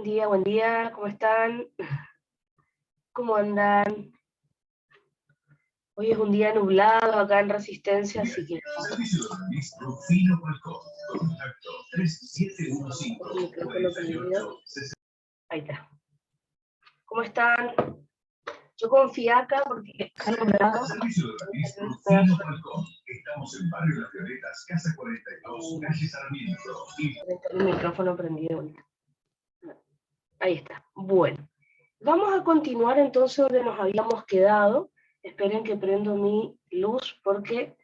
Buen día, ¿cómo están? ¿Cómo andan? Hoy es un día nublado acá en Resistencia, así que... Servicio de suministro fino Falcón. Contacto 3715-3860. Ahí está. ¿Cómo están? Yo confío acá porque está nublado. Servicio de suministro fino Falcón. Estamos en Barrio Las Violetas, Casa 42, calle Sarmiento. El micrófono prendido. Ahí está. Bueno, vamos a continuar entonces donde nos habíamos quedado. Esperen que prendo mi luz porque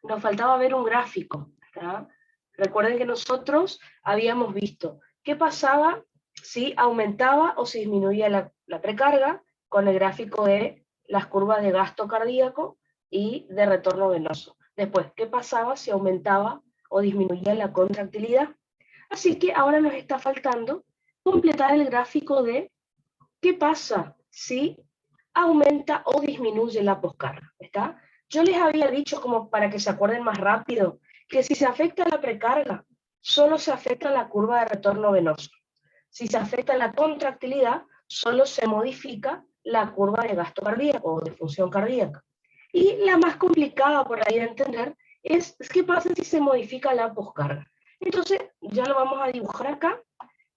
nos faltaba ver un gráfico, ¿tá? Recuerden que nosotros habíamos visto qué pasaba si aumentaba o si disminuía la precarga con el gráfico de las curvas de gasto cardíaco y de retorno venoso. Después, qué pasaba si aumentaba o disminuía la contractilidad. Así que ahora nos está faltando completar el gráfico de qué pasa si aumenta o disminuye la poscarga, ¿está? Yo les había dicho, como para que se acuerden más rápido, que si se afecta la precarga, solo se afecta la curva de retorno venoso. Si se afecta la contractilidad, solo se modifica la curva de gasto cardíaco o de función cardíaca. Y la más complicada por ahí de entender es qué pasa si se modifica la poscarga. Entonces, ya lo vamos a dibujar acá,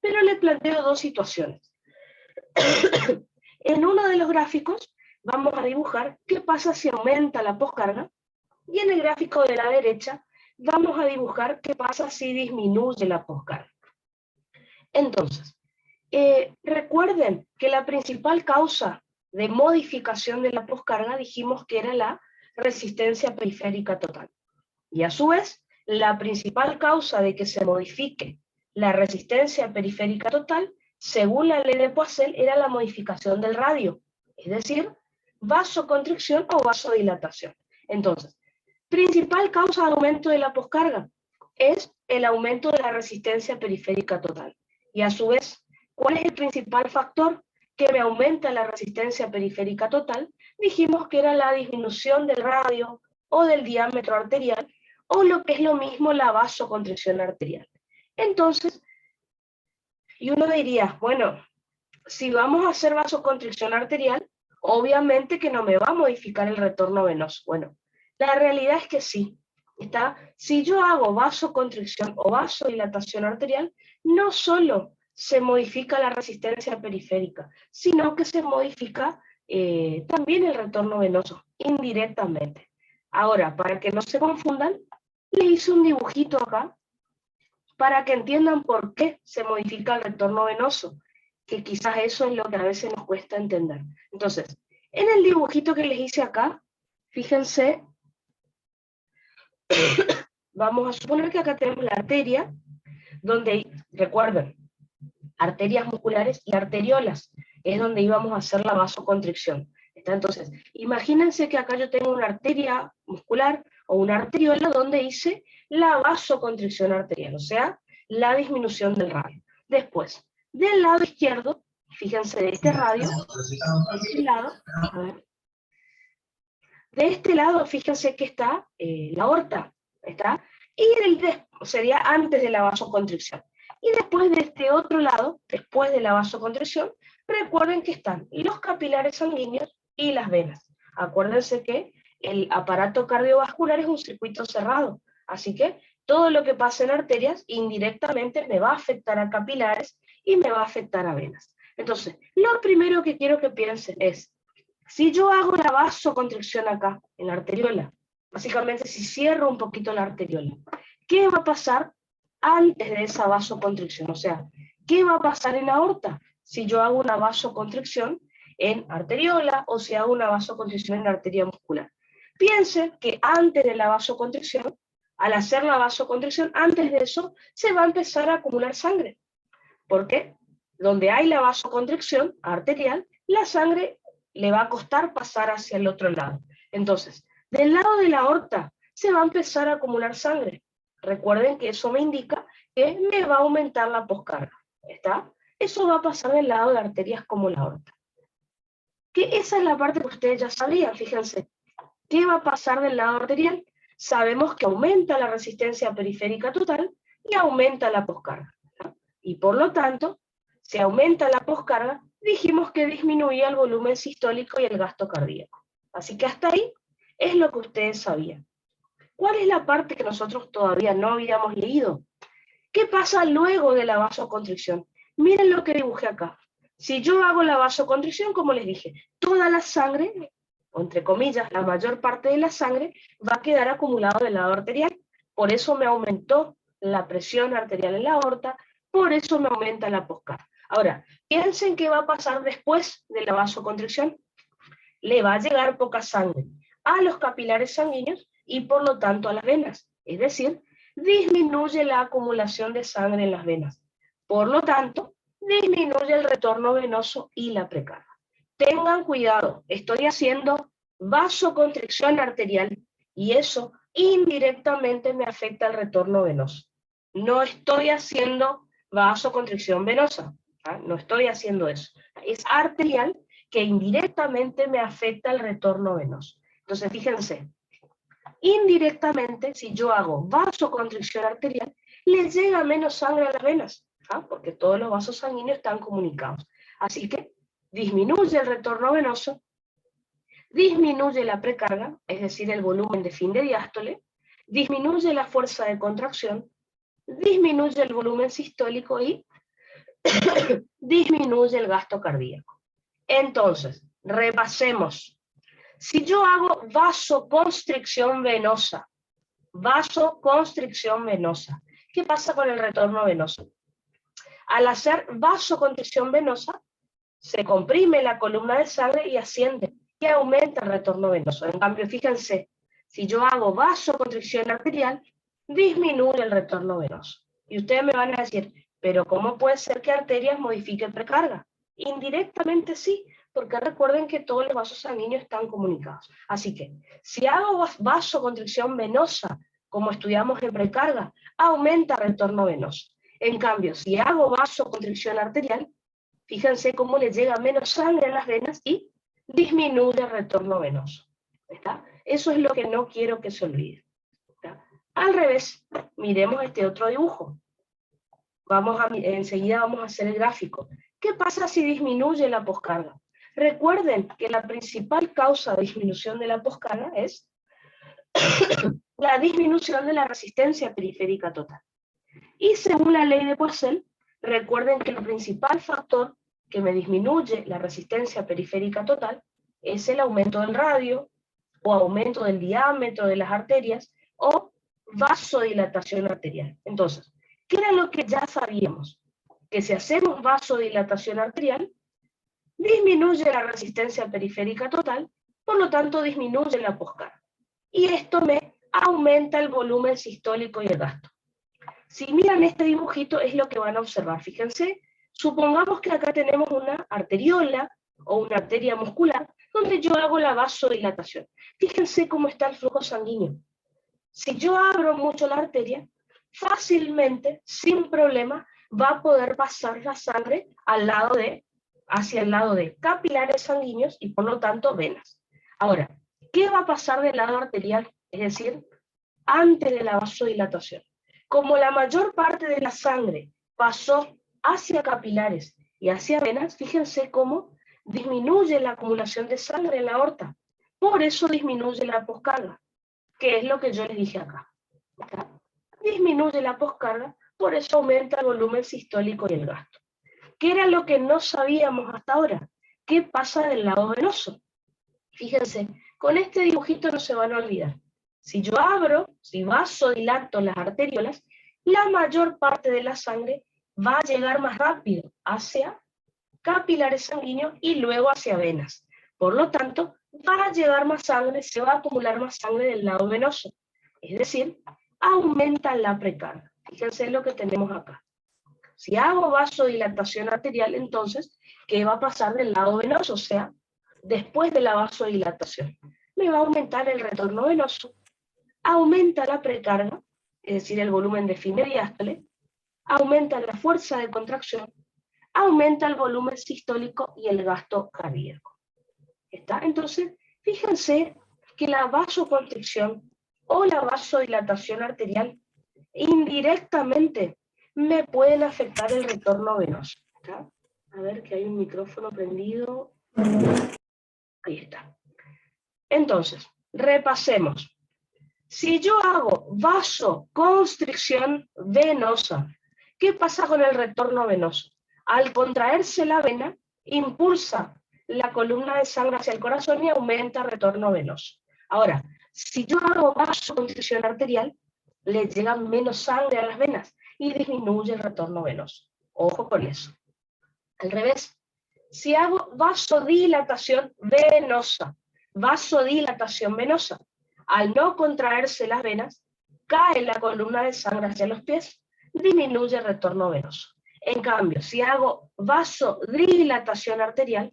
pero les planteo dos situaciones. En uno de los gráficos vamos a dibujar qué pasa si aumenta la poscarga, y en el gráfico de la derecha vamos a dibujar qué pasa si disminuye la poscarga. Entonces, recuerden que la principal causa de modificación de la poscarga dijimos que era la resistencia periférica total. Y a su vez, la principal causa de que se modifique la resistencia periférica total, según la ley de Poiseuille, era la modificación del radio, es decir, vasoconstricción o vasodilatación. Entonces, principal causa de aumento de la poscarga es el aumento de la resistencia periférica total. Y a su vez, ¿cuál es el principal factor que me aumenta la resistencia periférica total? Dijimos que era la disminución del radio o del diámetro arterial, o lo que es lo mismo la vasoconstricción arterial. Entonces, y uno diría, bueno, si vamos a hacer vasoconstricción arterial, obviamente que no me va a modificar el retorno venoso. Bueno, la realidad es que sí, ¿está? Si yo hago vasoconstricción o vasodilatación arterial, no solo se modifica la resistencia periférica, sino que se modifica también el retorno venoso, indirectamente. Ahora, para que no se confundan, les hice un dibujito acá, para que entiendan por qué se modifica el retorno venoso, que quizás eso es lo que a veces nos cuesta entender. Entonces, en el dibujito que les hice acá, fíjense, vamos a suponer que acá tenemos la arteria, donde, recuerden, arterias musculares y arteriolas, es donde íbamos a hacer la vasoconstricción. Entonces, imagínense que acá yo tengo una arteria muscular o una arteriola donde hice la vasoconstricción arterial, o sea, la disminución del radio. Después, del lado izquierdo, fíjense de este radio, de este lado, fíjense que está la aorta, ¿está? Y sería antes de la vasoconstricción. Y después de este otro lado, después de la vasoconstricción, recuerden que están los capilares sanguíneos y las venas. Acuérdense que el aparato cardiovascular es un circuito cerrado, así que todo lo que pasa en arterias indirectamente me va a afectar a capilares y me va a afectar a venas. Entonces, lo primero que quiero que piensen es, si yo hago la vasoconstricción acá, en la arteriola, básicamente si cierro un poquito la arteriola, ¿qué va a pasar antes de esa vasoconstricción? O sea, ¿qué va a pasar en la aorta si yo hago una vasoconstricción en arteriola o si hago una vasoconstricción en arteria muscular? Piensen que antes de la vasoconstricción, al hacer la vasoconstricción, antes de eso, se va a empezar a acumular sangre. ¿Por qué? Donde hay la vasoconstricción arterial, la sangre le va a costar pasar hacia el otro lado. Entonces, del lado de la aorta se va a empezar a acumular sangre. Recuerden que eso me indica que me va a aumentar la poscarga. ¿Está? Eso va a pasar del lado de arterias como la aorta. Que esa es la parte que ustedes ya sabían, fíjense. ¿Qué va a pasar del lado arterial? Sabemos que aumenta la resistencia periférica total y aumenta la poscarga. ¿Está? Y por lo tanto, Si aumenta la poscarga, dijimos que disminuía el volumen sistólico y el gasto cardíaco. Así que hasta ahí es lo que ustedes sabían. ¿Cuál es la parte que nosotros todavía no habíamos leído? ¿Qué pasa luego de la vasoconstricción? Miren lo que dibujé acá. Si yo hago la vasoconstricción, como les dije, toda la sangre, o entre comillas, la mayor parte de la sangre, va a quedar acumulado del lado arterial. Por eso me aumentó la presión arterial en la aorta, por eso me aumenta la poscarga. Ahora, piensen qué va a pasar después de la vasoconstricción. Le va a llegar poca sangre a los capilares sanguíneos y por lo tanto a las venas. Es decir, disminuye la acumulación de sangre en las venas. Por lo tanto, disminuye el retorno venoso y la precarga. Tengan cuidado, estoy haciendo vasoconstricción arterial y eso indirectamente me afecta el retorno venoso. No estoy haciendo vasoconstricción venosa, no estoy haciendo eso. Es arterial que indirectamente me afecta el retorno venoso. Entonces, fíjense, indirectamente, si yo hago vasoconstricción arterial, le llega menos sangre a las venas, porque todos los vasos sanguíneos están comunicados. Así que disminuye el retorno venoso, disminuye la precarga, es decir, el volumen de fin de diástole, disminuye la fuerza de contracción, disminuye el volumen sistólico y disminuye el gasto cardíaco. Entonces, repasemos. Si yo hago vasoconstricción venosa, ¿qué pasa con el retorno venoso? Al hacer vasoconstricción venosa, se comprime la columna de sangre y asciende, y aumenta el retorno venoso. En cambio, fíjense, si yo hago vasoconstricción arterial, disminuye el retorno venoso. Y ustedes me van a decir, pero ¿cómo puede ser que arterias modifiquen precarga? Indirectamente sí, porque recuerden que todos los vasos sanguíneos están comunicados. Así que, si hago vasoconstricción venosa, como estudiamos en precarga, aumenta el retorno venoso. En cambio, si hago vasoconstricción arterial, fíjense cómo le llega menos sangre a las venas y disminuye el retorno venoso. ¿Está? Eso es lo que no quiero que se olvide. ¿Está? Al revés, miremos este otro dibujo. Enseguida vamos a hacer el gráfico. ¿Qué pasa si disminuye la poscarga? Recuerden que la principal causa de disminución de la poscarga es la disminución de la resistencia periférica total. Y según la ley de Poiseuille, recuerden que el principal factor que me disminuye la resistencia periférica total es el aumento del radio, o aumento del diámetro de las arterias, o vasodilatación arterial. Entonces, ¿qué era lo que ya sabíamos? Que si hacemos vasodilatación arterial, disminuye la resistencia periférica total, por lo tanto disminuye la poscarga. Y esto me aumenta el volumen sistólico y el gasto. Si miran este dibujito es lo que van a observar. Fíjense, supongamos que acá tenemos una arteriola o una arteria muscular donde yo hago la vasodilatación. Fíjense cómo está el flujo sanguíneo. Si yo abro mucho la arteria, fácilmente, sin problema, va a poder pasar la sangre hacia el lado de capilares sanguíneos y por lo tanto venas. Ahora, ¿qué va a pasar del lado arterial? Es decir, antes de la vasodilatación. Como la mayor parte de la sangre pasó hacia capilares y hacia venas, fíjense cómo disminuye la acumulación de sangre en la aorta. Por eso disminuye la poscarga, que es lo que yo les dije acá. Disminuye la poscarga, por eso aumenta el volumen sistólico y el gasto. ¿Qué era lo que no sabíamos hasta ahora? ¿Qué pasa del lado venoso? Fíjense, con este dibujito no se van a olvidar. Si yo si vasodilato las arteriolas, la mayor parte de la sangre va a llegar más rápido hacia capilares sanguíneos y luego hacia venas. Por lo tanto, va a llegar más sangre, se va a acumular más sangre del lado venoso. Es decir, aumenta la precarga. Fíjense lo que tenemos acá. Si hago vasodilatación arterial, entonces, ¿qué va a pasar del lado venoso? O sea, después de la vasodilatación, me va a aumentar el retorno venoso, aumenta la precarga, es decir, el volumen de fin de diástole, aumenta la fuerza de contracción, aumenta el volumen sistólico y el gasto cardíaco. ¿Está? Entonces, fíjense que la vasoconstricción o la vasodilatación arterial indirectamente me pueden afectar el retorno venoso. ¿Está? A ver que hay un micrófono prendido. Ahí está. Entonces, repasemos. Si yo hago vasoconstricción venosa, ¿qué pasa con el retorno venoso? Al contraerse la vena, impulsa la columna de sangre hacia el corazón y aumenta el retorno venoso. Ahora, si yo hago vasoconstricción arterial, le llega menos sangre a las venas y disminuye el retorno venoso. Ojo con eso. Al revés, si hago vasodilatación venosa, al no contraerse las venas, cae la columna de sangre hacia los pies, disminuye el retorno venoso. En cambio, si hago vasodilatación arterial,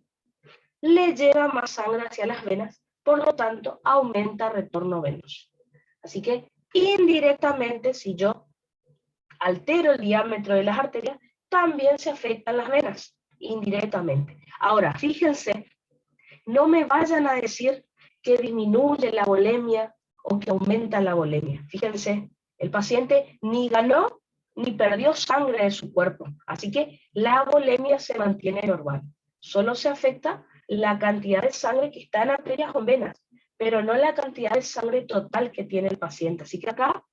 le lleva más sangre hacia las venas, por lo tanto, aumenta el retorno venoso. Así que, indirectamente, si yo altero el diámetro de las arterias, también se afectan las venas, indirectamente. Ahora, fíjense, no me vayan a decir que disminuye la volemia o que aumenta la volemia. Fíjense, el paciente ni ganó ni perdió sangre de su cuerpo, así que la volemia se mantiene normal. Solo se afecta la cantidad de sangre que está en arterias o en venas, pero no la cantidad de sangre total que tiene el paciente. Así que acá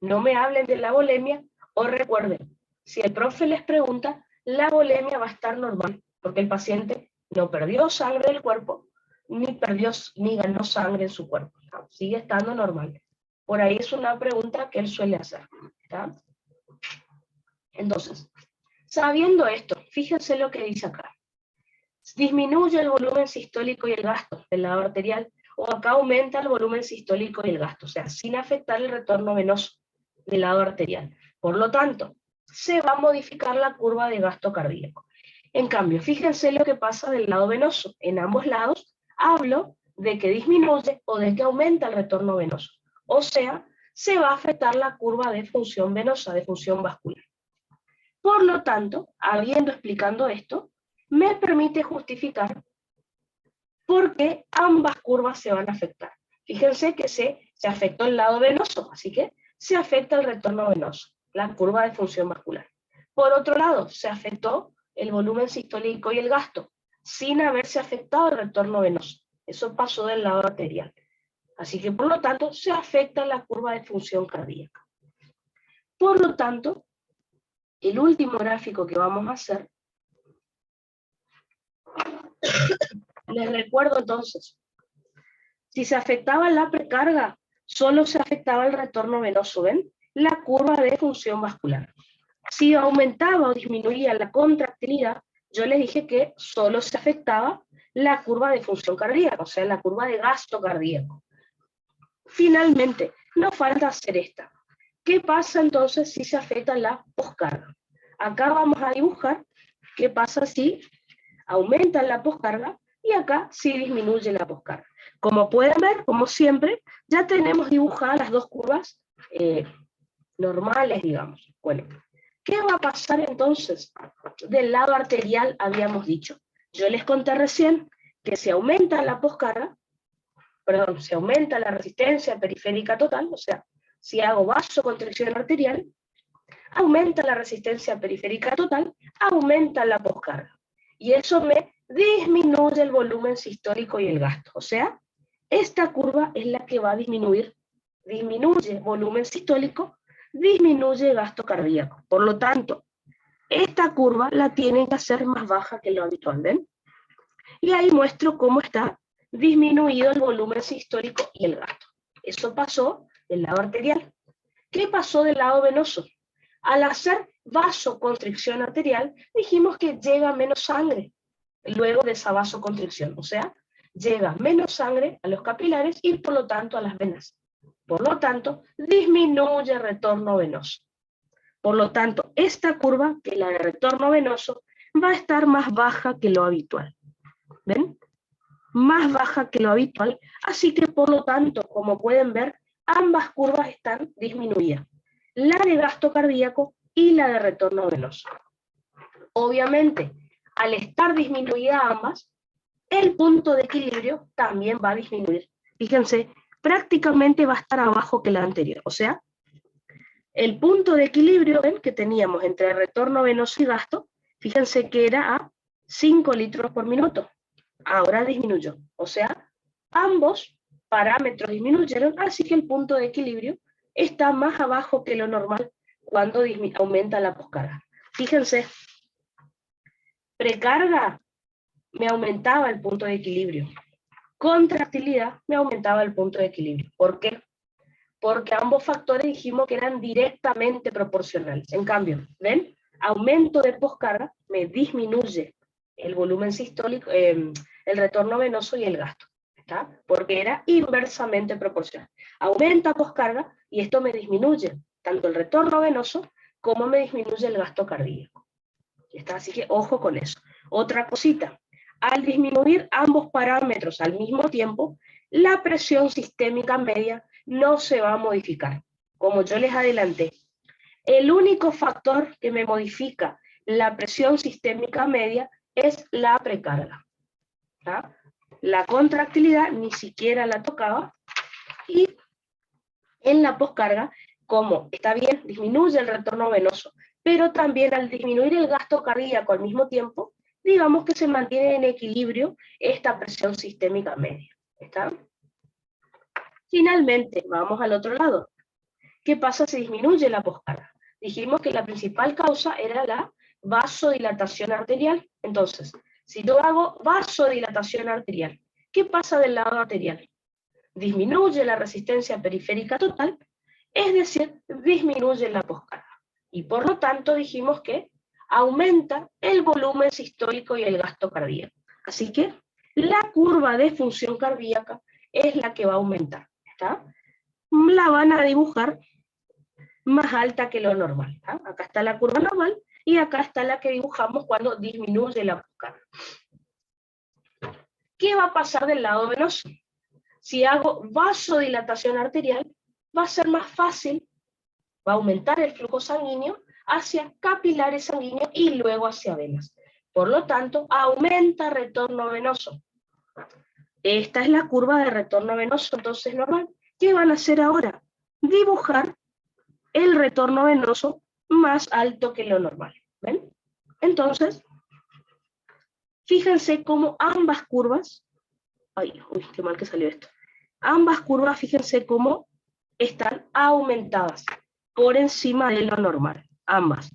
no me hablen de la volemia, o recuerden, si el profe les pregunta, la volemia va a estar normal, porque el paciente no perdió sangre del cuerpo, ni ganó sangre en su cuerpo. ¿Tá? Sigue estando normal. Por ahí es una pregunta que él suele hacer. ¿Tá? Entonces, sabiendo esto, fíjense lo que dice acá. Disminuye el volumen sistólico y el gasto del lado arterial, o acá aumenta el volumen sistólico y el gasto, o sea, sin afectar el retorno venoso del lado arterial. Por lo tanto, se va a modificar la curva de gasto cardíaco. En cambio, fíjense lo que pasa del lado venoso. En ambos lados hablo de que disminuye o de que aumenta el retorno venoso. O sea, se va a afectar la curva de función venosa, de función vascular. Por lo tanto, habiendo explicado esto, me permite justificar por qué ambas curvas se van a afectar. Fíjense que se afectó el lado venoso, así que se afecta el retorno venoso, la curva de función vascular. Por otro lado, se afectó el volumen sistólico y el gasto, sin haberse afectado el retorno venoso. Eso pasó del lado arterial. Así que, por lo tanto, se afecta la curva de función cardíaca. Por lo tanto, el último gráfico que vamos a hacer, les recuerdo entonces, si se afectaba la precarga, solo se afectaba el retorno venoso, ¿ven? La curva de función vascular. Si aumentaba o disminuía la contractilidad, yo les dije que solo se afectaba la curva de función cardíaca, o sea, la curva de gasto cardíaco. Finalmente, nos falta hacer esta. ¿Qué pasa entonces si se afecta la poscarga? Acá vamos a dibujar qué pasa si aumenta la poscarga y acá si disminuye la poscarga. Como pueden ver, como siempre, ya tenemos dibujadas las dos curvas normales, digamos. Bueno, ¿qué va a pasar entonces? Del lado arterial habíamos dicho. Yo les conté recién que si aumenta la poscarga, perdón, si aumenta la resistencia periférica total, o sea, si hago vasoconstricción arterial, aumenta la resistencia periférica total, aumenta la poscarga. Y eso me disminuye el volumen sistólico y el gasto. O sea, esta curva es la que va a disminuir. Disminuye volumen sistólico, disminuye gasto cardíaco. Por lo tanto, esta curva la tienen que hacer más baja que lo habitual, ¿ven? Y ahí muestro cómo está disminuido el volumen sistólico y el gasto. Eso pasó del lado arterial. ¿Qué pasó del lado venoso? Al hacer vasoconstricción arterial, dijimos que llega menos sangre luego de esa vasoconstricción, o sea, llega menos sangre a los capilares y por lo tanto a las venas. Por lo tanto, disminuye el retorno venoso. Por lo tanto, esta curva, que es la de retorno venoso, va a estar más baja que lo habitual. ¿Ven? Más baja que lo habitual, así que por lo tanto, como pueden ver, ambas curvas están disminuidas. La de gasto cardíaco y la de retorno venoso. Obviamente, al estar disminuidas ambas, el punto de equilibrio también va a disminuir. Fíjense, prácticamente va a estar abajo que la anterior. O sea, el punto de equilibrio, ¿ven?, que teníamos entre retorno venoso y gasto, fíjense que era a 5 litros por minuto. Ahora disminuyó. O sea, ambos parámetros disminuyeron, así que el punto de equilibrio está más abajo que lo normal cuando aumenta la poscarga. Fíjense, precarga me aumentaba el punto de equilibrio. Contractilidad me aumentaba el punto de equilibrio. ¿Por qué? Porque ambos factores dijimos que eran directamente proporcionales. En cambio, ¿ven? Aumento de poscarga me disminuye el volumen sistólico, el retorno venoso y el gasto, ¿está? Porque era inversamente proporcional. Aumenta poscarga y esto me disminuye tanto el retorno venoso como me disminuye el gasto cardíaco, ¿está? Así que ojo con eso. Otra cosita, al disminuir ambos parámetros al mismo tiempo, la presión sistémica media no se va a modificar. Como yo les adelanté, el único factor que me modifica la presión sistémica media es la precarga, ¿tá? La contractilidad ni siquiera la tocaba, y en la poscarga, como está bien, disminuye el retorno venoso, pero también al disminuir el gasto cardíaco al mismo tiempo, digamos que se mantiene en equilibrio esta presión sistémica media, ¿está? Finalmente, vamos al otro lado. ¿Qué pasa si disminuye la poscarga? Dijimos que la principal causa era la vasodilatación arterial. Entonces, si yo hago vasodilatación arterial, ¿qué pasa del lado arterial? Disminuye la resistencia periférica total, es decir, disminuye la poscarga. Y por lo tanto dijimos que aumenta el volumen sistólico y el gasto cardíaco. Así que la curva de función cardíaca es la que va a aumentar, ¿está? La van a dibujar más alta que lo normal, ¿está? Acá está la curva normal y acá está la que dibujamos cuando disminuye la poscarga. ¿Qué va a pasar del lado venoso? Si hago vasodilatación arterial, va a ser más fácil, va a aumentar el flujo sanguíneo hacia capilares sanguíneos y luego hacia venas. Por lo tanto, aumenta retorno venoso. Esta es la curva de retorno venoso, entonces normal. ¿Qué van a hacer ahora? Dibujar el retorno venoso más alto que lo normal. ¿Ven? Entonces, fíjense cómo ambas curvas, uy, qué mal que salió esto. Ambas curvas, fíjense cómo están aumentadas por encima de lo normal, ambas.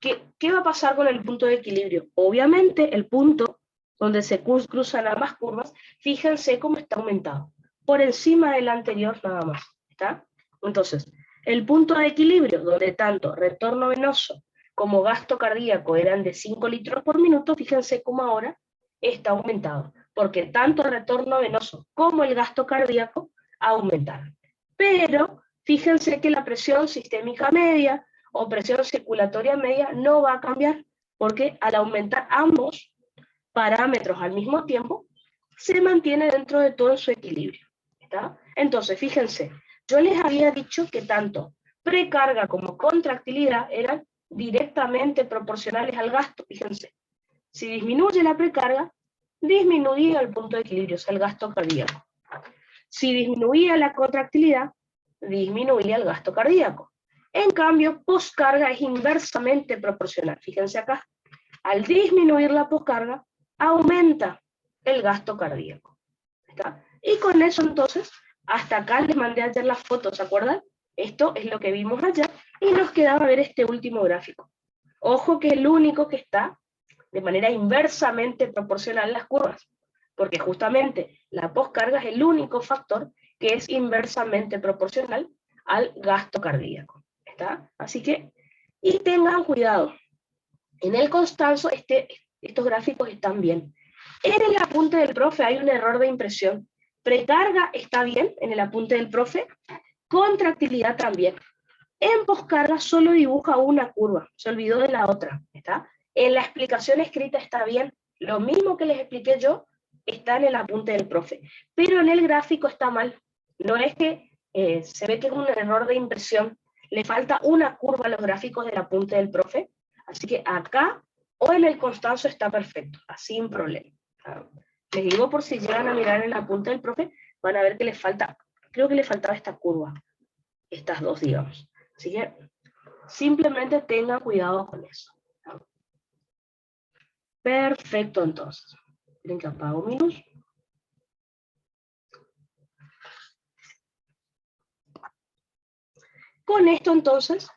¿Qué va a pasar con el punto de equilibrio? Obviamente el punto donde se cruzan ambas curvas, fíjense cómo está aumentado, por encima del anterior nada más, ¿está? Entonces, el punto de equilibrio, donde tanto retorno venoso como gasto cardíaco eran de 5 litros por minuto, fíjense cómo ahora está aumentado, porque tanto el retorno venoso como el gasto cardíaco aumentaron. Pero fíjense que la presión sistémica media o presión circulatoria media no va a cambiar, porque al aumentar ambos parámetros al mismo tiempo, se mantiene dentro de todo su equilibrio, ¿está? Entonces, fíjense, yo les había dicho que tanto precarga como contractilidad eran directamente proporcionales al gasto, fíjense. Si disminuye la precarga, disminuía el punto de equilibrio, o sea, el gasto cardíaco. Si disminuía la contractilidad, disminuía el gasto cardíaco. En cambio, poscarga es inversamente proporcional. Fíjense acá, al disminuir la poscarga, aumenta el gasto cardíaco, ¿está? Y con eso entonces, hasta acá les mandé ayer las fotos, ¿se acuerdan? Esto es lo que vimos allá, y nos quedaba ver este último gráfico. Ojo que es el único que está de manera inversamente proporcional las curvas, porque justamente la poscarga es el único factor que es inversamente proporcional al gasto cardíaco, ¿está? Así que, y tengan cuidado, en el Constanzo estos gráficos están bien. En el apunte del profe hay un error de impresión. Precarga está bien en el apunte del profe, contractilidad también. En poscarga solo dibuja una curva, se olvidó de la otra, ¿está? En la explicación escrita está bien, lo mismo que les expliqué yo está en el apunte del profe, pero en el gráfico está mal. No es que se ve que es un error de impresión, le falta una curva a los gráficos del apunte del profe, así que acá o en el Constanzo está perfecto, sin problema. Les digo por si llegan a mirar en el apunte del profe, van a ver que les falta, creo que le faltaba esta curva, estas dos, digamos. Así que simplemente tengan cuidado con eso. Perfecto, entonces. Miren que apago mi luz. Con esto, entonces,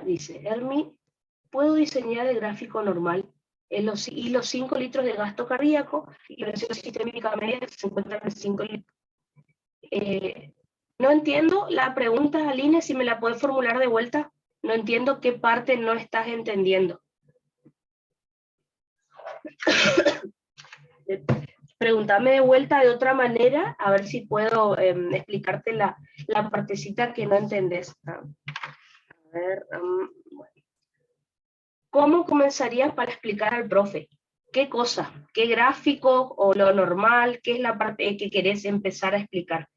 dice Hermi, ¿puedo diseñar el gráfico normal y los 5 litros de gasto cardíaco y la presión sistémica media que se encuentra en 5 litros? No entiendo la pregunta, Aline, si me la puedes formular de vuelta. No entiendo qué parte no estás entendiendo. Pregúntame de vuelta de otra manera, a ver si puedo explicarte la partecita que no entendés. A ver, bueno. ¿Cómo comenzarías para explicar al profe? ¿Qué cosa? ¿Qué gráfico o lo normal? ¿Qué es la parte que querés empezar a explicar?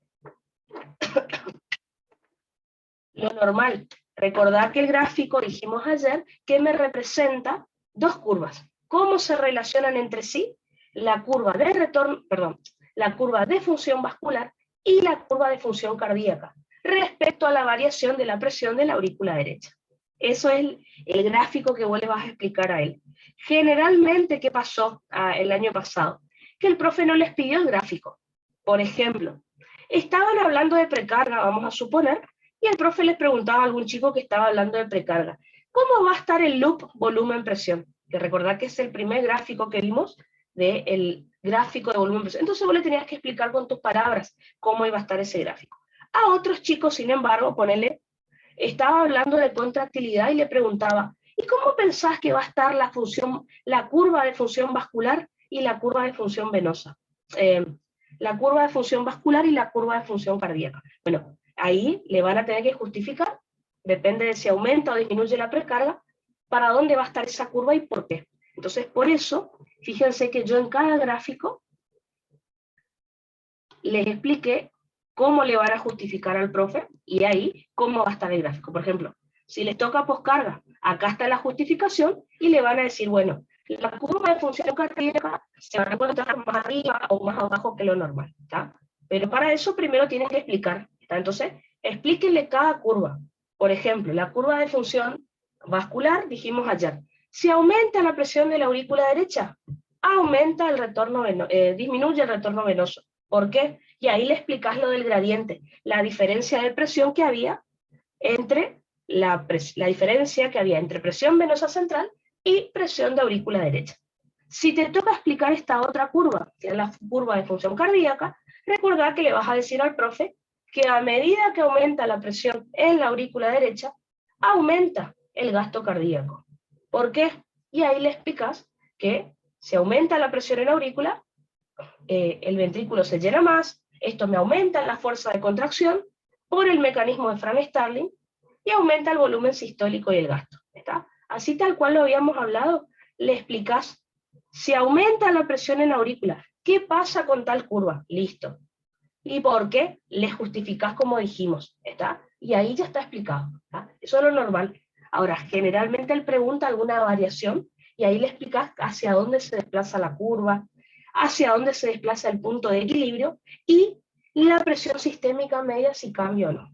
Lo normal. Recordad que el gráfico, dijimos ayer, que me representa dos curvas. ¿Cómo se relacionan entre sí? La curva de retorno, perdón, la curva de función vascular y la curva de función cardíaca, respecto a la variación de la presión de la aurícula derecha. Eso es el gráfico que vos le vas a explicar a él. Generalmente, ¿qué pasó el año pasado? Que el profe no les pidió el gráfico. Por ejemplo, estaban hablando de precarga, vamos a suponer, y el profe les preguntaba a algún chico que estaba hablando de precarga, ¿cómo va a estar el loop volumen-presión? Que recordad que es el primer gráfico que vimos del gráfico de volumen-presión. Entonces vos le tenías que explicar con tus palabras cómo iba a estar ese gráfico. A otros chicos, sin embargo, estaba hablando de contractilidad y le preguntaba, ¿y cómo pensás que va a estar la curva de función vascular y la curva de función venosa? La curva de función vascular y la curva de función cardíaca. Bueno, ahí le van a tener que justificar, depende de si aumenta o disminuye la precarga, para dónde va a estar esa curva y por qué. Entonces, por eso, fíjense que yo en cada gráfico les expliqué cómo le van a justificar al profe y ahí cómo va a estar el gráfico. Por ejemplo, si les toca poscarga, acá está la justificación y le van a decir, bueno, la curva de función cardíaca se va a encontrar más arriba o más abajo que lo normal, ¿está? Pero para eso primero tienen que explicar, ¿está? Entonces, explíquenle cada curva. Por ejemplo, la curva de función vascular, dijimos ayer, si aumenta la presión de la aurícula derecha, aumenta el retorno disminuye el retorno venoso. ¿Por qué? Y ahí le explicas lo del gradiente, la diferencia de presión que había entre la diferencia que había entre presión venosa central y presión de aurícula derecha. Si te toca explicar esta otra curva, que es la curva de función cardíaca, recordad que le vas a decir al profe que a medida que aumenta la presión en la aurícula derecha, aumenta el gasto cardíaco. ¿Por qué? Y ahí le explicas que si aumenta la presión en la aurícula, el ventrículo se llena más, esto me aumenta la fuerza de contracción por el mecanismo de Frank-Starling y aumenta el volumen sistólico y el gasto. ¿Está? Así tal cual lo habíamos hablado, le explicas, si aumenta la presión en la aurícula, ¿qué pasa con tal curva? Listo. ¿Y por qué? Le justificás como dijimos, ¿está? Y ahí ya está explicado, ¿está? Eso es lo normal. Ahora, generalmente él pregunta alguna variación y ahí le explicás hacia dónde se desplaza la curva, hacia dónde se desplaza el punto de equilibrio y la presión sistémica media si cambia o no.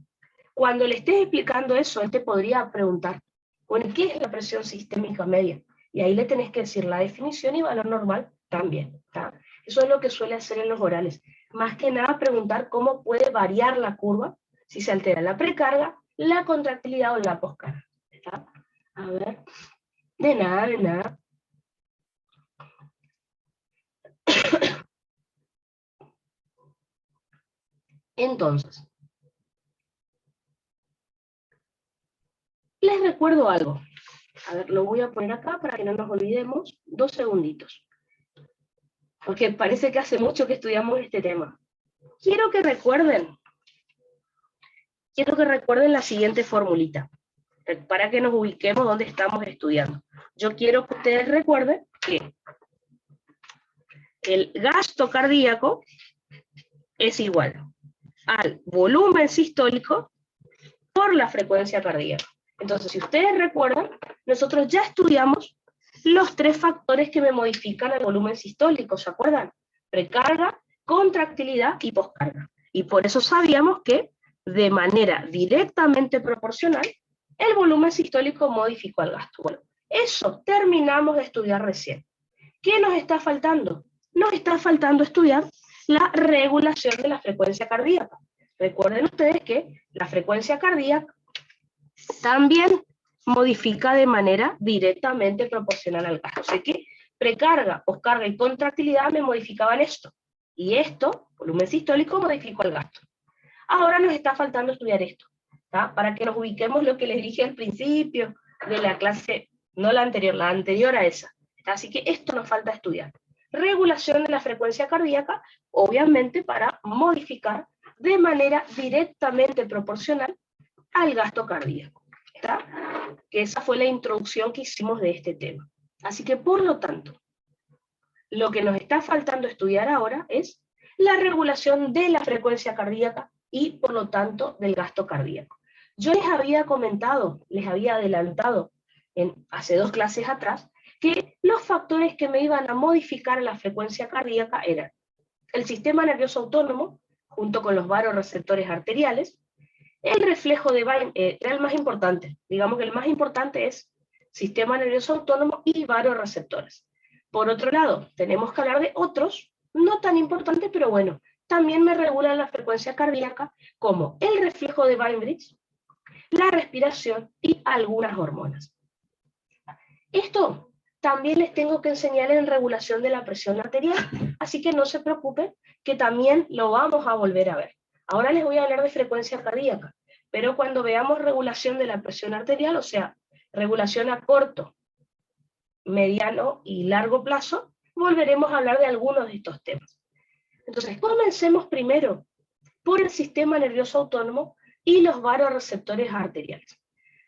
Cuando le estés explicando eso, él te podría preguntar, bueno, ¿qué es la presión sistémica media? Y ahí le tenés que decir la definición y valor normal también, ¿está? Eso es lo que suele hacer en los orales. Más que nada preguntar cómo puede variar la curva, si se altera la precarga, la contractilidad o la poscarga. ¿Está? A ver, de nada, de nada. Entonces, les recuerdo algo. A ver, lo voy a poner acá para que no nos olvidemos. 2 segunditos. Porque parece que hace mucho que estudiamos este tema. Quiero que recuerden la siguiente formulita, para que nos ubiquemos donde estamos estudiando. Yo quiero que ustedes recuerden que el gasto cardíaco es igual al volumen sistólico por la frecuencia cardíaca. Entonces, si ustedes recuerdan, nosotros ya estudiamos los 3 factores que me modifican el volumen sistólico, ¿se acuerdan? Precarga, contractilidad y poscarga. Y por eso sabíamos que de manera directamente proporcional, el volumen sistólico modificó al gasto. Bueno, eso terminamos de estudiar recién. ¿Qué nos está faltando? Nos está faltando estudiar la regulación de la frecuencia cardíaca. Recuerden ustedes que la frecuencia cardíaca también modifica de manera directamente proporcional al gasto. Así que precarga, poscarga y contractilidad me modificaban esto. Y esto, volumen sistólico, modificó el gasto. Ahora nos está faltando estudiar esto, ¿tá? Para que nos ubiquemos lo que les dije al principio de la clase, no la anterior a esa. Así que esto nos falta estudiar. Regulación de la frecuencia cardíaca, obviamente para modificar de manera directamente proporcional al gasto cardíaco. ¿Está? Que esa fue la introducción que hicimos de este tema. Así que, por lo tanto, lo que nos está faltando estudiar ahora es la regulación de la frecuencia cardíaca y, por lo tanto, del gasto cardíaco. Yo les había comentado, les había adelantado hace 2 clases atrás, que los factores que me iban a modificar la frecuencia cardíaca eran el sistema nervioso autónomo, junto con los vasoreceptores arteriales, el reflejo de Weinberg, era el más importante. Digamos que el más importante es sistema nervioso autónomo y vasoreceptores. Por otro lado, tenemos que hablar de otros, no tan importantes, pero bueno, también me regulan la frecuencia cardíaca, como el reflejo de Weinberg, la respiración y algunas hormonas. Esto también les tengo que enseñar en regulación de la presión arterial, así que no se preocupen, que también lo vamos a volver a ver. Ahora les voy a hablar de frecuencia cardíaca, pero cuando veamos regulación de la presión arterial, o sea, regulación a corto, mediano y largo plazo, volveremos a hablar de algunos de estos temas. Entonces, comencemos primero por el sistema nervioso autónomo y los vasoreceptores arteriales.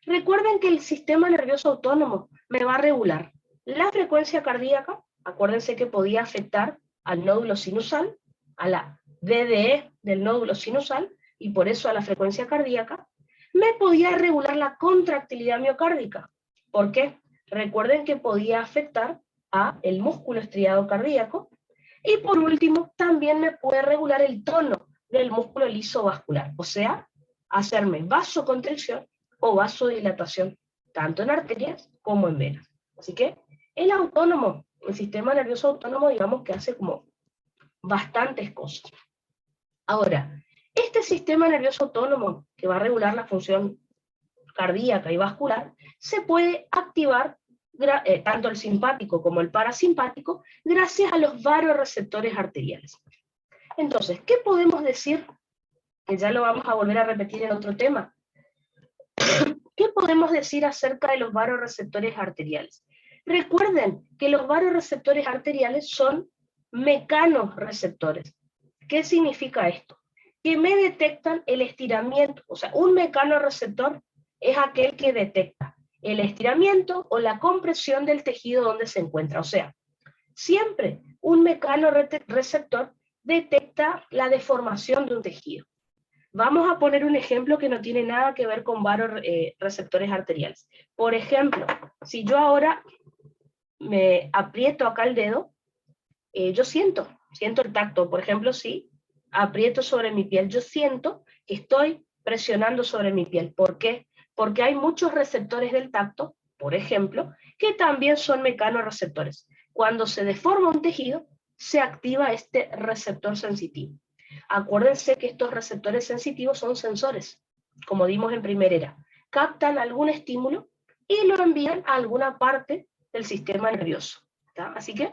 Recuerden que el sistema nervioso autónomo me va a regular la frecuencia cardíaca, acuérdense que podía afectar al nódulo sinusal, a la DDE del nódulo sinusal, y por eso a la frecuencia cardíaca. Me podía regular la contractilidad miocárdica. ¿Por qué? Recuerden que podía afectar a el músculo estriado cardíaco, y por último, también me puede regular el tono del músculo liso vascular, o sea, hacerme vasoconstricción o vasodilatación, tanto en arterias como en venas. Así que el autónomo, el sistema nervioso autónomo, digamos que hace como bastantes cosas. Ahora, este sistema nervioso autónomo, que va a regular la función cardíaca y vascular, se puede activar tanto el simpático como el parasimpático gracias a los vasoreceptores arteriales. Entonces, ¿qué podemos decir? Que ya lo vamos a volver a repetir en otro tema. ¿Qué podemos decir acerca de los vasoreceptores arteriales? Recuerden que los vasoreceptores arteriales son mecanorreceptores. ¿Qué significa esto? Que me detectan el estiramiento, o sea, un mecanorreceptor es aquel que detecta el estiramiento o la compresión del tejido donde se encuentra. O sea, siempre un mecanorreceptor detecta la deformación de un tejido. Vamos a poner un ejemplo que no tiene nada que ver con vasoreceptores arteriales. Por ejemplo, si yo ahora me aprieto acá el dedo, yo siento el tacto. Por ejemplo, si aprieto sobre mi piel, yo siento que estoy presionando sobre mi piel. ¿Por qué? Porque hay muchos receptores del tacto, por ejemplo, que también son mecanorreceptores. Cuando se deforma un tejido, se activa este receptor sensitivo. Acuérdense que estos receptores sensitivos son sensores, como dimos en primera era. Captan algún estímulo y lo envían a alguna parte del sistema nervioso. ¿Tá? Así que,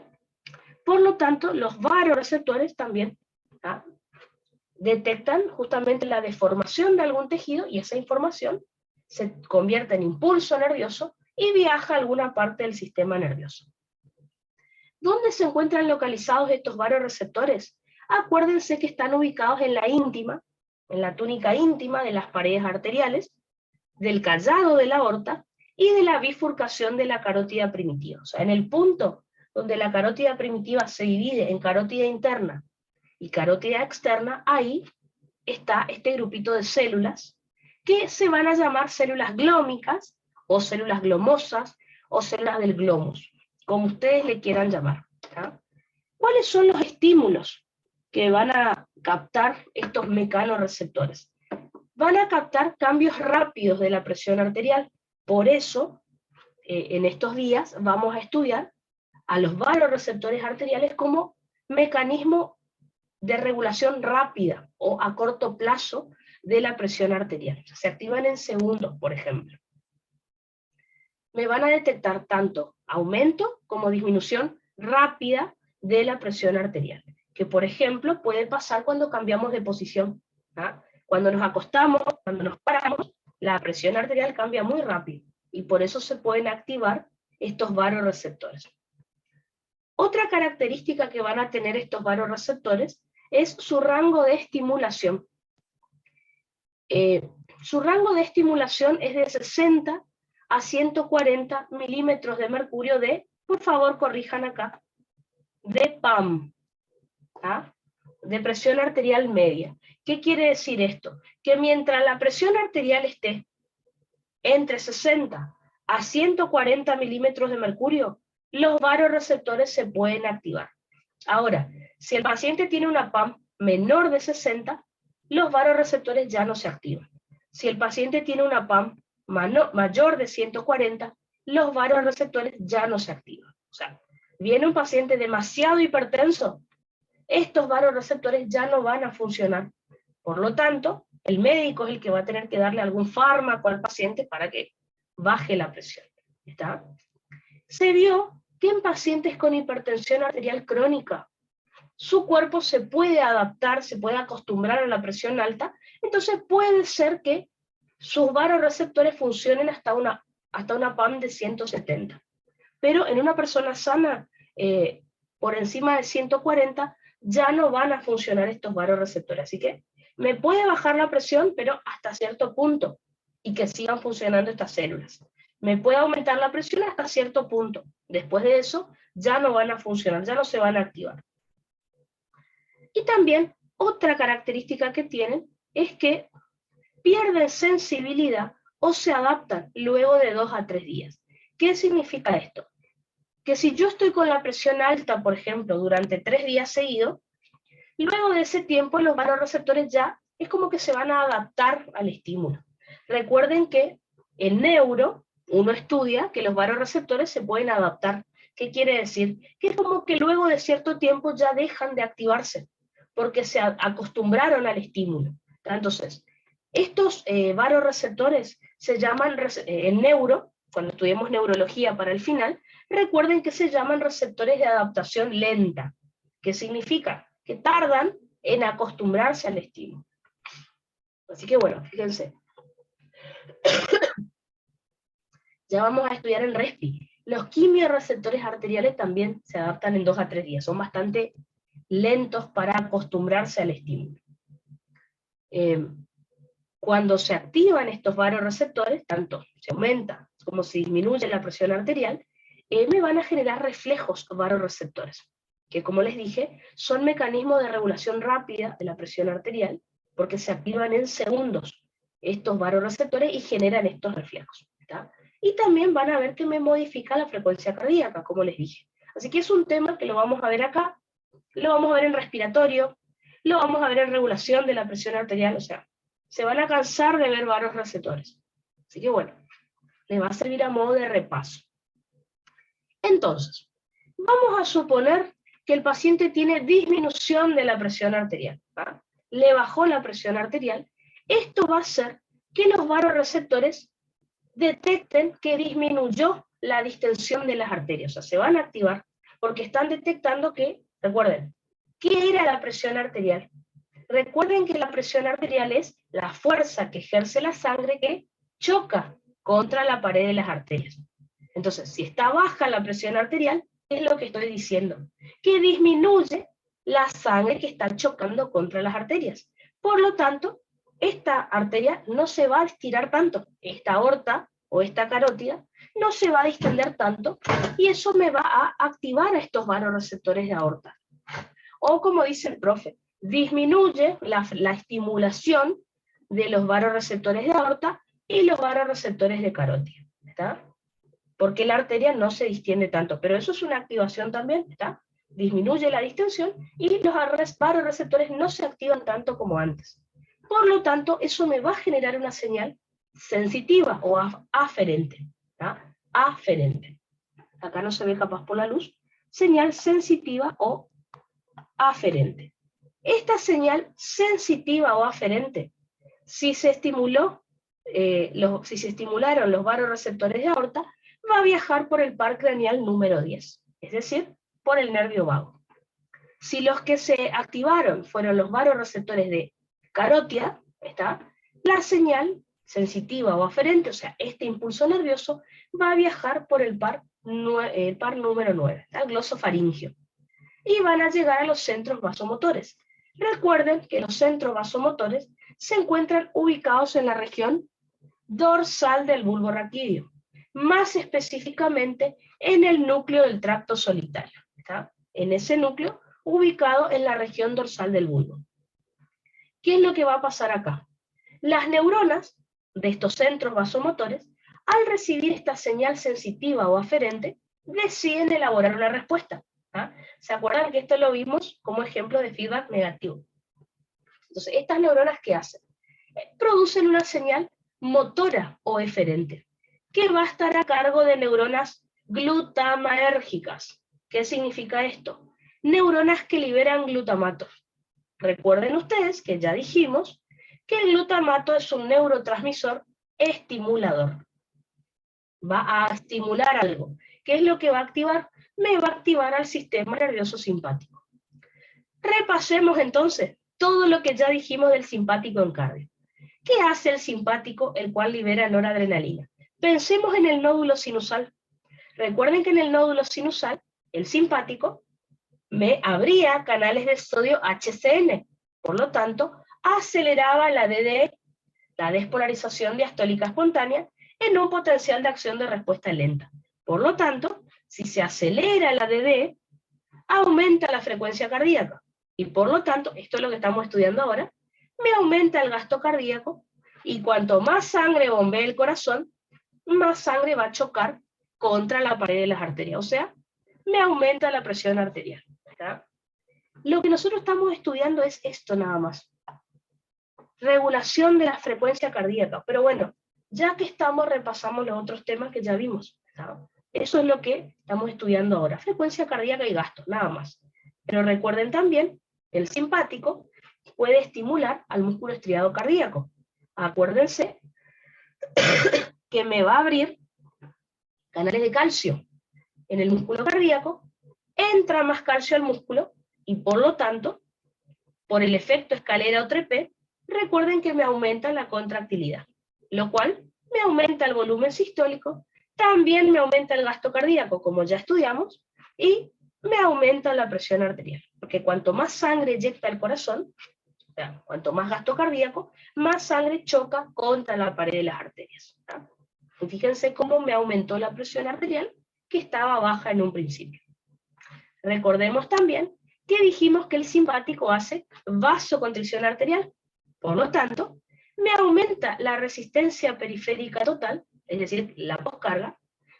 por lo tanto, los vasoreceptores también ¿tá? detectan justamente la deformación de algún tejido y esa información se convierte en impulso nervioso y viaja a alguna parte del sistema nervioso. ¿Dónde se encuentran localizados estos vasoreceptores? Acuérdense que están ubicados en la íntima, en la túnica íntima de las paredes arteriales, del callado de la aorta y de la bifurcación de la carótida primitiva. O sea, en el punto donde la carótida primitiva se divide en carótida interna y carótida externa, ahí está este grupito de células que se van a llamar células glómicas o células glomosas o células del glomus, como ustedes le quieran llamar. ¿Tá? ¿Cuáles son los estímulos que van a captar estos mecanorreceptores? van a captar cambios rápidos de la presión arterial. Por eso, en estos días vamos a estudiar a los vasoreceptores arteriales como mecanismo de regulación rápida o a corto plazo de la presión arterial. Se activan en segundos, por ejemplo. Me van a detectar tanto aumento como disminución rápida de la presión arterial, que por ejemplo puede pasar cuando cambiamos de posición. ¿Ah? Cuando nos acostamos, cuando nos paramos, la presión arterial cambia muy rápido, y por eso se pueden activar estos vasoreceptores. Otra característica que van a tener estos vasoreceptores es su rango de estimulación. Su rango de estimulación es de 60 a 140 milímetros de mercurio de, por favor corrijan acá, de PAM, ¿ah? De presión arterial media. ¿Qué quiere decir esto? Que mientras la presión arterial esté entre 60 a 140 milímetros de mercurio, los vasoreceptores se pueden activar. Ahora, si el paciente tiene una PAM menor de 60, los vasoreceptores ya no se activan. Si el paciente tiene una PAM mayor de 140, los vasoreceptores ya no se activan. O sea, viene un paciente demasiado hipertenso, estos vasoreceptores ya no van a funcionar. Por lo tanto, el médico es el que va a tener que darle algún fármaco al paciente para que baje la presión. ¿Está? Se vio que en pacientes con hipertensión arterial crónica, su cuerpo se puede adaptar, se puede acostumbrar a la presión alta, entonces puede ser que sus vasoreceptores funcionen hasta una PAM de 170. Pero en una persona sana, por encima de 140, ya no van a funcionar estos vasoreceptores. Así que me puede bajar la presión, pero hasta cierto punto, y que sigan funcionando estas células. Me puede aumentar la presión hasta cierto punto. Después de eso, ya no van a funcionar, ya no se van a activar. Y también, otra característica que tienen es que pierden sensibilidad o se adaptan luego de 2 a 3 días. ¿Qué significa esto? Que si yo estoy con la presión alta, por ejemplo, durante 3 días seguidos, luego de ese tiempo los vasoreceptores ya es como que se van a adaptar al estímulo. Recuerden que en neuro uno estudia que los vasoreceptores se pueden adaptar. ¿Qué quiere decir? Que es como que luego de cierto tiempo ya dejan de activarse, porque se acostumbraron al estímulo. Entonces, estos vasoreceptores se llaman, en neuro, cuando estudiemos neurología para el final, recuerden que se llaman receptores de adaptación lenta, que significa que tardan en acostumbrarse al estímulo. Así que bueno, fíjense. Ya vamos a estudiar el respi. Los quimiorreceptores arteriales también se adaptan en 2 a 3 días, son bastante lentos para acostumbrarse al estímulo. Cuando se activan estos vasoreceptores, tanto se aumenta como se disminuye la presión arterial, me van a generar reflejos vasoreceptores, que como les dije, son mecanismos de regulación rápida de la presión arterial, porque se activan en segundos estos vasoreceptores y generan estos reflejos. ¿Está? Y también van a ver que me modifica la frecuencia cardíaca, como les dije. Así que es un tema que lo vamos a ver acá, lo vamos a ver en respiratorio, lo vamos a ver en regulación de la presión arterial, o sea, se van a cansar de ver vasoreceptores. Así que bueno, les va a servir a modo de repaso. Entonces, vamos a suponer que el paciente tiene disminución de la presión arterial, ¿va? Le bajó la presión arterial. Esto va a hacer que los vasoreceptores detecten que disminuyó la distensión de las arterias, o sea, se van a activar porque están detectando que, recuerden, ¿qué era la presión arterial? Recuerden que la presión arterial es la fuerza que ejerce la sangre que choca contra la pared de las arterias. Entonces, si está baja la presión arterial, es lo que estoy diciendo, que disminuye la sangre que está chocando contra las arterias. Por lo tanto, esta arteria no se va a estirar tanto, esta aorta o esta carótida no se va a distender tanto, y eso me va a activar a estos vasoreceptores de aorta. O como dice el profe, disminuye la estimulación de los vasoreceptores de aorta y los vasoreceptores de carótida. ¿Está? Porque la arteria no se distiende tanto, pero eso es una activación también, ¿está? Disminuye la distensión y los vasoreceptores no se activan tanto como antes. Por lo tanto, eso me va a generar una señal sensitiva o aferente. ¿Tá? Aferente. Acá no se ve capaz por la luz. Señal sensitiva o aferente. Esta señal sensitiva o aferente, si se estimularon los varoreceptores de aorta, va a viajar por el par craneal número 10, es decir, por el nervio vago. Si los que se activaron fueron los varoreceptores de carótida, la señal sensitiva o aferente, o sea, este impulso nervioso, va a viajar por el par número 9, el glosofaringio, y van a llegar a los centros vasomotores. Recuerden que los centros vasomotores se encuentran ubicados en la región dorsal del bulbo raquídeo, más específicamente en el núcleo del tracto solitario, en ese núcleo ubicado en la región dorsal del bulbo. ¿Qué es lo que va a pasar acá? Las neuronas de estos centros vasomotores, al recibir esta señal sensitiva o aferente, deciden elaborar una respuesta. ¿Se acuerdan que esto lo vimos como ejemplo de feedback negativo? Entonces, estas neuronas, ¿qué hacen? Producen una señal motora o eferente, que va a estar a cargo de neuronas glutamatérgicas. ¿Qué significa esto? Neuronas que liberan glutamato. Recuerden ustedes que ya dijimos que el glutamato es un neurotransmisor estimulador. Va a estimular algo. ¿Qué es lo que va a activar? Me va a activar al sistema nervioso simpático. Repasemos entonces todo lo que ya dijimos del simpático en cardio. ¿Qué hace el simpático, el cual libera noradrenalina? Pensemos en el nódulo sinusal. Recuerden que en el nódulo sinusal, el simpático me abría canales de sodio HCN, por lo tanto, aceleraba la DDE, la despolarización diastólica espontánea, en un potencial de acción de respuesta lenta. Por lo tanto, si se acelera la DDE, aumenta la frecuencia cardíaca, y por lo tanto, esto es lo que estamos estudiando ahora, me aumenta el gasto cardíaco, y cuanto más sangre bombee el corazón, más sangre va a chocar contra la pared de las arterias, o sea, me aumenta la presión arterial. ¿Está? Lo que nosotros estamos estudiando es esto nada más. Regulación de la frecuencia cardíaca. Pero bueno, ya que estamos, repasamos los otros temas que ya vimos. ¿Está? Eso es lo que estamos estudiando ahora. Frecuencia cardíaca y gasto, nada más. Pero recuerden también, el simpático puede estimular al músculo estriado cardíaco. Acuérdense que me va a abrir canales de calcio en el músculo cardíaco, entra más calcio al músculo, y por lo tanto, por el efecto escalera o trepé, recuerden que me aumenta la contractilidad, lo cual me aumenta el volumen sistólico, también me aumenta el gasto cardíaco, como ya estudiamos, y me aumenta la presión arterial, porque cuanto más sangre eyecta el corazón, o sea, cuanto más gasto cardíaco, más sangre choca contra la pared de las arterias. Y fíjense cómo me aumentó la presión arterial, que estaba baja en un principio. Recordemos también que dijimos que el simpático hace vasoconstricción arterial. Por lo tanto, me aumenta la resistencia periférica total, es decir, la poscarga,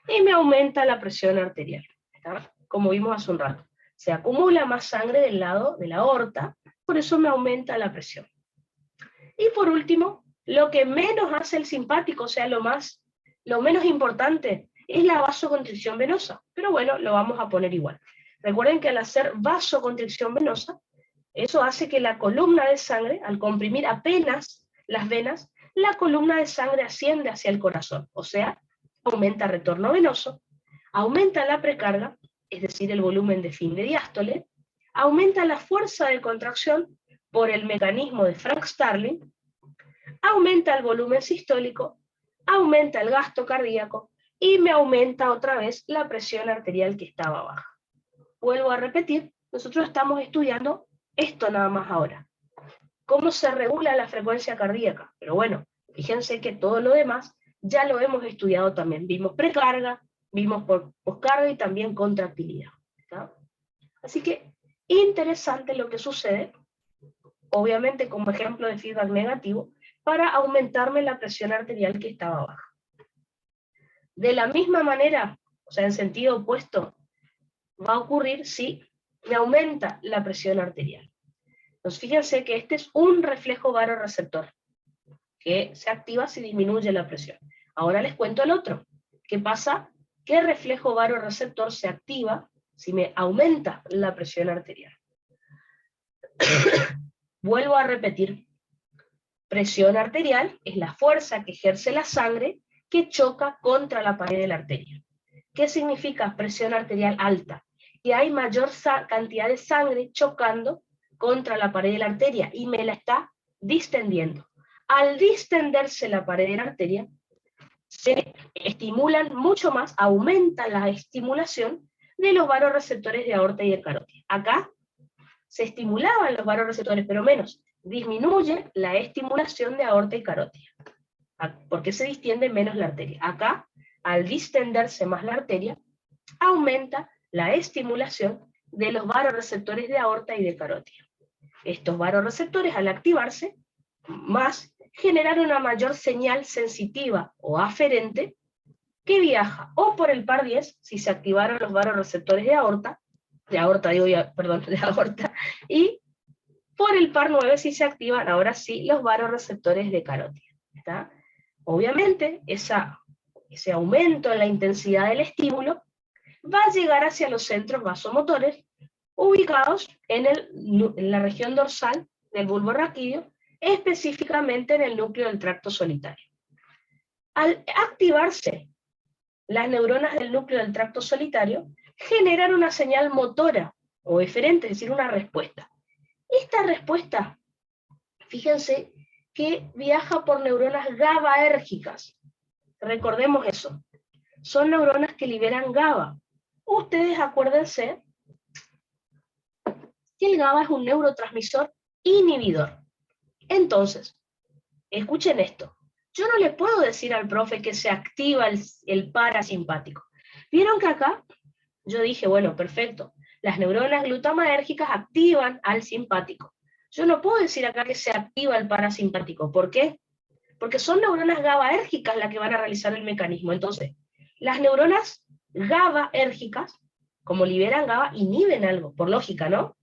y me aumenta la presión arterial. ¿Está? Como vimos hace un rato. Se acumula más sangre del lado de la aorta, por eso me aumenta la presión. Y por último, lo que menos hace el simpático, o sea, lo menos importante, es la vasoconstricción venosa. Pero bueno, lo vamos a poner igual. Recuerden que al hacer vasoconstricción venosa, eso hace que la columna de sangre, al comprimir apenas las venas, la columna de sangre asciende hacia el corazón, o sea, aumenta el retorno venoso, aumenta la precarga, es decir, el volumen de fin de diástole, aumenta la fuerza de contracción por el mecanismo de Frank Starling, aumenta el volumen sistólico, aumenta el gasto cardíaco y me aumenta otra vez la presión arterial que estaba baja. Vuelvo a repetir, nosotros estamos estudiando esto nada más ahora. ¿Cómo se regula la frecuencia cardíaca? Pero bueno, fíjense que todo lo demás ya lo hemos estudiado también. Vimos precarga, vimos poscarga y también contractilidad. ¿Está? Así que interesante lo que sucede, obviamente como ejemplo de feedback negativo, para aumentarme la presión arterial que estaba baja. De la misma manera, o sea, en sentido opuesto, va a ocurrir si me aumenta la presión arterial. Entonces fíjense que este es un reflejo varoreceptor, que se activa si disminuye la presión. Ahora les cuento el otro. ¿Qué pasa? ¿Qué reflejo varoreceptor se activa si me aumenta la presión arterial? Vuelvo a repetir. Presión arterial es la fuerza que ejerce la sangre que choca contra la pared de la arteria. ¿Qué significa presión arterial alta? Que hay mayor cantidad de sangre chocando contra la pared de la arteria y me la está distendiendo. Al distenderse la pared de la arteria, se estimulan mucho más, aumenta la estimulación de los varoreceptores de aorta y de carótida. Acá se estimulaban los varoreceptores, pero menos. Disminuye la estimulación de aorta y carótida, porque se distiende menos la arteria. Acá, al distenderse más la arteria, aumenta la estimulación de los varoreceptores de aorta y de carótida. Estos varoreceptores, al activarse más, generan una mayor señal sensitiva o aferente que viaja o por el par 10, si se activaron los varoreceptores de aorta, y por el par 9 si se activan ahora sí los varoreceptores de carótida. ¿Está? Obviamente, ese aumento en la intensidad del estímulo va a llegar hacia los centros vasomotores ubicados en la región dorsal del bulbo raquídeo, específicamente en el núcleo del tracto solitario. Al activarse las neuronas del núcleo del tracto solitario, generan una señal motora o eferente, es decir, una respuesta. Esta respuesta, fíjense que viaja por neuronas GABAérgicas. Recordemos eso. Son neuronas que liberan GABA. Ustedes acuérdense que el GABA es un neurotransmisor inhibidor. Entonces, escuchen esto. Yo no le puedo decir al profe que se activa el parasimpático. ¿Vieron que acá? Yo dije, bueno, perfecto. Las neuronas glutamatérgicas activan al simpático. Yo no puedo decir acá que se activa el parasimpático. ¿Por qué? Porque son neuronas GABAérgicas las que van a realizar el mecanismo. Entonces, las neuronas GABAérgicas, como liberan GABA, inhiben algo, por lógica, ¿no?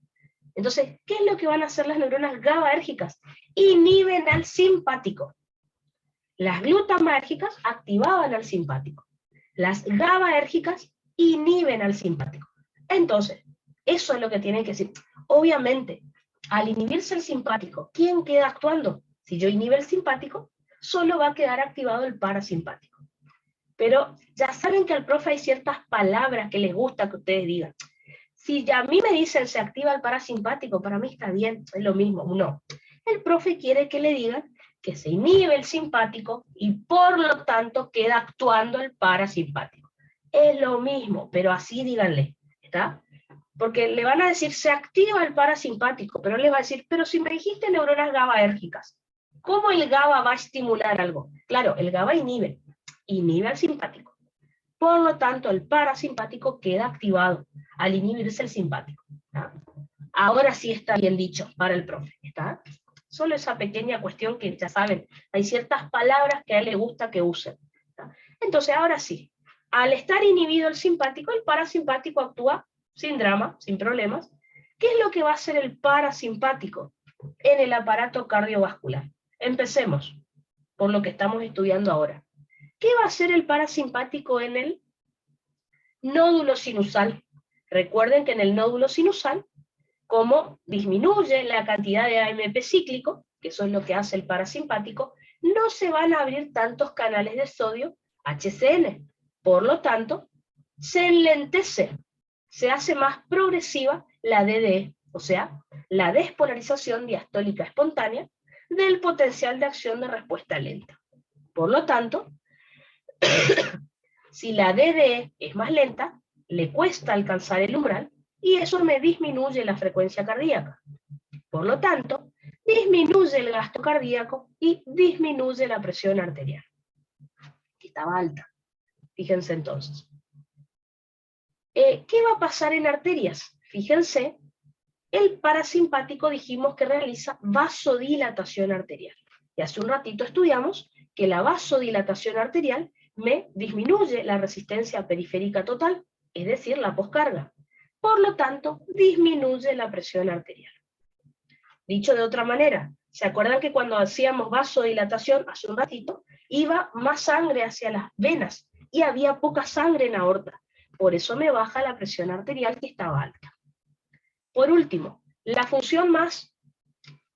Entonces, ¿qué es lo que van a hacer las neuronas GABAérgicas? Inhiben al simpático. Las glutamatérgicas activaban al simpático. Las GABAérgicas inhiben al simpático. Entonces, eso es lo que tienen que decir. Obviamente, al inhibirse el simpático, ¿quién queda actuando? Si yo inhibo el simpático, solo va a quedar activado el parasimpático. Pero ya saben que al profe hay ciertas palabras que les gusta que ustedes digan. Si ya a mí me dicen se activa el parasimpático, para mí está bien, es lo mismo. No. El profe quiere que le digan que se inhibe el simpático y por lo tanto queda actuando el parasimpático. Es lo mismo, pero así díganle, ¿está? Porque le van a decir se activa el parasimpático, pero les va a decir, pero si me dijiste neuronas GABAérgicas, ¿cómo el GABA va a estimular algo? Claro, el GABA inhibe al simpático. Por lo tanto, el parasimpático queda activado al inhibirse el simpático. ¿Está? Ahora sí está bien dicho para el profe, ¿está? Solo esa pequeña cuestión que ya saben, hay ciertas palabras que a él le gusta que usen. ¿Está? Entonces, ahora sí, al estar inhibido el simpático, el parasimpático actúa sin drama, sin problemas. ¿Qué es lo que va a hacer el parasimpático en el aparato cardiovascular? Empecemos por lo que estamos estudiando ahora. ¿Qué va a hacer el parasimpático en el nódulo sinusal? Recuerden que en el nódulo sinusal, como disminuye la cantidad de AMP cíclico, que eso es lo que hace el parasimpático, no se van a abrir tantos canales de sodio HCN. Por lo tanto, se enlentece, se hace más progresiva la DDE, o sea, la despolarización diastólica espontánea del potencial de acción de respuesta lenta. Por lo tanto, si la DDE es más lenta, le cuesta alcanzar el umbral y eso me disminuye la frecuencia cardíaca. Por lo tanto, disminuye el gasto cardíaco y disminuye la presión arterial, que estaba alta. Fíjense entonces. ¿Qué va a pasar en arterias? Fíjense, el parasimpático dijimos que realiza vasodilatación arterial. Y hace un ratito estudiamos que la vasodilatación arterial me disminuye la resistencia periférica total, es decir, la poscarga. Por lo tanto, disminuye la presión arterial. Dicho de otra manera, ¿se acuerdan que cuando hacíamos vasodilatación hace un ratito, iba más sangre hacia las venas y había poca sangre en la aorta? Por eso me baja la presión arterial que estaba alta. Por último, la función más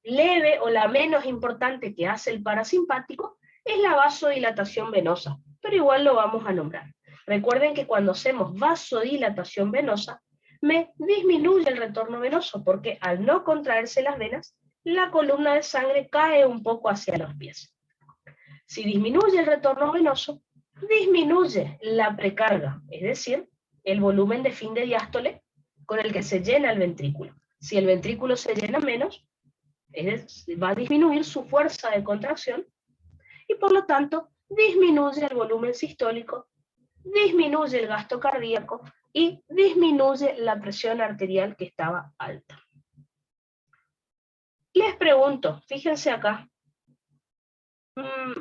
leve o la menos importante que hace el parasimpático es la vasodilatación venosa, pero igual lo vamos a nombrar. Recuerden que cuando hacemos vasodilatación venosa, me disminuye el retorno venoso, porque al no contraerse las venas, la columna de sangre cae un poco hacia los pies. Si disminuye el retorno venoso, disminuye la precarga, es decir, el volumen de fin de diástole con el que se llena el ventrículo. Si el ventrículo se llena menos, va a disminuir su fuerza de contracción y por lo tanto disminuye el volumen sistólico, disminuye el gasto cardíaco y disminuye la presión arterial que estaba alta. Les pregunto, fíjense acá,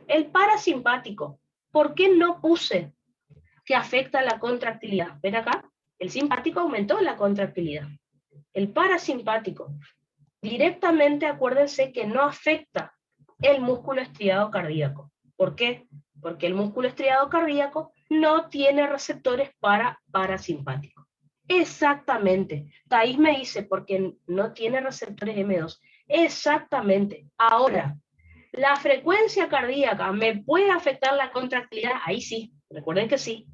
el parasimpático, ¿por qué no puse que afecta la contractilidad? ¿Ven acá? El simpático aumentó la contractilidad. El parasimpático, directamente acuérdense que no afecta el músculo estriado cardíaco. ¿Por qué? Porque el músculo estriado cardíaco no tiene receptores para parasimpático. Exactamente. Thais me dice, porque no tiene receptores M2. Exactamente. Ahora, ¿la frecuencia cardíaca me puede afectar la contractilidad? Ahí sí, recuerden que sí.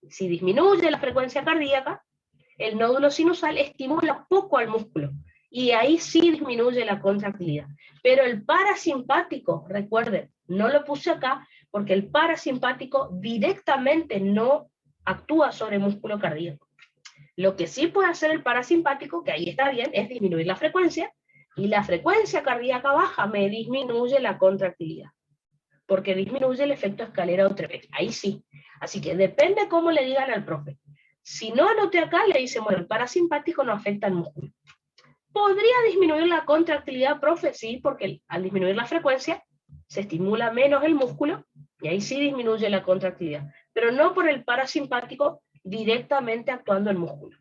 Si disminuye la frecuencia cardíaca, el nódulo sinusal estimula poco al músculo, y ahí sí disminuye la contractilidad. Pero el parasimpático, recuerden, no lo puse acá, porque el parasimpático directamente no actúa sobre el músculo cardíaco. Lo que sí puede hacer el parasimpático, que ahí está bien, es disminuir la frecuencia, y la frecuencia cardíaca baja me disminuye la contractilidad, porque disminuye el efecto escalera o Trebeck. Ahí sí. Así que depende cómo le digan al profe. Si no anoté acá, le dicen, bueno, el parasimpático no afecta al músculo. ¿Podría disminuir la contractilidad, profe? Sí, porque al disminuir la frecuencia, se estimula menos el músculo, y ahí sí disminuye la contractilidad. Pero no por el parasimpático directamente actuando el músculo.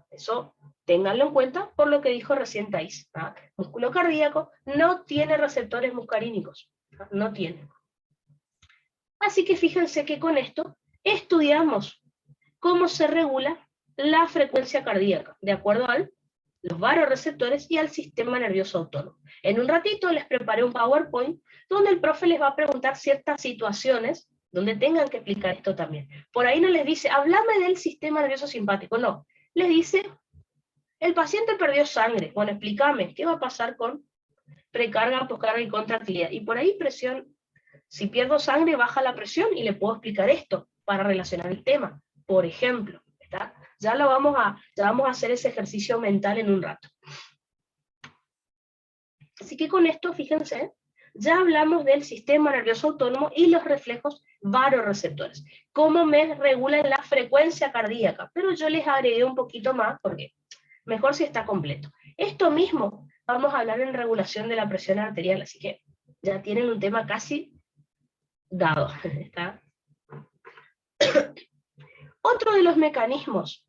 Eso ténganlo en cuenta por lo que dijo recién Thais. Músculo cardíaco no tiene receptores muscarínicos. No tiene. Así que fíjense que con esto estudiamos cómo se regula la frecuencia cardíaca, de acuerdo a los varoreceptores y al sistema nervioso autónomo. En un ratito les preparé un PowerPoint donde el profe les va a preguntar ciertas situaciones donde tengan que explicar esto también. Por ahí no les dice, háblame del sistema nervioso simpático, no. Les dice, el paciente perdió sangre, bueno, explícame, ¿qué va a pasar con precarga, poscarga y contractilidad? Y por ahí presión, si pierdo sangre baja la presión, y le puedo explicar esto para relacionar el tema, por ejemplo. ¿Está? Ya vamos a hacer ese ejercicio mental en un rato. Así que con esto, fíjense, ya hablamos del sistema nervioso autónomo y los reflejos varoreceptores. Cómo me regulan la frecuencia cardíaca, pero yo les agregué un poquito más, porque mejor si está completo. Esto mismo vamos a hablar en regulación de la presión arterial, así que ya tienen un tema casi dado. ¿Está? Otro de los mecanismos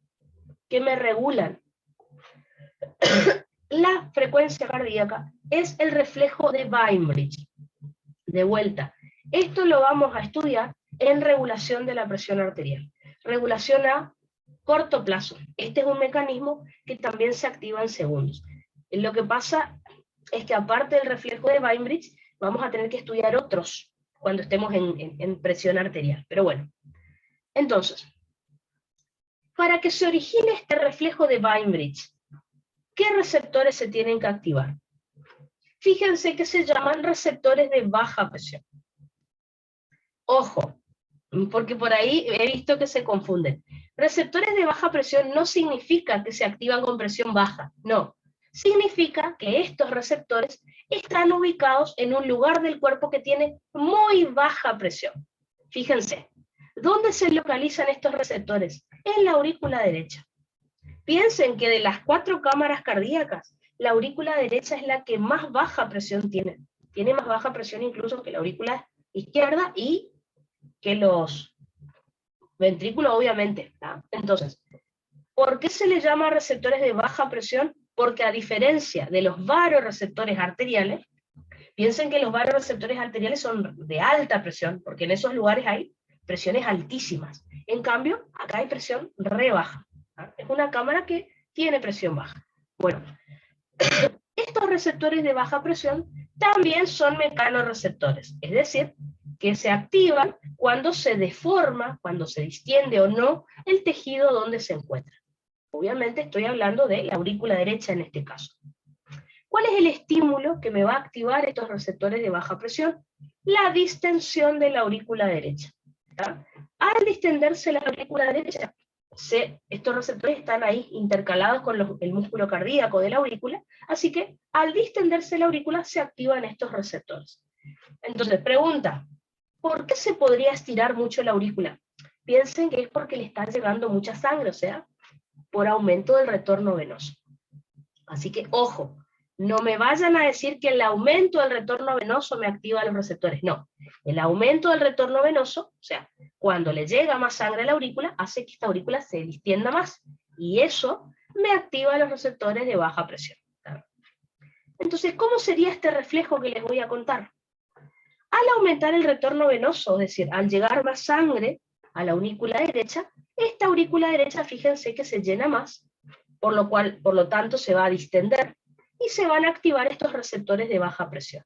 que me regulan la frecuencia cardíaca es el reflejo de Bainbridge. De vuelta, esto lo vamos a estudiar en regulación de la presión arterial. Regulación a corto plazo. Este es un mecanismo que también se activa en segundos. Lo que pasa es que aparte del reflejo de Bainbridge, vamos a tener que estudiar otros cuando estemos en presión arterial. Pero bueno, entonces, para que se origine este reflejo de Bainbridge, ¿qué receptores se tienen que activar? Fíjense que se llaman receptores de baja presión. Ojo, porque por ahí he visto que se confunden. Receptores de baja presión no significa que se activan con presión baja, no. Significa que estos receptores están ubicados en un lugar del cuerpo que tiene muy baja presión. Fíjense, ¿dónde se localizan estos receptores? En la aurícula derecha. Piensen que de las 4 cámaras cardíacas, la aurícula derecha es la que más baja presión tiene. Tiene más baja presión incluso que la aurícula izquierda y que los ventrículos, obviamente. ¿No? Entonces, ¿por qué se le llama receptores de baja presión? porque a diferencia de los vasoreceptores arteriales, piensen que los vasoreceptores arteriales son de alta presión, porque en esos lugares hay presiones altísimas. En cambio, acá hay presión re baja. ¿Ah? Es una cámara que tiene presión baja. Bueno, estos receptores de baja presión también son mecanorreceptores, es decir, que se activan cuando se deforma, cuando se distiende o no el tejido donde se encuentra. Obviamente estoy hablando de la aurícula derecha en este caso. ¿Cuál es el estímulo que me va a activar estos receptores de baja presión? La distensión de la aurícula derecha. ¿Tá? Al distenderse la aurícula derecha, estos receptores están ahí intercalados con el músculo cardíaco de la aurícula, así que al distenderse la aurícula se activan estos receptores. Entonces, pregunta, ¿por qué se podría estirar mucho la aurícula? Piensen que es porque le está llegando mucha sangre, o sea, por aumento del retorno venoso. Así que, ojo, no me vayan a decir que el aumento del retorno venoso me activa los receptores. No, el aumento del retorno venoso, o sea, cuando le llega más sangre a la aurícula, hace que esta aurícula se distienda más. Y eso me activa los receptores de baja presión. Entonces, ¿cómo sería este reflejo que les voy a contar? Al aumentar el retorno venoso, es decir, al llegar más sangre a la aurícula derecha, esta aurícula derecha, fíjense que se llena más, por lo tanto se va a distender, y se van a activar estos receptores de baja presión.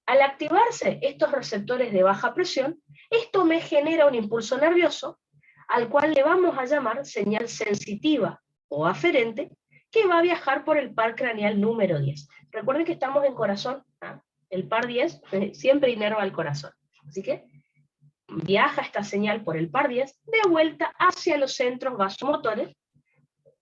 Al activarse estos receptores de baja presión, esto me genera un impulso nervioso, al cual le vamos a llamar señal sensitiva o aferente, que va a viajar por el par craneal número 10. Recuerden que estamos en corazón, ¿ah? El par 10 siempre inerva el corazón. Así que viaja esta señal por el par 10 de vuelta hacia los centros vasomotores,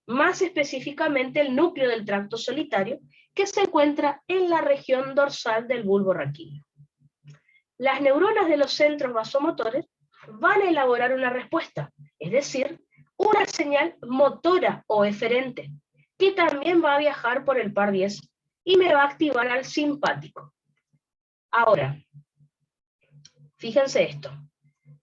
más específicamente el núcleo del tracto solitario, que se encuentra en la región dorsal del bulbo raquídeo. Las neuronas de los centros vasomotores van a elaborar una respuesta, es decir, una señal motora o eferente, que también va a viajar por el par 10 y me va a activar al simpático. Ahora, fíjense esto.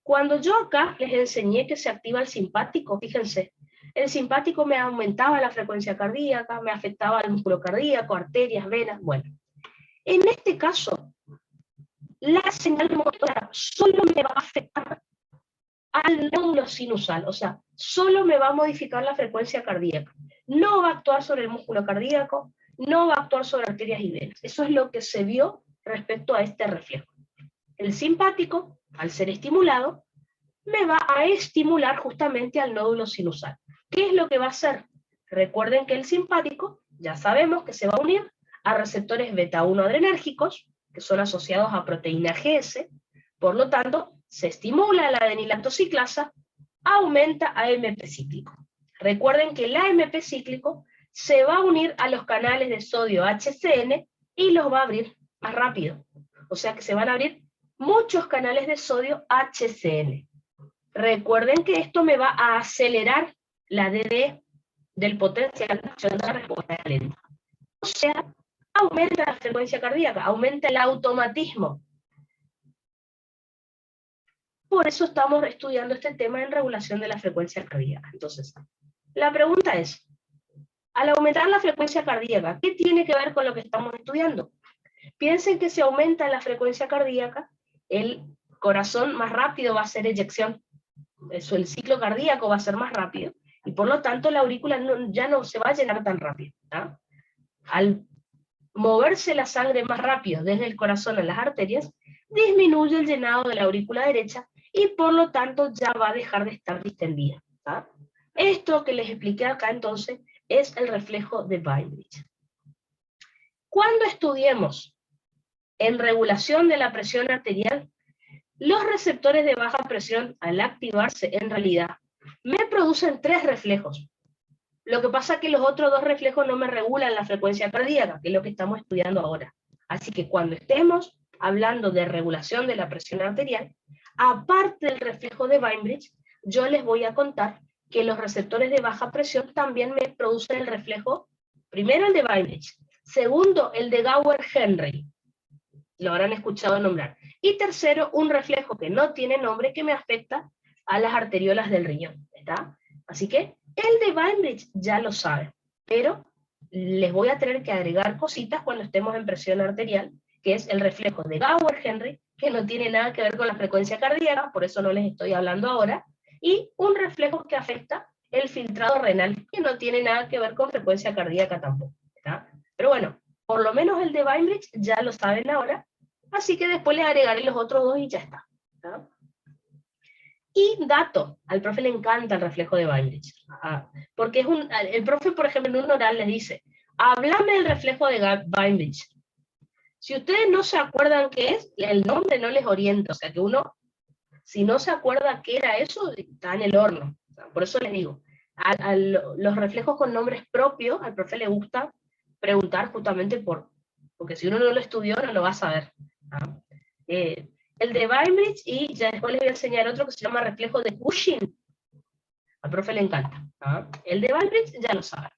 Cuando yo acá les enseñé que se activa el simpático, fíjense, el simpático me aumentaba la frecuencia cardíaca, me afectaba el músculo cardíaco, arterias, venas, bueno. En este caso, la señal motora solo me va a afectar al nódulo sinusal, o sea, solo me va a modificar la frecuencia cardíaca. No va a actuar sobre el músculo cardíaco, no va a actuar sobre arterias y venas. Eso es lo que se vio respecto a este reflejo. El simpático, al ser estimulado, me va a estimular justamente al nódulo sinusal. ¿Qué es lo que va a hacer? Recuerden que el simpático, ya sabemos que se va a unir a receptores beta-1 adrenérgicos, que son asociados a proteína GS, por lo tanto, se estimula la adenilactociclasa, aumenta AMP cíclico. Recuerden que el AMP cíclico se va a unir a los canales de sodio HCN y los va a abrir más rápido. O sea que se van a abrir muchos canales de sodio HCN. Recuerden que esto me va a acelerar la DD del potencial de acción de la respuesta lenta. O sea, aumenta la frecuencia cardíaca, aumenta el automatismo. Por eso estamos estudiando este tema en regulación de la frecuencia cardíaca. Entonces, la pregunta es, al aumentar la frecuencia cardíaca, ¿qué tiene que ver con lo que estamos estudiando? Piensen que si aumenta la frecuencia cardíaca, el corazón más rápido va a hacer eyección. Eso, el ciclo cardíaco va a ser más rápido, y por lo tanto la aurícula ya no se va a llenar tan rápido. ¿Ah? Al moverse la sangre más rápido desde el corazón a las arterias, disminuye el llenado de la aurícula derecha, y por lo tanto ya va a dejar de estar distendida. ¿Ah? Esto que les expliqué acá entonces es el reflejo de Weinreich. Cuando estudiemos en regulación de la presión arterial, los receptores de baja presión, al activarse en realidad, me producen 3 reflejos. Lo que pasa es que los otros 2 reflejos no me regulan la frecuencia cardíaca, que es lo que estamos estudiando ahora. Así que cuando estemos hablando de regulación de la presión arterial, aparte del reflejo de Weinreich, yo les voy a contar que los receptores de baja presión también me producen el reflejo, primero el de Weinreich, segundo el de Gauer-Henry, lo habrán escuchado nombrar, y tercero un reflejo que no tiene nombre, que me afecta a las arteriolas del riñón. ¿Está? Así que el de Weinreich ya lo saben, pero les voy a tener que agregar cositas cuando estemos en presión arterial, que es el reflejo de Gauer-Henry, que no tiene nada que ver con la frecuencia cardíaca, por eso no les estoy hablando ahora, y un reflejo que afecta el filtrado renal, que no tiene nada que ver con frecuencia cardíaca tampoco, ¿está? Pero bueno, por lo menos el de Bainbridge ya lo saben ahora, así que después les agregaré los otros dos y ya está, ¿está? Y dato, al profe le encanta el reflejo de Bainbridge, porque es el profe, por ejemplo, en un oral les dice, háblame del reflejo de Bainbridge. Si ustedes no se acuerdan qué es, el nombre no les orienta, o sea que uno, si no se acuerda qué era eso, está en el horno. O sea, por eso les digo, los reflejos con nombres propios, al profe le gusta preguntar justamente porque si uno no lo estudió, no lo va a saber. El de Bainbridge, y ya después les voy a enseñar otro que se llama reflejo de Cushing. Al profe le encanta. El de Bainbridge ya lo saben.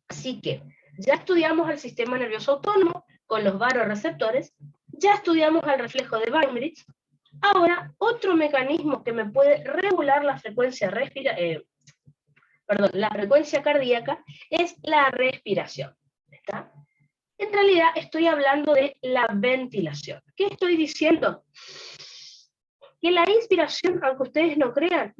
Así que ya estudiamos el sistema nervioso autónomo con los varoreceptores, ya estudiamos el reflejo de Bainbridge. Ahora, otro mecanismo que me puede regular la frecuencia la frecuencia cardíaca es la respiración. ¿Está? En realidad estoy hablando de la ventilación. ¿Qué estoy diciendo? Que la inspiración, aunque ustedes no crean,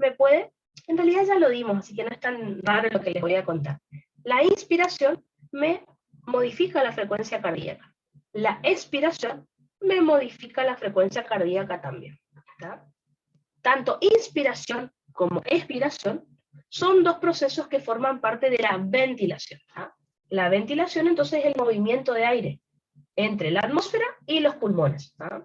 en realidad ya lo dimos, así que no es tan raro lo que les voy a contar. La inspiración me modifica la frecuencia cardíaca. La expiración me modifica la frecuencia cardíaca también. ¿Está? Tanto inspiración como expiración son dos procesos que forman parte de la ventilación. ¿Está? La ventilación entonces es el movimiento de aire entre la atmósfera y los pulmones. ¿Está?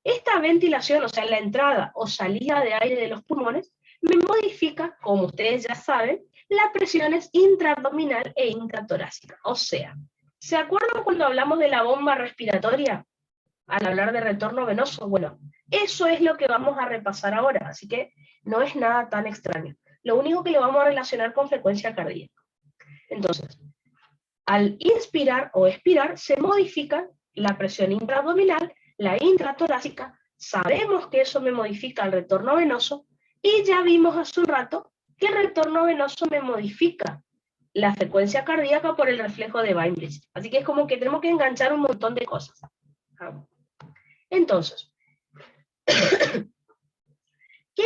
Esta ventilación, o sea, la entrada o salida de aire de los pulmones, me modifica, como ustedes ya saben, las presiones intraabdominal e intratorácica. O sea, ¿se acuerdan cuando hablamos de la bomba respiratoria? Al hablar de retorno venoso, bueno, eso es lo que vamos a repasar ahora, así que no es nada tan extraño. Lo único que lo vamos a relacionar con frecuencia cardíaca. Entonces, al inspirar o expirar, se modifica la presión intraabdominal, la intratorácica, sabemos que eso me modifica el retorno venoso, y ya vimos hace un rato que el retorno venoso me modifica la frecuencia cardíaca por el reflejo de Bainbridge. Así que es como que tenemos que enganchar un montón de cosas. Entonces, ¿qué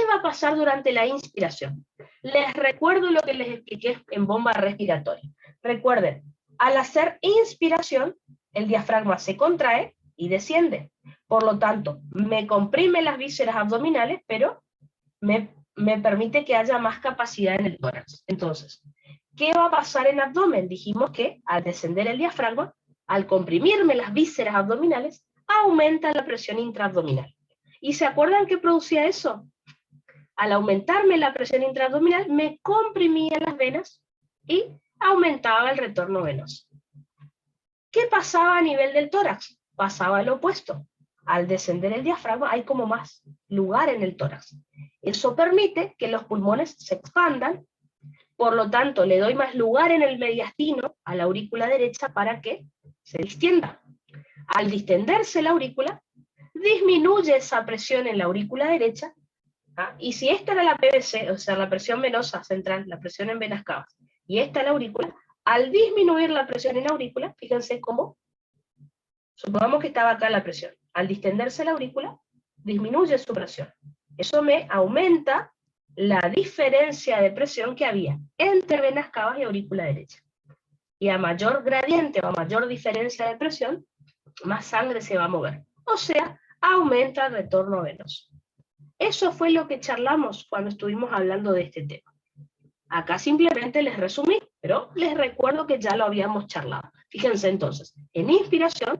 va a pasar durante la inspiración? Les recuerdo lo que les expliqué en bomba respiratoria. Recuerden, al hacer inspiración, el diafragma se contrae y desciende. Por lo tanto, me comprime las vísceras abdominales, pero me permite que haya más capacidad en el tórax. Entonces, ¿qué va a pasar en abdomen? Dijimos que al descender el diafragma, al comprimirme las vísceras abdominales, aumenta la presión intraabdominal. ¿Y se acuerdan qué producía eso? Al aumentarme la presión intraabdominal, me comprimía las venas y aumentaba el retorno venoso. ¿Qué pasaba a nivel del tórax? Pasaba lo opuesto. Al descender el diafragma hay como más lugar en el tórax. Eso permite que los pulmones se expandan, por lo tanto le doy más lugar en el mediastino a la aurícula derecha para que se distienda. Al distenderse la aurícula, disminuye esa presión en la aurícula derecha, y si esta era la PVC, o sea, la presión venosa central, la presión en venas cavas, y esta es la aurícula, al disminuir la presión en la aurícula, fíjense cómo, supongamos que estaba acá la presión, al distenderse la aurícula, disminuye su presión. Eso me aumenta la diferencia de presión que había entre venas cavas y aurícula derecha. Y a mayor gradiente o a mayor diferencia de presión, más sangre se va a mover. O sea, aumenta el retorno venoso. Eso fue lo que charlamos cuando estuvimos hablando de este tema. Acá simplemente les resumí, pero les recuerdo que ya lo habíamos charlado. Fíjense entonces, en inspiración,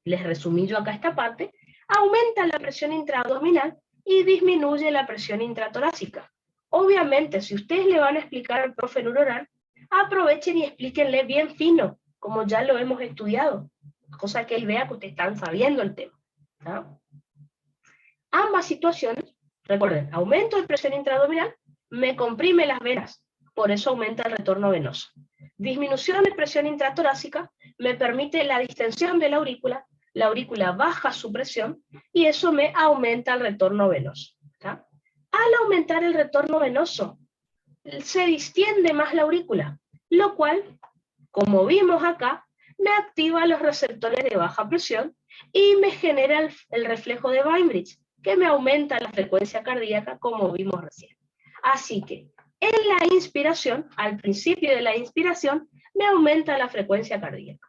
les resumí yo acá esta parte, aumenta la presión intraabdominal y disminuye la presión intratorácica. Obviamente, si ustedes le van a explicar al profe en un oral, aprovechen y explíquenle bien fino, como ya lo hemos estudiado, cosa que él vea que ustedes están sabiendo el tema. ¿No? Ambas situaciones, recuerden, aumento de presión intraabdominal, me comprime las venas, por eso aumenta el retorno venoso. Disminución de presión intratorácica me permite la distensión de la aurícula baja su presión y eso me aumenta el retorno venoso. ¿Está? Al aumentar el retorno venoso, se distiende más la aurícula, lo cual, como vimos acá, me activa los receptores de baja presión y me genera el reflejo de Bainbridge, que me aumenta la frecuencia cardíaca, como vimos recién. Así que, en la inspiración, al principio de la inspiración, me aumenta la frecuencia cardíaca.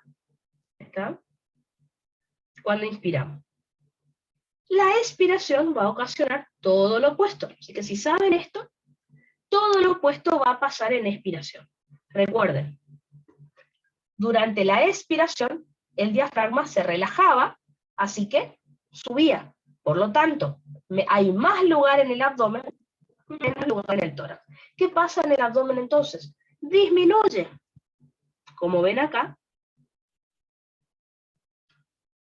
¿Está? Cuando inspiramos. La expiración va a ocasionar todo lo opuesto. Así que si saben esto, todo lo opuesto va a pasar en expiración. Recuerden, durante la expiración, el diafragma se relajaba, así que subía. Por lo tanto, hay más lugar en el abdomen, menos lugar en el tórax. ¿Qué pasa en el abdomen entonces? Disminuye. Como ven acá,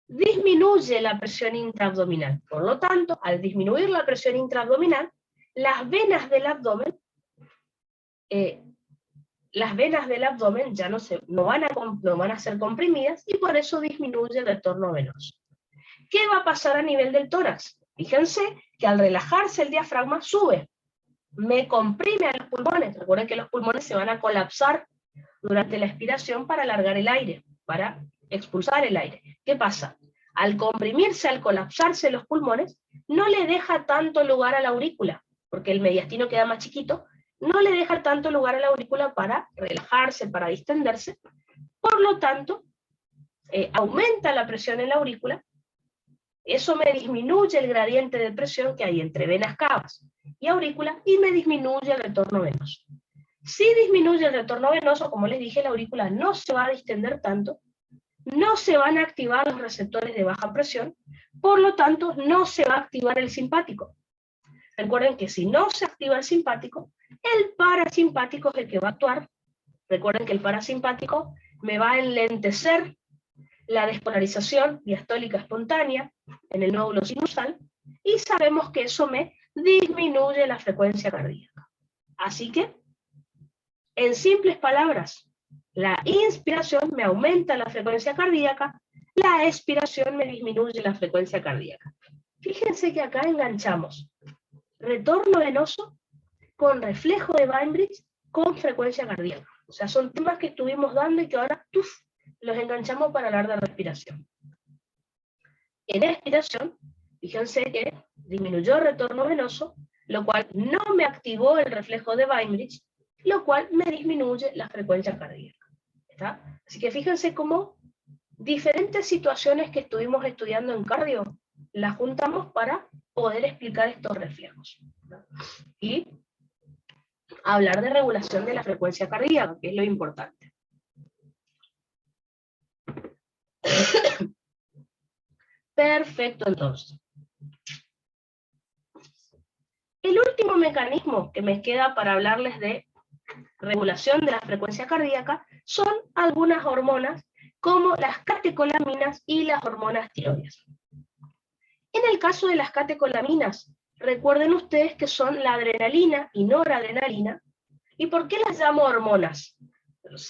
disminuye la presión intraabdominal. Por lo tanto, al disminuir la presión intraabdominal, las venas del abdomen ya no van a ser comprimidas y por eso disminuye el retorno venoso. ¿Qué va a pasar a nivel del tórax? Fíjense que al relajarse el diafragma sube, me comprime a los pulmones. Recuerden que los pulmones se van a colapsar durante la expiración para alargar el aire, para expulsar el aire. ¿Qué pasa? Al comprimirse, al colapsarse los pulmones, no le deja tanto lugar a la aurícula, porque el mediastino queda más chiquito, no le deja tanto lugar a la aurícula para relajarse, para distenderse. Por lo tanto, aumenta la presión en la aurícula. Eso me disminuye el gradiente de presión que hay entre venas cavas y aurícula y me disminuye el retorno venoso. Si disminuye el retorno venoso, como les dije, la aurícula no se va a distender tanto, no se van a activar los receptores de baja presión, por lo tanto no se va a activar el simpático. Recuerden que si no se activa el simpático, el parasimpático es el que va a actuar. Recuerden que el parasimpático me va a enlentecer la despolarización diastólica espontánea en el nódulo sinusal, y sabemos que eso me disminuye la frecuencia cardíaca. Así que, en simples palabras, la inspiración me aumenta la frecuencia cardíaca, la expiración me disminuye la frecuencia cardíaca. Fíjense que acá enganchamos retorno venoso con reflejo de Bainbridge con frecuencia cardíaca. O sea, son temas que estuvimos dando y que ahora los enganchamos para hablar de respiración. En expiración, fíjense que disminuyó el retorno venoso, lo cual no me activó el reflejo de Bainbridge, lo cual me disminuye la frecuencia cardíaca. ¿Está? Así que fíjense cómo diferentes situaciones que estuvimos estudiando en cardio las juntamos para poder explicar estos reflejos. Y hablar de regulación de la frecuencia cardíaca, que es lo importante. Perfecto, entonces. El último mecanismo que me queda para hablarles de regulación de la frecuencia cardíaca son algunas hormonas como las catecolaminas y las hormonas tiroides. En el caso de las catecolaminas, recuerden ustedes que son la adrenalina y noradrenalina. ¿Y por qué las llamo hormonas?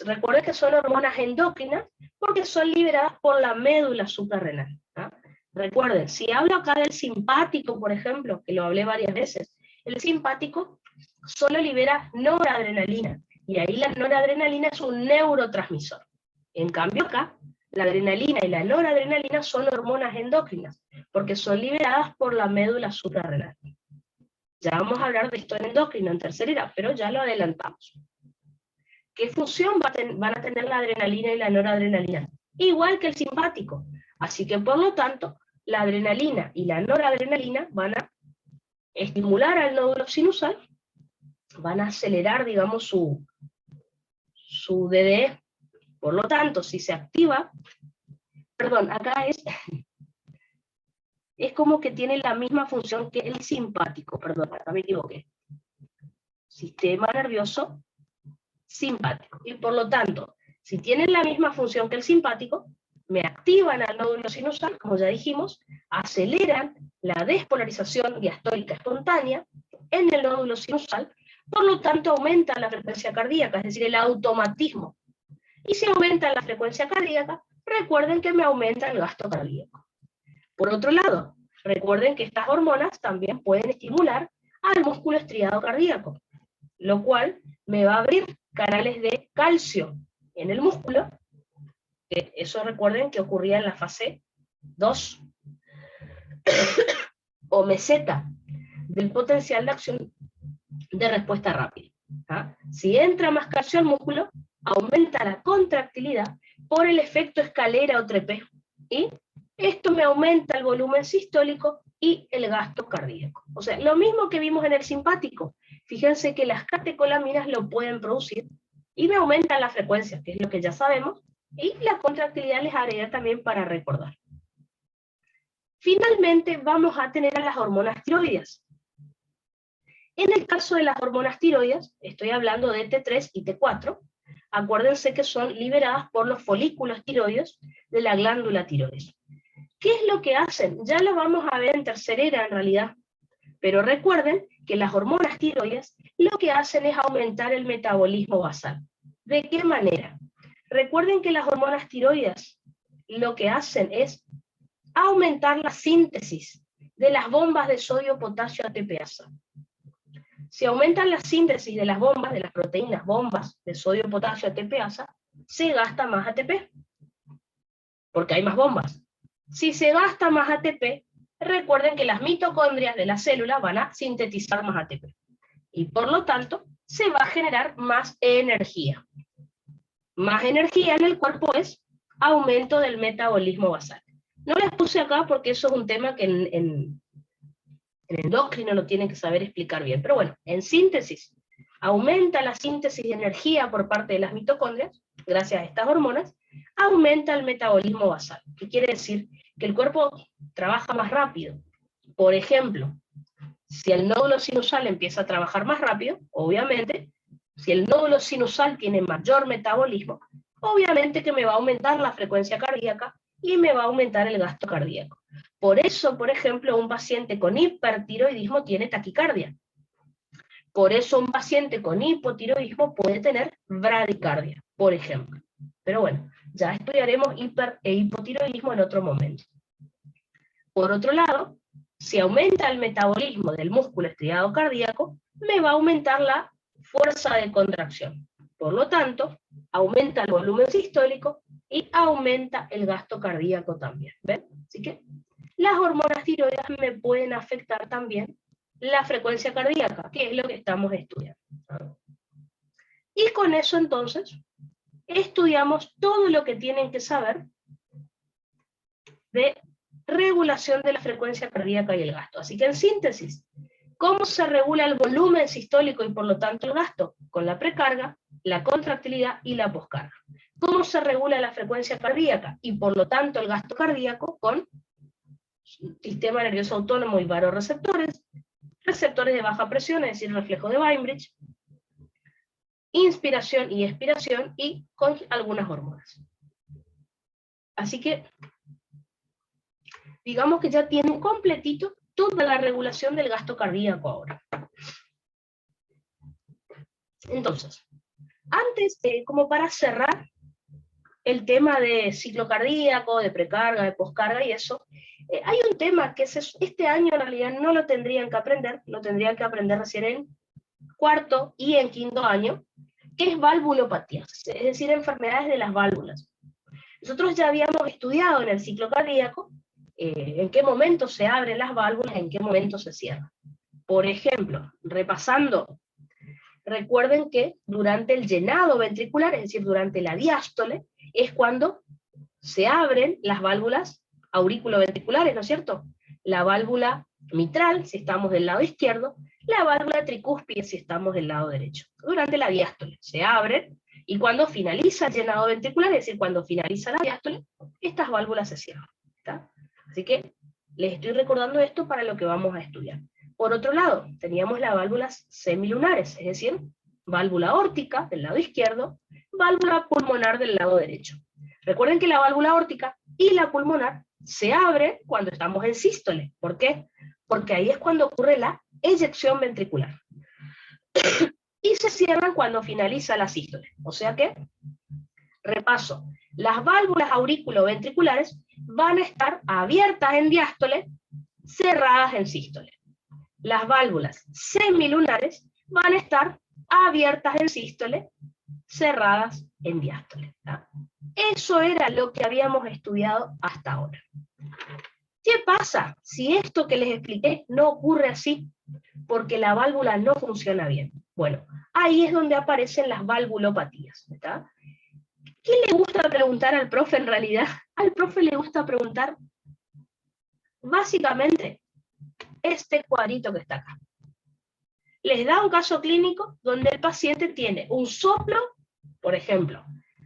Recuerden que son hormonas endócrinas porque son liberadas por la médula suprarrenal. ¿Ah? Recuerden, si hablo acá del simpático, por ejemplo, que lo hablé varias veces, el simpático solo libera noradrenalina, y ahí la noradrenalina es un neurotransmisor. En cambio acá, la adrenalina y la noradrenalina son hormonas endócrinas, porque son liberadas por la médula suprarrenal. Ya vamos a hablar de esto en endocrino, en tercera edad, pero ya lo adelantamos. ¿Qué función van a tener la adrenalina y la noradrenalina? Igual que el simpático. Así que, por lo tanto, la adrenalina y la noradrenalina van a estimular al nódulo sinusal, van a acelerar, digamos, su DDE. Por lo tanto, si se activa, perdón, acá es como que tiene la misma función que el simpático, perdón, acá me equivoqué. Sistema nervioso simpático. Y por lo tanto, si tienen la misma función que el simpático, me activan al nódulo sinusal, como ya dijimos, aceleran la despolarización diastólica espontánea en el nódulo sinusal, por lo tanto aumenta la frecuencia cardíaca, es decir, el automatismo. Y si aumenta la frecuencia cardíaca, recuerden que me aumenta el gasto cardíaco. Por otro lado, recuerden que estas hormonas también pueden estimular al músculo estriado cardíaco. lo cual me va a abrir canales de calcio en el músculo, que eso recuerden que ocurría en la fase 2, o meseta del potencial de acción de respuesta rápida. ¿Ah? Si entra más calcio al músculo, aumenta la contractilidad por el efecto escalera o trepeo, y esto me aumenta el volumen sistólico y el gasto cardíaco. O sea, lo mismo que vimos en el simpático. Fíjense que las catecolaminas lo pueden producir y me aumentan la frecuencia, que es lo que ya sabemos, y la contractilidad les agrega también para recordar. Finalmente vamos a tener a las hormonas tiroides. En el caso de las hormonas tiroides, estoy hablando de T3 y T4, acuérdense que son liberadas por los folículos tiroides de la glándula tiroides. ¿Qué es lo que hacen? Ya lo vamos a ver en tercera en realidad, pero recuerden que las hormonas tiroides lo que hacen es aumentar el metabolismo basal. ¿De qué manera? Recuerden que las hormonas tiroides lo que hacen es aumentar la síntesis de las bombas de sodio-potasio ATPasa. Si aumentan la síntesis de las bombas, de las proteínas bombas de sodio-potasio ATPasa, se gasta más ATP, porque hay más bombas. Si se gasta más ATP, recuerden que las mitocondrias de la célula van a sintetizar más ATP, y por lo tanto se va a generar más energía. Más energía en el cuerpo es aumento del metabolismo basal. No les puse acá porque eso es un tema que en endocrino lo tienen que saber explicar bien, pero bueno, en síntesis, aumenta la síntesis de energía por parte de las mitocondrias, gracias a estas hormonas, aumenta el metabolismo basal. ¿Qué quiere decir? Que el cuerpo trabaja más rápido. Por ejemplo, si el nódulo sinusal empieza a trabajar más rápido, obviamente, si el nódulo sinusal tiene mayor metabolismo, obviamente que me va a aumentar la frecuencia cardíaca y me va a aumentar el gasto cardíaco. Por eso, por ejemplo, un paciente con hipertiroidismo tiene taquicardia. Por eso un paciente con hipotiroidismo puede tener bradicardia, por ejemplo. Pero bueno, ya estudiaremos hiper e hipotiroidismo en otro momento. Por otro lado, si aumenta el metabolismo del músculo estriado cardíaco, me va a aumentar la fuerza de contracción. Por lo tanto, aumenta el volumen sistólico y aumenta el gasto cardíaco también. ¿Ven? Así que las hormonas tiroides me pueden afectar también la frecuencia cardíaca, que es lo que estamos estudiando. Y con eso entonces estudiamos todo lo que tienen que saber de regulación de la frecuencia cardíaca y el gasto. Así que en síntesis, ¿cómo se regula el volumen sistólico y por lo tanto el gasto? Con la precarga, la contractilidad y la poscarga. ¿Cómo se regula la frecuencia cardíaca y por lo tanto el gasto cardíaco? Con sistema nervioso autónomo y varoreceptores, receptores de baja presión, es decir, reflejo de Bainbridge, inspiración y expiración, y con algunas hormonas. Así que digamos que ya tienen completito toda la regulación del gasto cardíaco ahora. Entonces, antes, como para cerrar el tema de ciclo cardíaco, de precarga, de poscarga y eso, hay un tema que este año en realidad no lo tendrían que aprender, lo tendrían que aprender recién en cuarto y en quinto año, que es valvulopatías, es decir, enfermedades de las válvulas. Nosotros ya habíamos estudiado en el ciclo cardíaco en qué momento se abren las válvulas, en qué momento se cierran. Por ejemplo, repasando, recuerden que durante el llenado ventricular, es decir, durante la diástole, es cuando se abren las válvulas auriculoventriculares, ¿no es cierto? La válvula mitral, si estamos del lado izquierdo, la válvula tricúspide, si estamos del lado derecho. Durante la diástole se abren, y cuando finaliza el llenado ventricular, es decir, cuando finaliza la diástole, estas válvulas se cierran. ¿Está? Así que les estoy recordando esto para lo que vamos a estudiar. Por otro lado, teníamos las válvulas semilunares, es decir, válvula aórtica del lado izquierdo, válvula pulmonar del lado derecho. Recuerden que la válvula aórtica y la pulmonar se abren cuando estamos en sístole. ¿Por qué? Porque ahí es cuando ocurre la eyección ventricular. Y se cierran cuando finaliza la sístole. O sea que, repaso, las válvulas auriculoventriculares van a estar abiertas en diástole, cerradas en sístole. Las válvulas semilunares van a estar abiertas en sístole, cerradas en diástole. ¿Tá? Eso era lo que habíamos estudiado hasta ahora. ¿Qué pasa si esto que les expliqué no ocurre así? Porque la válvula no funciona bien. Bueno, ahí es donde aparecen las valvulopatías. ¿Está? ¿Qué le gusta preguntar al profe en realidad? Al profe le gusta preguntar básicamente este cuadrito que está acá. Les da un caso clínico donde el paciente tiene un soplo, por ejemplo,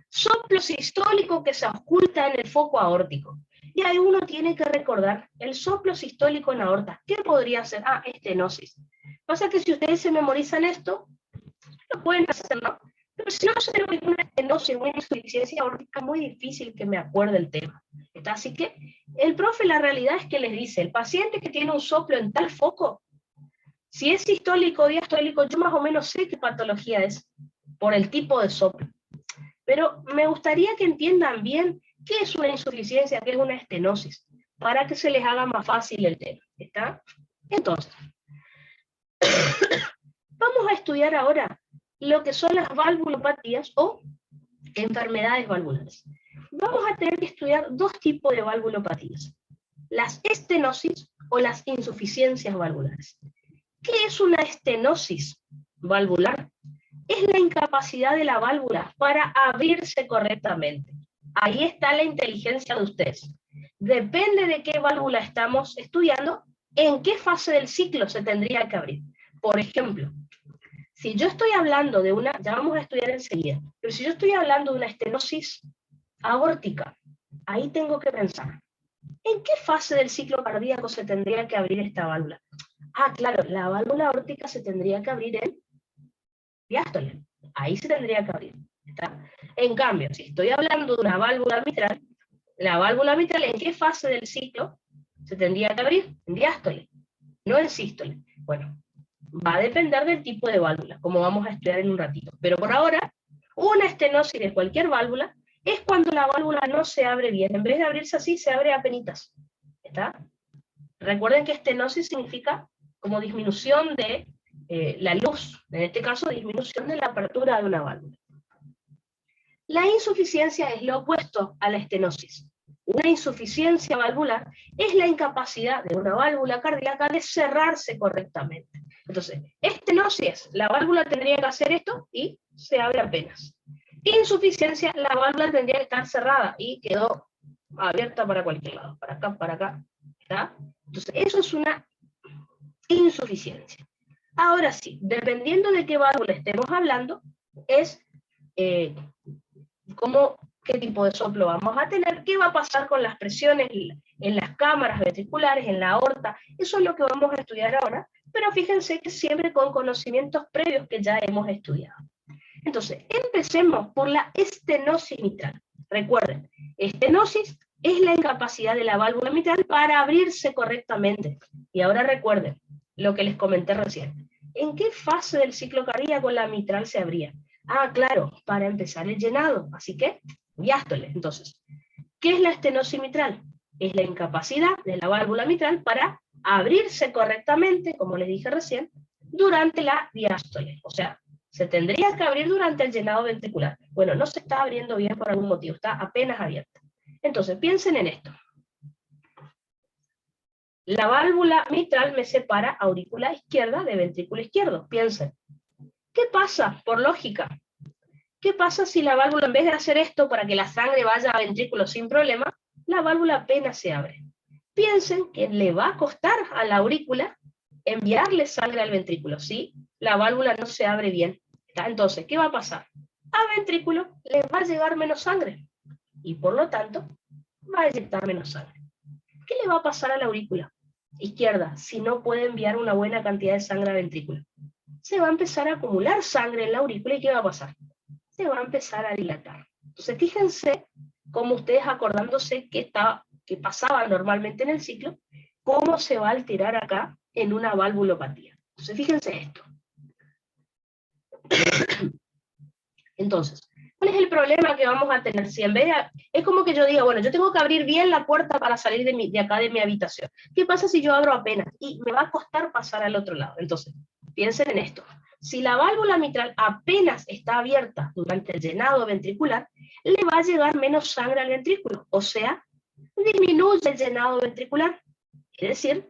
soplo sistólico que se oculta en el foco aórtico. Y ahí uno tiene que recordar el soplo sistólico en aorta. ¿Qué podría ser? Ah, estenosis. Pasa que si ustedes se memorizan esto, lo pueden hacer, ¿no? Pero si no se tengo una estenosis, una insuficiencia aórtica, es muy difícil que me acuerde el tema. ¿Está? Así que el profe, la realidad es que les dice, el paciente que tiene un soplo en tal foco, si es sistólico o diastólico, yo más o menos sé qué patología es, por el tipo de soplo. Pero me gustaría que entiendan bien qué es una insuficiencia, qué es una estenosis, para que se les haga más fácil el tema. ¿Está? Entonces, vamos a estudiar ahora lo que son las valvulopatías o enfermedades valvulares. Vamos a tener que estudiar dos tipos de valvulopatías, las estenosis o las insuficiencias valvulares. ¿Qué es una estenosis valvular? Es la incapacidad de la válvula para abrirse correctamente. Ahí está la inteligencia de ustedes. Depende de qué válvula estamos estudiando, en qué fase del ciclo se tendría que abrir. Por ejemplo, si yo estoy hablando de una, ya vamos a estudiar enseguida, pero si yo estoy hablando de una estenosis aórtica, ahí tengo que pensar, ¿en qué fase del ciclo cardíaco se tendría que abrir esta válvula? Ah, claro, la válvula aórtica se tendría que abrir en diástole. Ahí se tendría que abrir. ¿Está? En cambio, si estoy hablando de una válvula mitral, la válvula mitral, ¿en qué fase del ciclo se tendría que abrir? En diástole, no en sístole. Bueno, va a depender del tipo de válvula, como vamos a estudiar en un ratito. Pero por ahora, una estenosis de cualquier válvula es cuando la válvula no se abre bien. En vez de abrirse así, se abre apenitas. ¿Está? Recuerden que estenosis significa como disminución de la luz, en este caso disminución de la apertura de una válvula. La insuficiencia es lo opuesto a la estenosis. Una insuficiencia valvular es la incapacidad de una válvula cardíaca de cerrarse correctamente. Entonces, estenosis, la válvula tendría que hacer esto y se abre apenas. Insuficiencia, la válvula tendría que estar cerrada y quedó abierta para cualquier lado, para acá, para acá. ¿Está? Entonces, eso es una insuficiencia. Ahora sí, dependiendo de qué válvula estemos hablando, es qué tipo de soplo vamos a tener, qué va a pasar con las presiones en las cámaras ventriculares, en la aorta. Eso es lo que vamos a estudiar ahora, pero fíjense que siempre con conocimientos previos que ya hemos estudiado. Entonces, empecemos por la estenosis mitral. Recuerden, estenosis es la incapacidad de la válvula mitral para abrirse correctamente. Y ahora recuerden lo que les comenté recién. ¿En qué fase del ciclo cardíaco la mitral se abría? Ah, claro, para empezar el llenado. Así que, diástole. Entonces, ¿qué es la estenosis mitral? Es la incapacidad de la válvula mitral para abrirse correctamente, como les dije recién, durante la diástole. O sea, se tendría que abrir durante el llenado ventricular. Bueno, no se está abriendo bien por algún motivo, está apenas abierta. Entonces, piensen en esto. La válvula mitral me separa aurícula izquierda de ventrículo izquierdo. Piensen. ¿Qué pasa? Por lógica. ¿Qué pasa si la válvula, en vez de hacer esto para que la sangre vaya a ventrículo sin problema, la válvula apenas se abre? Piensen que le va a costar a la aurícula enviarle sangre al ventrículo, ¿sí? La válvula no se abre bien. Entonces, ¿qué va a pasar? A ventrículo le va a llegar menos sangre y por lo tanto va a eyectar menos sangre. ¿Qué le va a pasar a la aurícula izquierda si no puede enviar una buena cantidad de sangre a ventrículo? Se va a empezar a acumular sangre en la aurícula y ¿qué va a pasar? Se va a empezar a dilatar. Entonces, fíjense cómo ustedes acordándose que pasaba normalmente en el ciclo, cómo se va a alterar acá en una valvulopatía. Entonces, fíjense esto. Entonces, ¿cuál es el problema que vamos a tener? Si en vez de, es como que yo diga, bueno, yo tengo que abrir bien la puerta para salir de acá de mi habitación. ¿Qué pasa si yo abro apenas? Y me va a costar pasar al otro lado. Entonces, piensen en esto. Si la válvula mitral apenas está abierta durante el llenado ventricular, le va a llegar menos sangre al ventrículo, o sea, disminuye el llenado ventricular, es decir,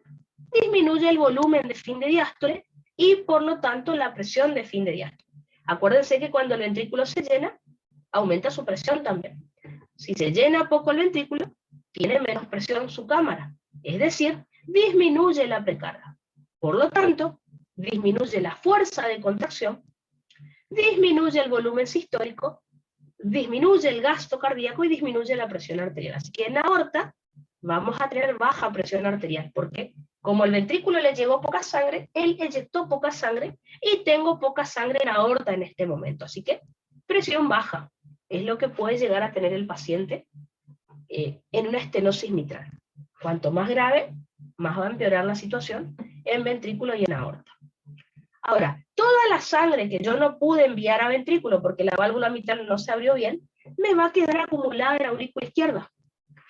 disminuye el volumen de fin de diástole y por lo tanto la presión de fin de diástole. Acuérdense que cuando el ventrículo se llena, aumenta su presión también. Si se llena poco el ventrículo, tiene menos presión su cámara, es decir, disminuye la precarga. Por lo tanto, disminuye la fuerza de contracción, disminuye el volumen sistólico, disminuye el gasto cardíaco y disminuye la presión arterial. Así que en la aorta vamos a tener baja presión arterial, porque como el ventrículo le llegó poca sangre, él eyectó poca sangre y tengo poca sangre en la aorta en este momento. Así que presión baja es lo que puede llegar a tener el paciente en una estenosis mitral. Cuanto más grave, más va a empeorar la situación en ventrículo y en aorta. Ahora, toda la sangre que yo no pude enviar a ventrículo porque la válvula mitral no se abrió bien, me va a quedar acumulada en la aurícula izquierda,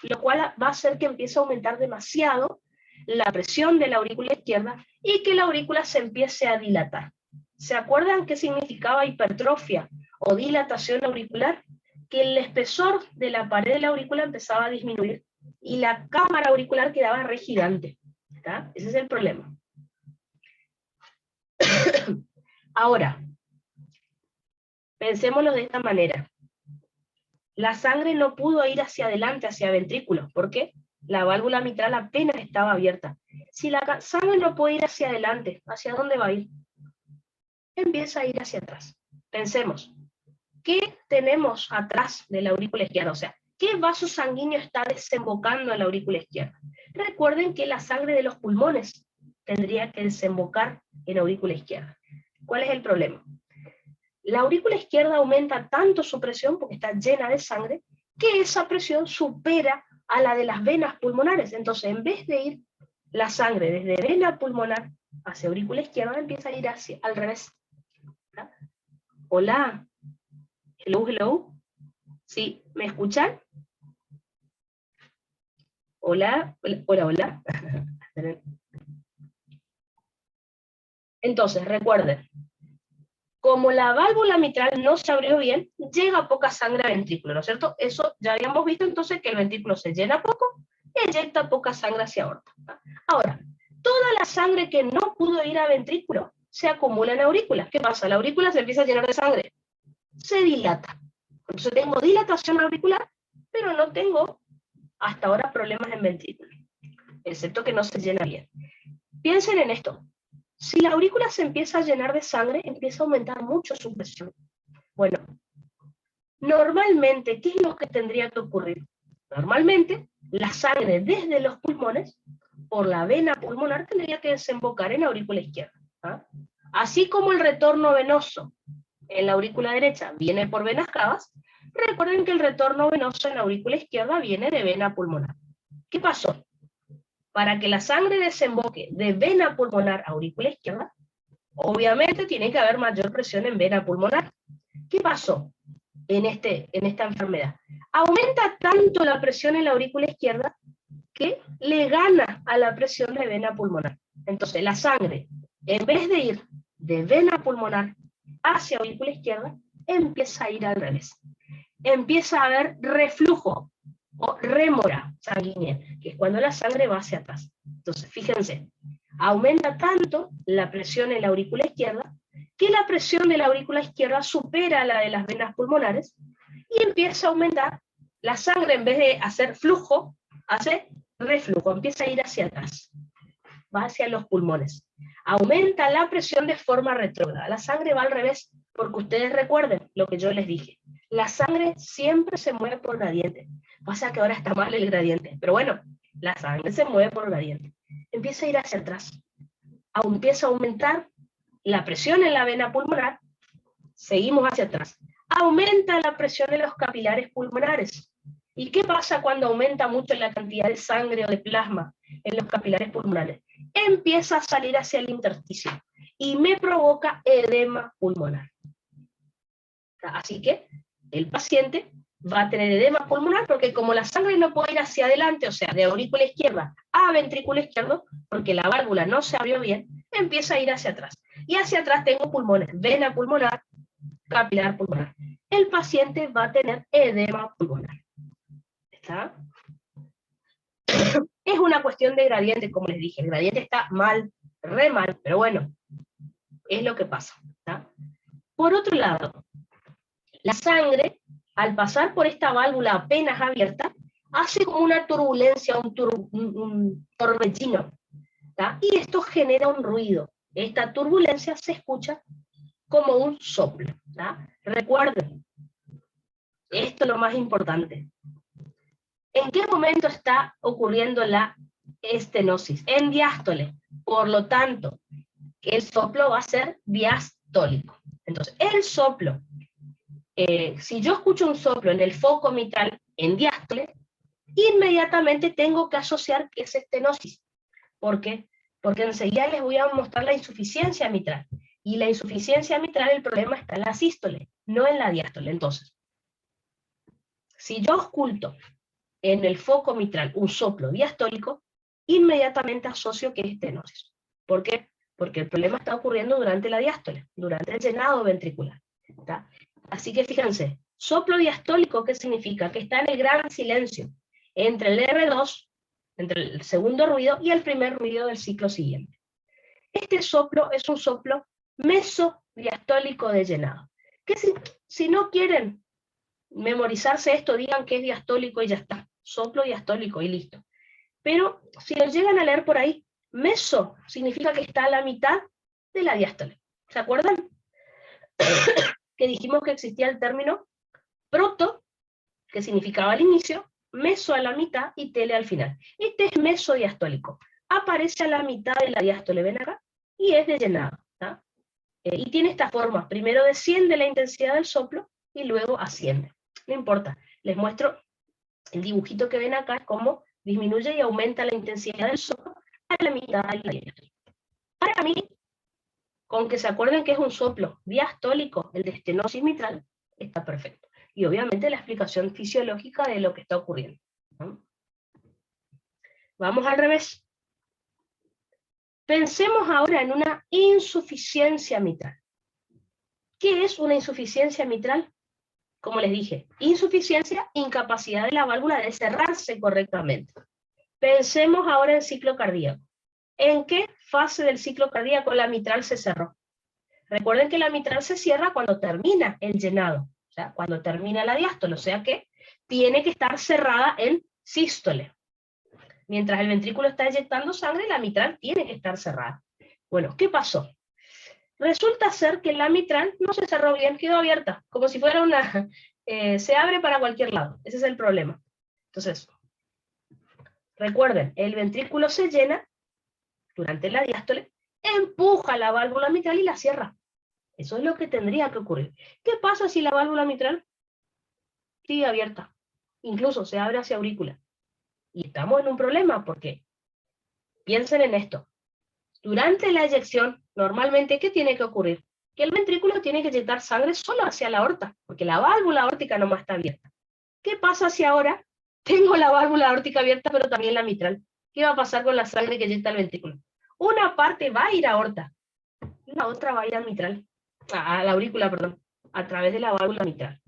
lo cual va a hacer que empiece a aumentar demasiado la presión de la aurícula izquierda y que la aurícula se empiece a dilatar. ¿Se acuerdan qué significaba hipertrofia o dilatación auricular? Que el espesor de la pared de la aurícula empezaba a disminuir y la cámara auricular quedaba re gigante. ¿Está? Ese es el problema. Ahora, pensémoslo de esta manera. La sangre no pudo ir hacia adelante, hacia ventrículo. ¿Por qué? La válvula mitral apenas estaba abierta. Si la sangre no puede ir hacia adelante, ¿hacia dónde va a ir? Empieza a ir hacia atrás. Pensemos, ¿qué tenemos atrás de la aurícula izquierda? O sea, ¿qué vaso sanguíneo está desembocando en la aurícula izquierda? Recuerden que la sangre de los pulmones tendría que desembocar en la aurícula izquierda. ¿Cuál es el problema? La aurícula izquierda aumenta tanto su presión, porque está llena de sangre, que esa presión supera a la de las venas pulmonares. Entonces, en vez de ir la sangre desde vena pulmonar hacia aurícula izquierda, empieza a ir hacia, al revés. ¿Está? Hola. Hello, hello. ¿Sí? ¿Me escuchan? Hola, hola, hola. Entonces, recuerden, como la válvula mitral no se abrió bien, llega poca sangre al ventrículo, ¿no es cierto? Eso ya habíamos visto entonces que el ventrículo se llena poco y eyecta poca sangre hacia aorta. Ahora, toda la sangre que no pudo ir a ventrículo se acumula en aurícula. ¿Qué pasa? La aurícula se empieza a llenar de sangre, se dilata. Entonces tengo dilatación auricular, pero no tengo hasta ahora problemas en ventrículo, excepto que no se llena bien. Piensen en esto. Si la aurícula se empieza a llenar de sangre, empieza a aumentar mucho su presión. Bueno, normalmente, ¿qué es lo que tendría que ocurrir? Normalmente, la sangre desde los pulmones, por la vena pulmonar, tendría que desembocar en la aurícula izquierda. ¿Ah? Así como el retorno venoso en la aurícula derecha viene por venas cavas, recuerden que el retorno venoso en la aurícula izquierda viene de vena pulmonar. ¿Qué pasó? Para que la sangre desemboque de vena pulmonar a aurícula izquierda, obviamente tiene que haber mayor presión en vena pulmonar. ¿Qué pasó en esta enfermedad? Aumenta tanto la presión en la aurícula izquierda que le gana a la presión de vena pulmonar. Entonces la sangre, en vez de ir de vena pulmonar hacia aurícula izquierda, empieza a ir al revés. Empieza a haber reflujo o rémora sanguínea, que es cuando la sangre va hacia atrás. Entonces, fíjense, aumenta tanto la presión en la aurícula izquierda, que la presión de la aurícula izquierda supera la de las venas pulmonares, y empieza a aumentar la sangre, en vez de hacer flujo, hace reflujo, empieza a ir hacia atrás, va hacia los pulmones. Aumenta la presión de forma retrógrada, la sangre va al revés, porque ustedes recuerden lo que yo les dije, la sangre siempre se mueve por gradiente. Pasa que ahora está mal el gradiente, pero bueno, la sangre se mueve por gradiente. Empieza a ir hacia atrás. Empieza a aumentar la presión en la vena pulmonar, seguimos hacia atrás. Aumenta la presión en los capilares pulmonares. ¿Y qué pasa cuando aumenta mucho la cantidad de sangre o de plasma en los capilares pulmonares? Empieza a salir hacia el intersticio y me provoca edema pulmonar. Así que el paciente va a tener edema pulmonar porque como la sangre no puede ir hacia adelante, o sea, de aurícula izquierda a ventrículo izquierdo, porque la válvula no se abrió bien, empieza a ir hacia atrás. Y hacia atrás tengo pulmones, vena pulmonar, capilar pulmonar. El paciente va a tener edema pulmonar. ¿Está? Es una cuestión de gradiente, como les dije. El gradiente está mal, re mal, pero bueno, es lo que pasa. ¿Está? Por otro lado, la sangre, al pasar por esta válvula apenas abierta, hace como una turbulencia, un torbellino, ¿tá? Y esto genera un ruido. Esta turbulencia se escucha como un soplo. ¿Tá? Recuerden, esto es lo más importante. ¿En qué momento está ocurriendo la estenosis? En diástole. Por lo tanto, el soplo va a ser diastólico. Entonces, el soplo, si yo escucho un soplo en el foco mitral en diástole, inmediatamente tengo que asociar que es estenosis. ¿Por qué? Porque enseguida les voy a mostrar la insuficiencia mitral. Y la insuficiencia mitral, el problema está en la sístole, no en la diástole. Entonces, si yo oculto en el foco mitral un soplo diastólico, inmediatamente asocio que es estenosis. ¿Por qué? Porque el problema está ocurriendo durante la diástole, durante el llenado ventricular. ¿Tá? Así que fíjense, soplo diastólico, ¿qué significa? Que está en el gran silencio, entre el R2, entre el segundo ruido y el primer ruido del ciclo siguiente. Este soplo es un soplo mesodiastólico de llenado. Que si no quieren memorizarse esto, digan que es diastólico y ya está. Soplo diastólico y listo. Pero si lo llegan a leer por ahí, meso significa que está a la mitad de la diástole. ¿Se acuerdan? Que dijimos que existía el término proto, que significaba al inicio, meso a la mitad y tele al final. Este es mesodiastólico. Aparece a la mitad de la diástole, ven acá, y es de llenado. ¿Tá? Y tiene esta forma. Primero desciende la intensidad del soplo y luego asciende. No importa. Les muestro el dibujito que ven acá, cómo disminuye y aumenta la intensidad del soplo a la mitad de la diástole. Para mí, con que se acuerden que es un soplo diastólico, el de estenosis mitral, está perfecto. Y obviamente la explicación fisiológica de lo que está ocurriendo. ¿No? Vamos al revés. Pensemos ahora en una insuficiencia mitral. ¿Qué es una insuficiencia mitral? Como les dije, insuficiencia, incapacidad de la válvula de cerrarse correctamente. Pensemos ahora en ciclo cardíaco. ¿En qué fase del ciclo cardíaco la mitral se cerró? Recuerden que la mitral se cierra cuando termina el llenado, o sea, cuando termina la diástole, o sea que tiene que estar cerrada en sístole. Mientras el ventrículo está eyectando sangre, la mitral tiene que estar cerrada. Bueno, ¿qué pasó? Resulta ser que la mitral no se cerró bien, quedó abierta, como si fuera una... se abre para cualquier lado, ese es el problema. Entonces, recuerden, el ventrículo se llena durante la diástole, empuja la válvula mitral y la cierra. Eso es lo que tendría que ocurrir. ¿Qué pasa si la válvula mitral sigue abierta? Incluso se abre hacia aurícula. Y estamos en un problema porque, piensen en esto, durante la eyección, normalmente, ¿qué tiene que ocurrir? Que el ventrículo tiene que eyectar sangre solo hacia la aorta, porque la válvula aórtica nomás está abierta. ¿Qué pasa si ahora tengo la válvula aórtica abierta, pero también la mitral? ¿Qué va a pasar con la sangre que eyecta el ventrículo? Una parte va a ir a aorta, y la otra va a ir a mitral, a la aurícula, perdón, a través de la válvula mitral.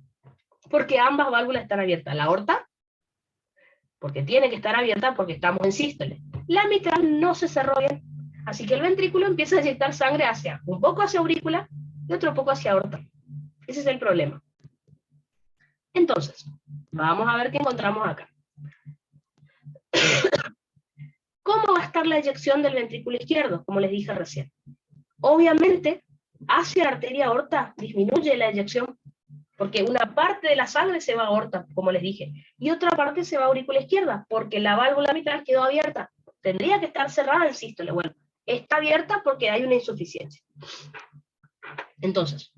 Porque ambas válvulas están abiertas. La aorta, porque tiene que estar abierta porque estamos en sístole. La mitral no se cerró bien. Así que el ventrículo empieza a inyectar sangre hacia, un poco hacia aurícula y otro poco hacia aorta. Ese es el problema. Entonces, vamos a ver qué encontramos acá. ¿Cómo va a estar la eyección del ventrículo izquierdo? Como les dije recién. Obviamente, hacia la arteria aorta disminuye la eyección, porque una parte de la sangre se va a aorta, como les dije, y otra parte se va a aurícula izquierda, porque la válvula mitral quedó abierta. Tendría que estar cerrada en sístole. Bueno, está abierta porque hay una insuficiencia. Entonces,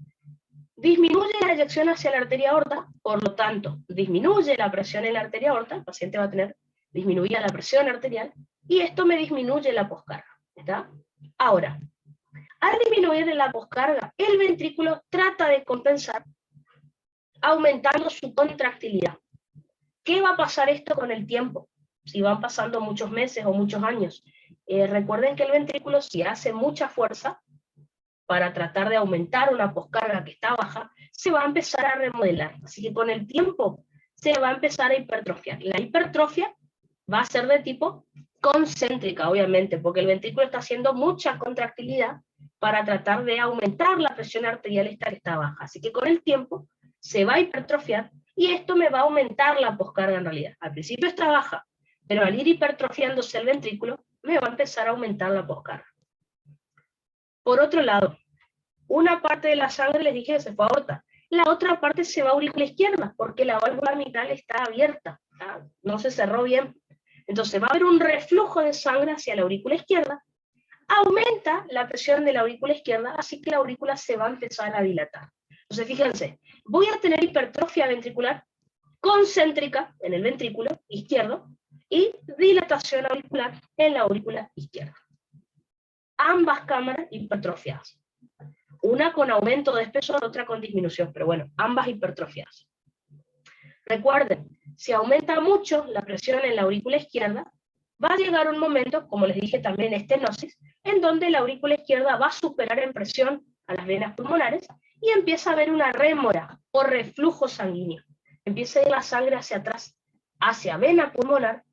disminuye la eyección hacia la arteria aorta, por lo tanto, disminuye la presión en la arteria aorta, el paciente va a tener disminuida la presión arterial, y esto me disminuye la poscarga. ¿Está? Ahora, al disminuir la poscarga, el ventrículo trata de compensar aumentando su contractilidad. ¿Qué va a pasar esto con el tiempo? Si van pasando muchos meses o muchos años. Recuerden que el ventrículo, si hace mucha fuerza para tratar de aumentar una poscarga que está baja, se va a empezar a remodelar. Así que con el tiempo se va a empezar a hipertrofiar. La hipertrofia va a ser de tipo concéntrica, obviamente, porque el ventrículo está haciendo mucha contractilidad para tratar de aumentar la presión arterial esta que está baja. Así que con el tiempo se va a hipertrofiar y esto me va a aumentar la poscarga en realidad. Al principio está baja, pero al ir hipertrofiándose el ventrículo, me va a empezar a aumentar la poscarga. Por otro lado, una parte de la sangre, les dije, se fue a aorta. La otra parte se va a aurícula izquierda, porque la válvula mitral está abierta, ¿tá? No se cerró bien. Entonces va a haber un reflujo de sangre hacia la aurícula izquierda, aumenta la presión de la aurícula izquierda, así que la aurícula se va a empezar a dilatar. Entonces fíjense, voy a tener hipertrofia ventricular concéntrica en el ventrículo izquierdo y dilatación auricular en la aurícula izquierda. Ambas cámaras hipertrofiadas. Una con aumento de espesor, otra con disminución, pero bueno, ambas hipertrofiadas. Recuerden, si aumenta mucho la presión en la aurícula izquierda, va a llegar un momento, como les dije también en estenosis, en donde la aurícula izquierda va a superar en presión a las venas pulmonares y empieza a haber una rémora o reflujo sanguíneo. Empieza a ir la sangre hacia atrás, hacia vena pulmonar,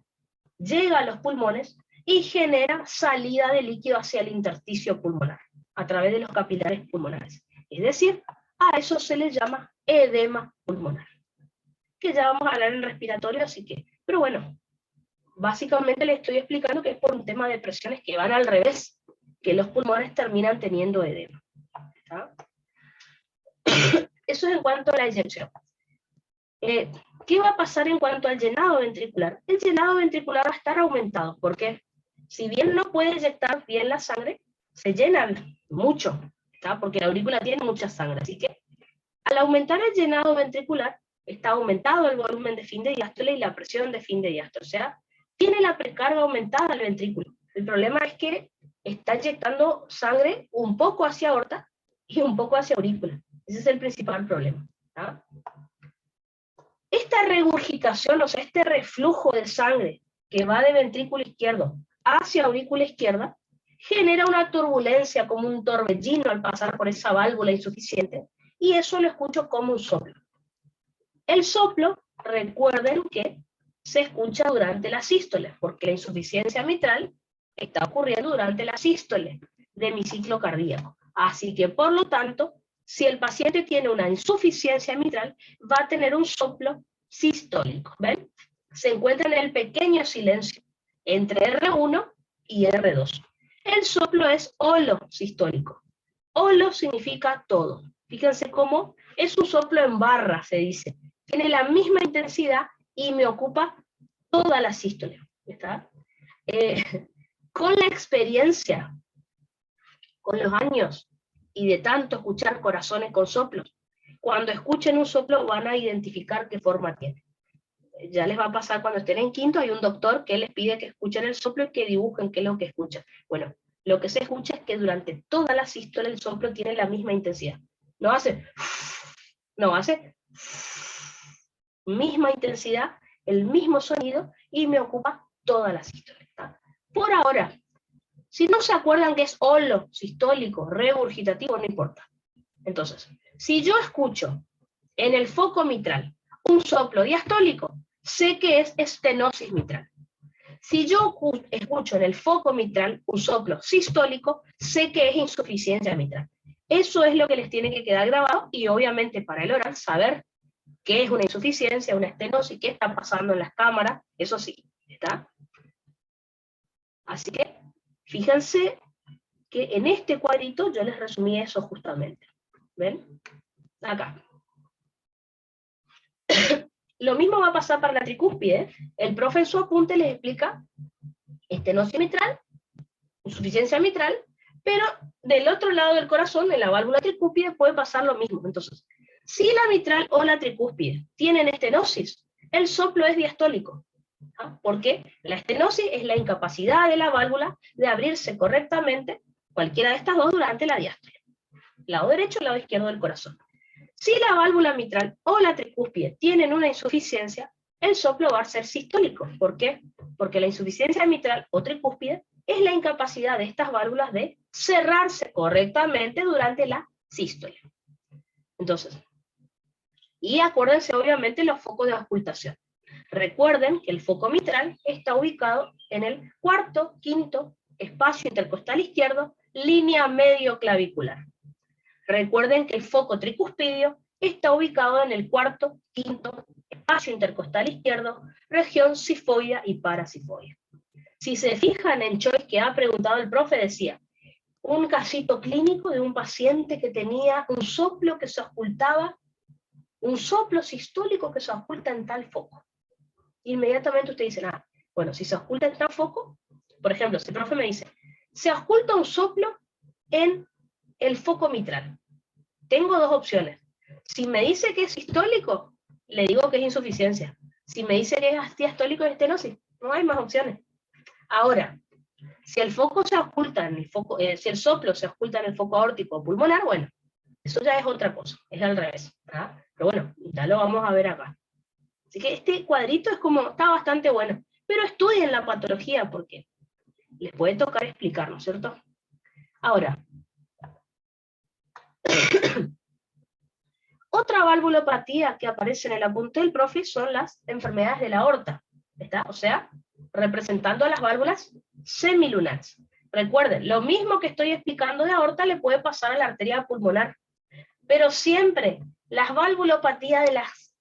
llega a los pulmones y genera salida de líquido hacia el intersticio pulmonar, a través de los capilares pulmonares. Es decir, a eso se le llama edema pulmonar. Que ya vamos a hablar en respiratorio, así que, pero bueno, básicamente les estoy explicando que es por un tema de presiones que van al revés, que los pulmones terminan teniendo edema. ¿Está? Eso es en cuanto a la inyección. ¿Qué va a pasar en cuanto al llenado ventricular? El llenado ventricular va a estar aumentado, porque si bien no puede inyectar bien la sangre, se llena mucho, ¿está? Porque la aurícula tiene mucha sangre, así que al aumentar el llenado ventricular, está aumentado el volumen de fin de diástole y la presión de fin de diástole, o sea, tiene la precarga aumentada al ventrículo. El problema es que está inyectando sangre un poco hacia aorta y un poco hacia aurícula. Ese es el principal problema, ¿tá? Esta regurgitación, o sea, este reflujo de sangre que va de ventrículo izquierdo hacia aurícula izquierda, genera una turbulencia como un torbellino al pasar por esa válvula insuficiente, y eso lo escucho como un soplo. El soplo, recuerden que se escucha durante la sístole, porque la insuficiencia mitral está ocurriendo durante la sístole de mi ciclo cardíaco. Así que, por lo tanto, si el paciente tiene una insuficiencia mitral, va a tener un soplo sistólico. ¿Ven? Se encuentra en el pequeño silencio entre R1 y R2. El soplo es holosistólico. Holo significa todo. Fíjense cómo es un soplo en barra, se dice. Tiene la misma intensidad y me ocupa toda la sístole. ¿Está? Con la experiencia, con los años, y de tanto escuchar corazones con soplos, cuando escuchen un soplo van a identificar qué forma tiene. Ya les va a pasar cuando estén en quinto, hay un doctor que les pide que escuchen el soplo y que dibujen qué es lo que escuchan. Bueno, lo que se escucha es que durante toda la sístole el soplo tiene la misma intensidad. No hace misma intensidad, el mismo sonido, y me ocupa toda la sístole. ¿Está? Por ahora, si no se acuerdan que es holo, sistólico, regurgitativo, no importa. Entonces, si yo escucho en el foco mitral un soplo diastólico, sé que es estenosis mitral. Si yo escucho en el foco mitral un soplo sistólico, sé que es insuficiencia mitral. Eso es lo que les tiene que quedar grabado, y obviamente para el oral saber qué es una insuficiencia, una estenosis, qué está pasando en las cámaras, eso sí, ¿está? Así que fíjense que en este cuadrito yo les resumí eso justamente. ¿Ven? Acá. Lo mismo va a pasar para la tricúspide. El profe en su apunte les explica estenosis mitral, insuficiencia mitral, pero del otro lado del corazón, en la válvula tricúspide, puede pasar lo mismo. Entonces, si la mitral o la tricúspide tienen estenosis, el soplo es diastólico. ¿Ah? Porque la estenosis es la incapacidad de la válvula de abrirse correctamente, cualquiera de estas dos, durante la diástole. Lado derecho o lado izquierdo del corazón. Si la válvula mitral o la tricúspide tienen una insuficiencia, el soplo va a ser sistólico. ¿Por qué? Porque la insuficiencia mitral o tricúspide es la incapacidad de estas válvulas de cerrarse correctamente durante la sístole. Entonces, y acuérdense obviamente los focos de auscultación. Recuerden que el foco mitral está ubicado en el cuarto, quinto espacio intercostal izquierdo, línea medio clavicular. Recuerden que el foco tricúspidio está ubicado en el cuarto, quinto espacio intercostal izquierdo, región cifoidea y parasifoidea. Si se fijan en Choice que ha preguntado el profe, decía, un casito clínico de un paciente que tenía un soplo que se auscultaba, un soplo sistólico que se ausculta en tal foco. Inmediatamente usted dice, ah, bueno, si se ausculta en tal foco, por ejemplo, si el profe me dice, se ausculta un soplo en el foco mitral. Tengo dos opciones. Si me dice que es sistólico, le digo que es insuficiencia. Si me dice que es diastólico, es estenosis. No hay más opciones. Ahora, si el foco se ausculta en el foco, si el soplo se ausculta en el foco aórtico o pulmonar, bueno, eso ya es otra cosa, es al revés, ¿verdad? Pero bueno, ya lo vamos a ver acá. Así que este cuadrito es como, está bastante bueno, pero estudien la patología porque les puede tocar explicar, ¿no es cierto? Ahora, otra valvulopatía que aparece en el apunte del profe son las enfermedades de la aorta, ¿está? O sea, representando a las válvulas semilunares. Recuerden, lo mismo que estoy explicando de aorta le puede pasar a la arteria pulmonar, pero siempre las valvulopatías de las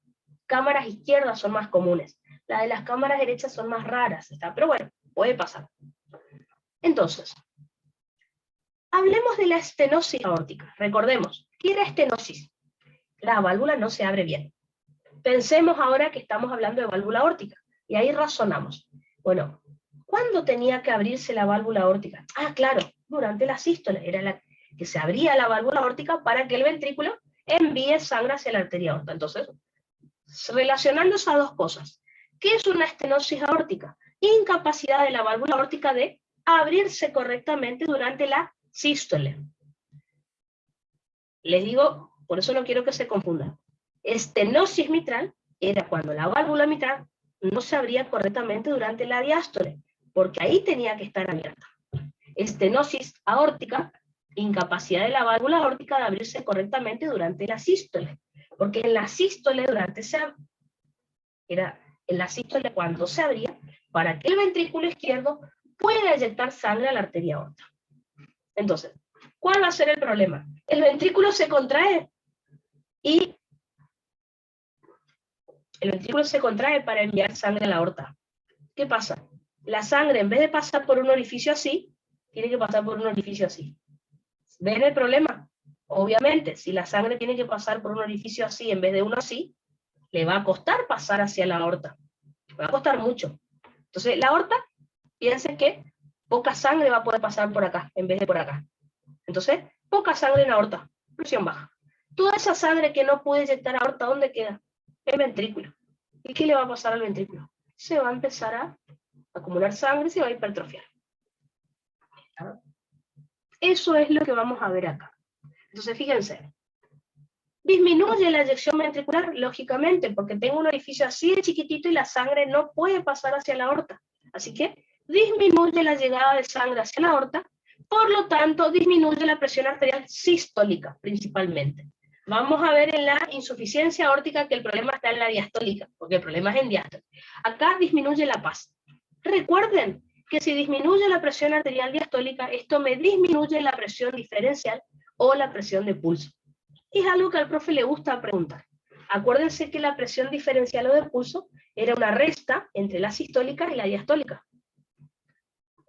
cámaras izquierdas son más comunes, las de las cámaras derechas son más raras, ¿está? Pero bueno, puede pasar. Entonces, hablemos de la estenosis aórtica. Recordemos, ¿qué era estenosis? La válvula no se abre bien. Pensemos ahora que estamos hablando de válvula aórtica, y ahí razonamos. Bueno, ¿cuándo tenía que abrirse la válvula aórtica? Ah, claro, durante la sístole, era la que se abría la válvula aórtica para que el ventrículo envíe sangre hacia la arteria aorta. Entonces, relacionando esas dos cosas, ¿qué es una estenosis aórtica? Incapacidad de la válvula aórtica de abrirse correctamente durante la sístole. Les digo, por eso no quiero que se confundan. Estenosis mitral era cuando la válvula mitral no se abría correctamente durante la diástole, porque ahí tenía que estar abierta. Estenosis aórtica, incapacidad de la válvula aórtica de abrirse correctamente durante la sístole, porque en la sístole era en la sístole cuando se abría para que el ventrículo izquierdo pueda eyectar sangre a la arteria aorta. Entonces, ¿cuál va a ser el problema? El ventrículo se contrae y el ventrículo se contrae para enviar sangre a la aorta. ¿Qué pasa? La sangre, en vez de pasar por un orificio así, tiene que pasar por un orificio así. ¿Ven el problema? Obviamente, si la sangre tiene que pasar por un orificio así en vez de uno así, le va a costar pasar hacia la aorta. Le va a costar mucho. Entonces, la aorta, piensen que poca sangre va a poder pasar por acá en vez de por acá. Entonces, poca sangre en la aorta, presión baja. Toda esa sangre que no puede inyectar a aorta, ¿dónde queda? El ventrículo. ¿Y qué le va a pasar al ventrículo? Se va a empezar a acumular sangre y se va a hipertrofiar. Eso es lo que vamos a ver acá. Entonces, fíjense. Disminuye la eyección ventricular, lógicamente, porque tengo un orificio así de chiquitito y la sangre no puede pasar hacia la aorta. Así que disminuye la llegada de sangre hacia la aorta, por lo tanto, disminuye la presión arterial sistólica, principalmente. Vamos a ver en la insuficiencia aórtica que el problema está en la diastólica, porque el problema es en diástole. Acá disminuye la paz. Recuerden que si disminuye la presión arterial diastólica, esto me disminuye la presión diferencial o la presión de pulso. Es algo que al profe le gusta preguntar. Acuérdense que la presión diferencial o de pulso era una resta entre la sistólica y la diastólica.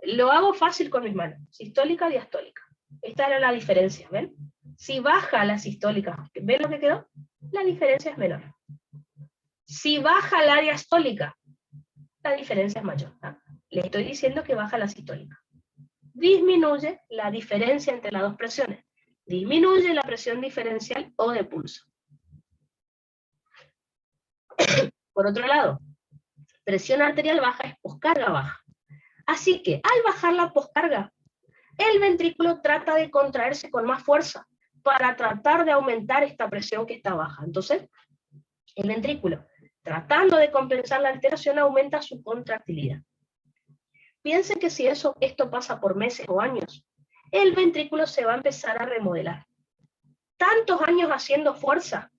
Lo hago fácil con mis manos. Sistólica, diastólica. Esta era la diferencia, ¿ven? Si baja la sistólica, ¿ven lo que quedó? La diferencia es menor. Si baja la diastólica, la diferencia es mayor. ¿Ah? Le estoy diciendo que baja la sistólica. Disminuye la diferencia entre las dos presiones. Disminuye la presión diferencial o de pulso. Por otro lado, presión arterial baja es poscarga baja. Así que al bajar la poscarga, el ventrículo trata de contraerse con más fuerza para tratar de aumentar esta presión que está baja. Entonces, el ventrículo, tratando de compensar la alteración, aumenta su contractilidad. Piensen que si esto pasa por meses o años, el ventrículo se va a empezar a remodelar. Tantos años haciendo fuerza,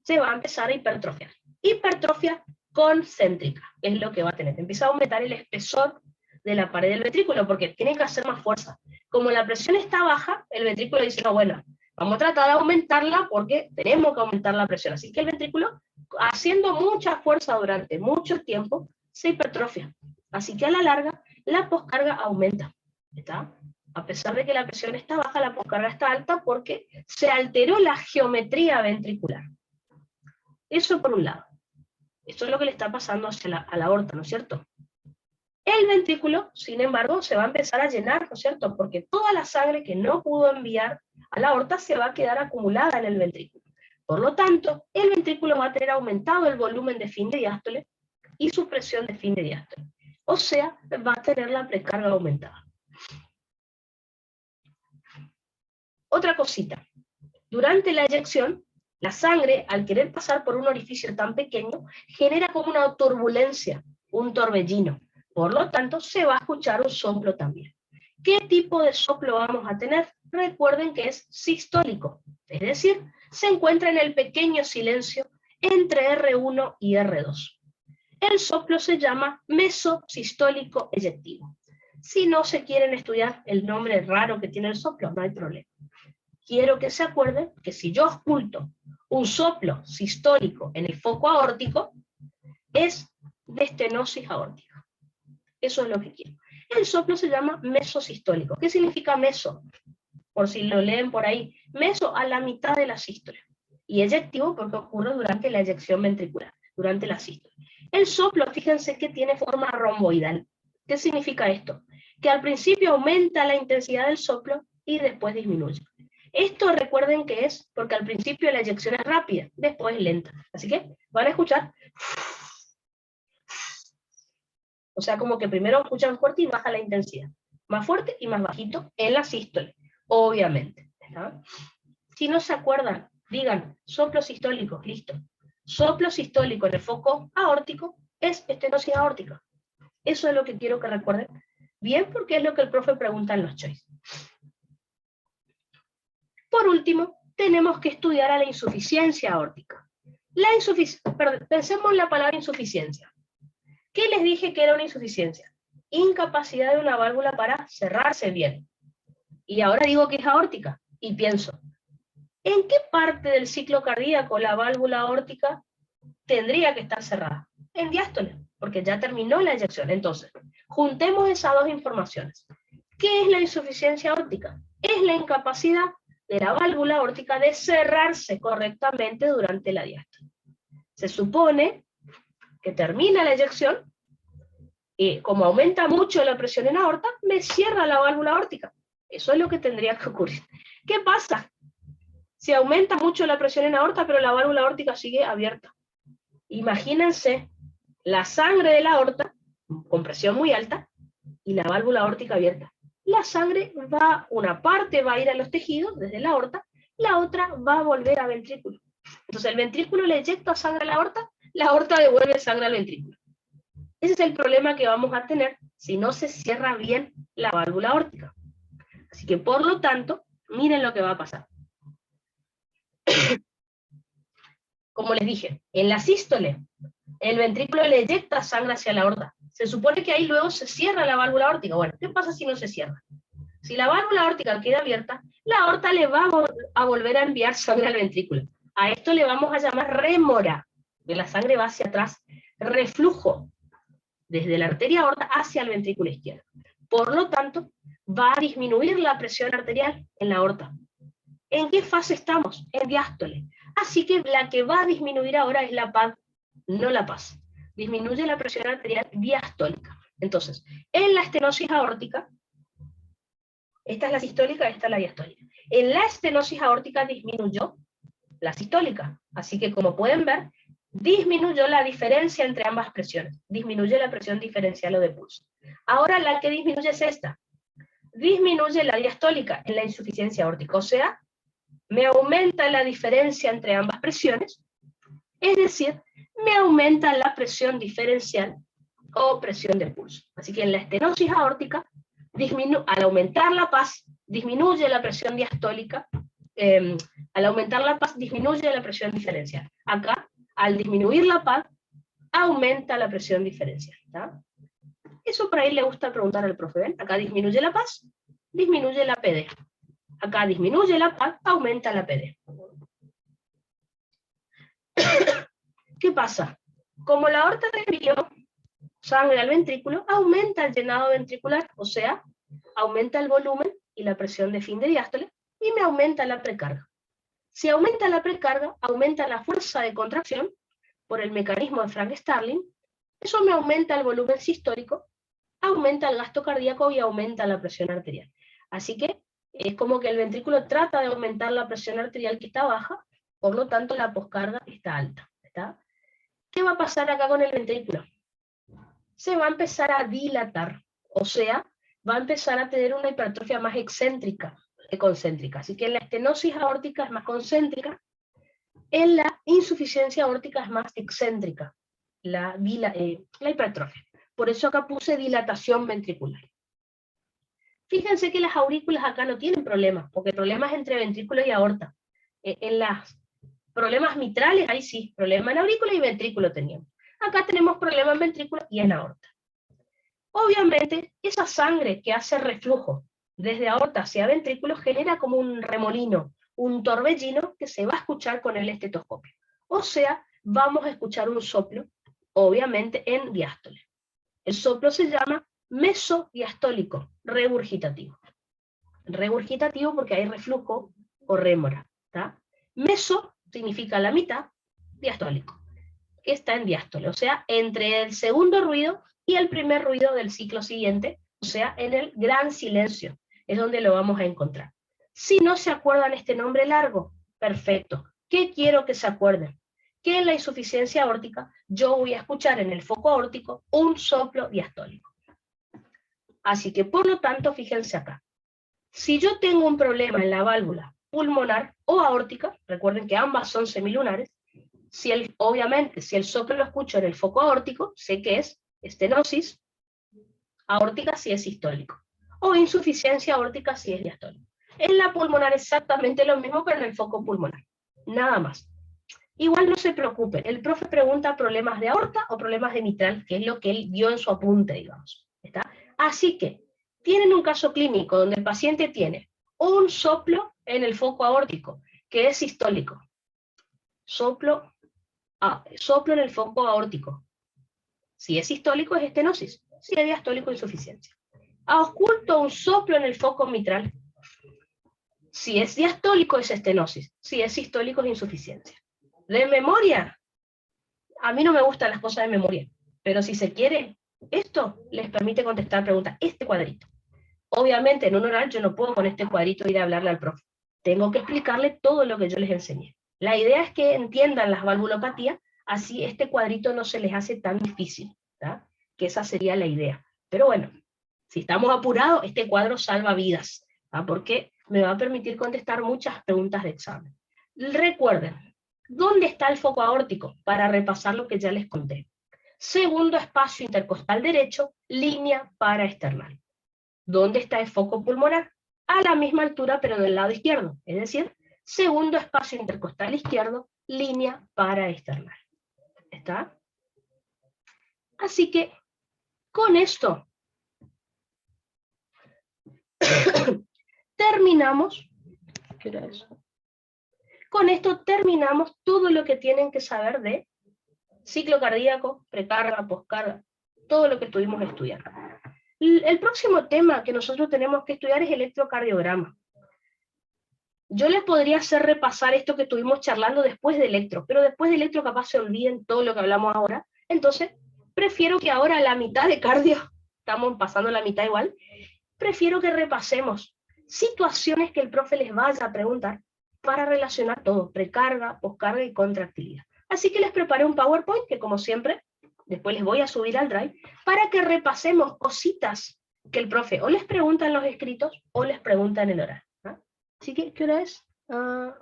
se va a empezar a hipertrofiar. Hipertrofia concéntrica es lo que va a tener. Empieza a aumentar el espesor de la pared del ventrículo porque tiene que hacer más fuerza. Como la presión está baja, el ventrículo dice, no, bueno, vamos a tratar de aumentarla porque tenemos que aumentar la presión. Así que el ventrículo, haciendo mucha fuerza durante mucho tiempo, se hipertrofia. Así que a la larga, la poscarga aumenta. ¿Está? A pesar de que la presión está baja, la poscarga está alta porque se alteró la geometría ventricular. Eso por un lado. Esto es lo que le está pasando a la aorta, ¿no es cierto? El ventrículo, sin embargo, se va a empezar a llenar, ¿no es cierto? Porque toda la sangre que no pudo enviar a la aorta se va a quedar acumulada en el ventrículo. Por lo tanto, el ventrículo va a tener aumentado el volumen de fin de diástole y su presión de fin de diástole. O sea, va a tener la precarga aumentada. Otra cosita. Durante la eyección, la sangre, al querer pasar por un orificio tan pequeño, genera como una turbulencia, un torbellino. Por lo tanto, se va a escuchar un soplo también. ¿Qué tipo de soplo vamos a tener? Recuerden que es sistólico, es decir, se encuentra en el pequeño silencio entre R1 y R2. El soplo se llama mesosistólico eyectivo. Si no se quieren estudiar el nombre raro que tiene el soplo, no hay problema. Quiero que se acuerden que si yo oculto un soplo sistólico en el foco aórtico, es de estenosis aórtica. Eso es lo que quiero. El soplo se llama mesosistólico. ¿Qué significa meso? Por si lo leen por ahí. Meso, a la mitad de la sístole. Y eyectivo porque ocurre durante la eyección ventricular, durante la sístole. El soplo, fíjense que tiene forma romboidal. ¿Qué significa esto? Que al principio aumenta la intensidad del soplo y después disminuye. Esto recuerden que es porque al principio la eyección es rápida, después es lenta. Así que van a escuchar. O sea, como que primero escuchan fuerte y baja la intensidad. Más fuerte y más bajito en la sístole, obviamente. ¿Está? Si no se acuerdan, digan soplo sistólico, listo. Soplo sistólico en el foco aórtico es estenosis aórtica. Eso es lo que quiero que recuerden bien porque es lo que el profe pregunta en los choice. Por último, tenemos que estudiar a la insuficiencia aórtica. Pensemos en la palabra insuficiencia. ¿Qué les dije que era una insuficiencia? Incapacidad de una válvula para cerrarse bien. Y ahora digo que es aórtica. Y pienso, ¿en qué parte del ciclo cardíaco la válvula aórtica tendría que estar cerrada? En diástole, porque ya terminó la eyección. Entonces, juntemos esas dos informaciones. ¿Qué es la insuficiencia aórtica? Es la incapacidad de la válvula aórtica de cerrarse correctamente durante la diástole. Se supone que termina la eyección y como aumenta mucho la presión en la aorta, me cierra la válvula aórtica. Eso es lo que tendría que ocurrir. ¿Qué pasa? Si aumenta mucho la presión en la aorta, pero la válvula aórtica sigue abierta. Imagínense la sangre de la aorta con presión muy alta y la válvula aórtica abierta. La sangre una parte va a ir a los tejidos desde la aorta, la otra va a volver al ventrículo. Entonces el ventrículo le inyecta sangre a la aorta devuelve sangre al ventrículo. Ese es el problema que vamos a tener si no se cierra bien la válvula aórtica. Así que por lo tanto, miren lo que va a pasar. Como les dije, en la sístole, el ventrículo le inyecta sangre hacia la aorta. Se supone que ahí luego se cierra la válvula aórtica. Bueno, ¿qué pasa si no se cierra? Si la válvula aórtica queda abierta, la aorta le va a volver a enviar sangre al ventrículo. A esto le vamos a llamar rémora, que la sangre va hacia atrás. Reflujo, desde la arteria aorta hacia el ventrículo izquierdo. Por lo tanto, va a disminuir la presión arterial en la aorta. ¿En qué fase estamos? En diástole. Así que la que va a disminuir ahora es la PAD, no la PAS. Disminuye la presión arterial diastólica. Entonces, en la estenosis aórtica, esta es la sistólica, esta es la diastólica. En la estenosis aórtica disminuyó la sistólica. Así que como pueden ver, disminuyó la diferencia entre ambas presiones. Disminuye la presión diferencial o de pulso. Ahora la que disminuye es esta. Disminuye la diastólica en la insuficiencia aórtica. O sea, me aumenta la diferencia entre ambas presiones, es decir, me aumenta la presión diferencial o presión de pulso. Así que en la estenosis aórtica, al aumentar la paz, disminuye la presión diastólica, al aumentar la paz, disminuye la presión diferencial. Acá, al disminuir la paz, aumenta la presión diferencial. ¿Tá? Eso por ahí le gusta preguntar al profe, ¿ven? Acá disminuye la paz, disminuye la PD. Acá disminuye la paz, aumenta la PD. ¿Qué pasa? Como la aorta desvió sangre al ventrículo, aumenta el llenado ventricular, o sea, aumenta el volumen y la presión de fin de diástole, y me aumenta la precarga. Si aumenta la precarga, aumenta la fuerza de contracción por el mecanismo de Frank-Starling, eso me aumenta el volumen sistólico, aumenta el gasto cardíaco y aumenta la presión arterial. Así que es como que el ventrículo trata de aumentar la presión arterial que está baja, por lo tanto la poscarga está alta. ¿Está? ¿Qué va a pasar acá con el ventrículo? Se va a empezar a dilatar, o sea, va a empezar a tener una hipertrofia más excéntrica que concéntrica. Así que en la estenosis aórtica es más concéntrica, en la insuficiencia aórtica es más excéntrica, la hipertrofia. Por eso acá puse dilatación ventricular. Fíjense que las aurículas acá no tienen problemas, porque problemas entre ventrículo y aorta. En las problemas mitrales, ahí sí, problema en aurícula y ventrículo teníamos. Acá tenemos problema en ventrículo y en aorta. Obviamente, esa sangre que hace reflujo desde aorta hacia ventrículo genera como un remolino, un torbellino que se va a escuchar con el estetoscopio. O sea, vamos a escuchar un soplo, obviamente en diástole. El soplo se llama mesodiastólico, regurgitativo. Regurgitativo porque hay reflujo o rémora. ¿Tá? Meso significa la mitad, diastólico, que está en diástole, o sea, entre el segundo ruido y el primer ruido del ciclo siguiente, o sea, en el gran silencio, es donde lo vamos a encontrar. Si no se acuerdan este nombre largo, perfecto. ¿Qué quiero que se acuerden? Que en la insuficiencia aórtica yo voy a escuchar en el foco aórtico un soplo diastólico. Así que, por lo tanto, fíjense acá. Si yo tengo un problema en la válvula pulmonar o aórtica, recuerden que ambas son semilunares, obviamente, si el soplo lo escucho en el foco aórtico, sé que es estenosis aórtica si es sistólico, o insuficiencia aórtica si es diastólico. En la pulmonar exactamente lo mismo, pero en el foco pulmonar. Nada más. Igual no se preocupen, el profe pregunta problemas de aorta o problemas de mitral, que es lo que él dio en su apunte, digamos. ¿Está? Así que, tienen un caso clínico donde el paciente tiene un soplo en el foco aórtico, que es sistólico. Soplo en el foco aórtico. Si es sistólico es estenosis, si es diastólico insuficiencia. Oculto un soplo en el foco mitral. Si es diastólico es estenosis, si es sistólico es insuficiencia. De memoria, a mí no me gustan las cosas de memoria, pero si se quiere, esto les permite contestar preguntas, este cuadrito. Obviamente en un oral yo no puedo con este cuadrito ir a hablarle al profe, tengo que explicarle todo lo que yo les enseñé. La idea es que entiendan las valvulopatías, así este cuadrito no se les hace tan difícil, ¿tá? Que esa sería la idea. Pero bueno, si estamos apurados, este cuadro salva vidas, ¿tá? Porque me va a permitir contestar muchas preguntas de examen. Recuerden, ¿dónde está el foco aórtico? Para repasar lo que ya les conté. Segundo espacio intercostal derecho, línea paraesternal. ¿Dónde está el foco pulmonar? A la misma altura, pero del lado izquierdo, es decir, segundo espacio intercostal izquierdo, línea paraesternal. ¿Está? Así que, con esto, terminamos. ¿Qué era eso? Con esto terminamos todo lo que tienen que saber de ciclo cardíaco, precarga, poscarga, todo lo que estuvimos estudiando. El próximo tema que nosotros tenemos que estudiar es electrocardiograma. Yo les podría hacer repasar esto que estuvimos charlando después de electro, pero después de electro capaz se olviden todo lo que hablamos ahora, entonces prefiero que ahora la mitad de cardio, estamos pasando la mitad igual, prefiero que repasemos situaciones que el profe les vaya a preguntar para relacionar todo, precarga, poscarga y contractilidad. Así que les preparé un PowerPoint que como siempre, después les voy a subir al Drive, para que repasemos cositas que el profe o les pregunta en los escritos o les pregunta en el oral. Así que, ¿qué hora es? Vamos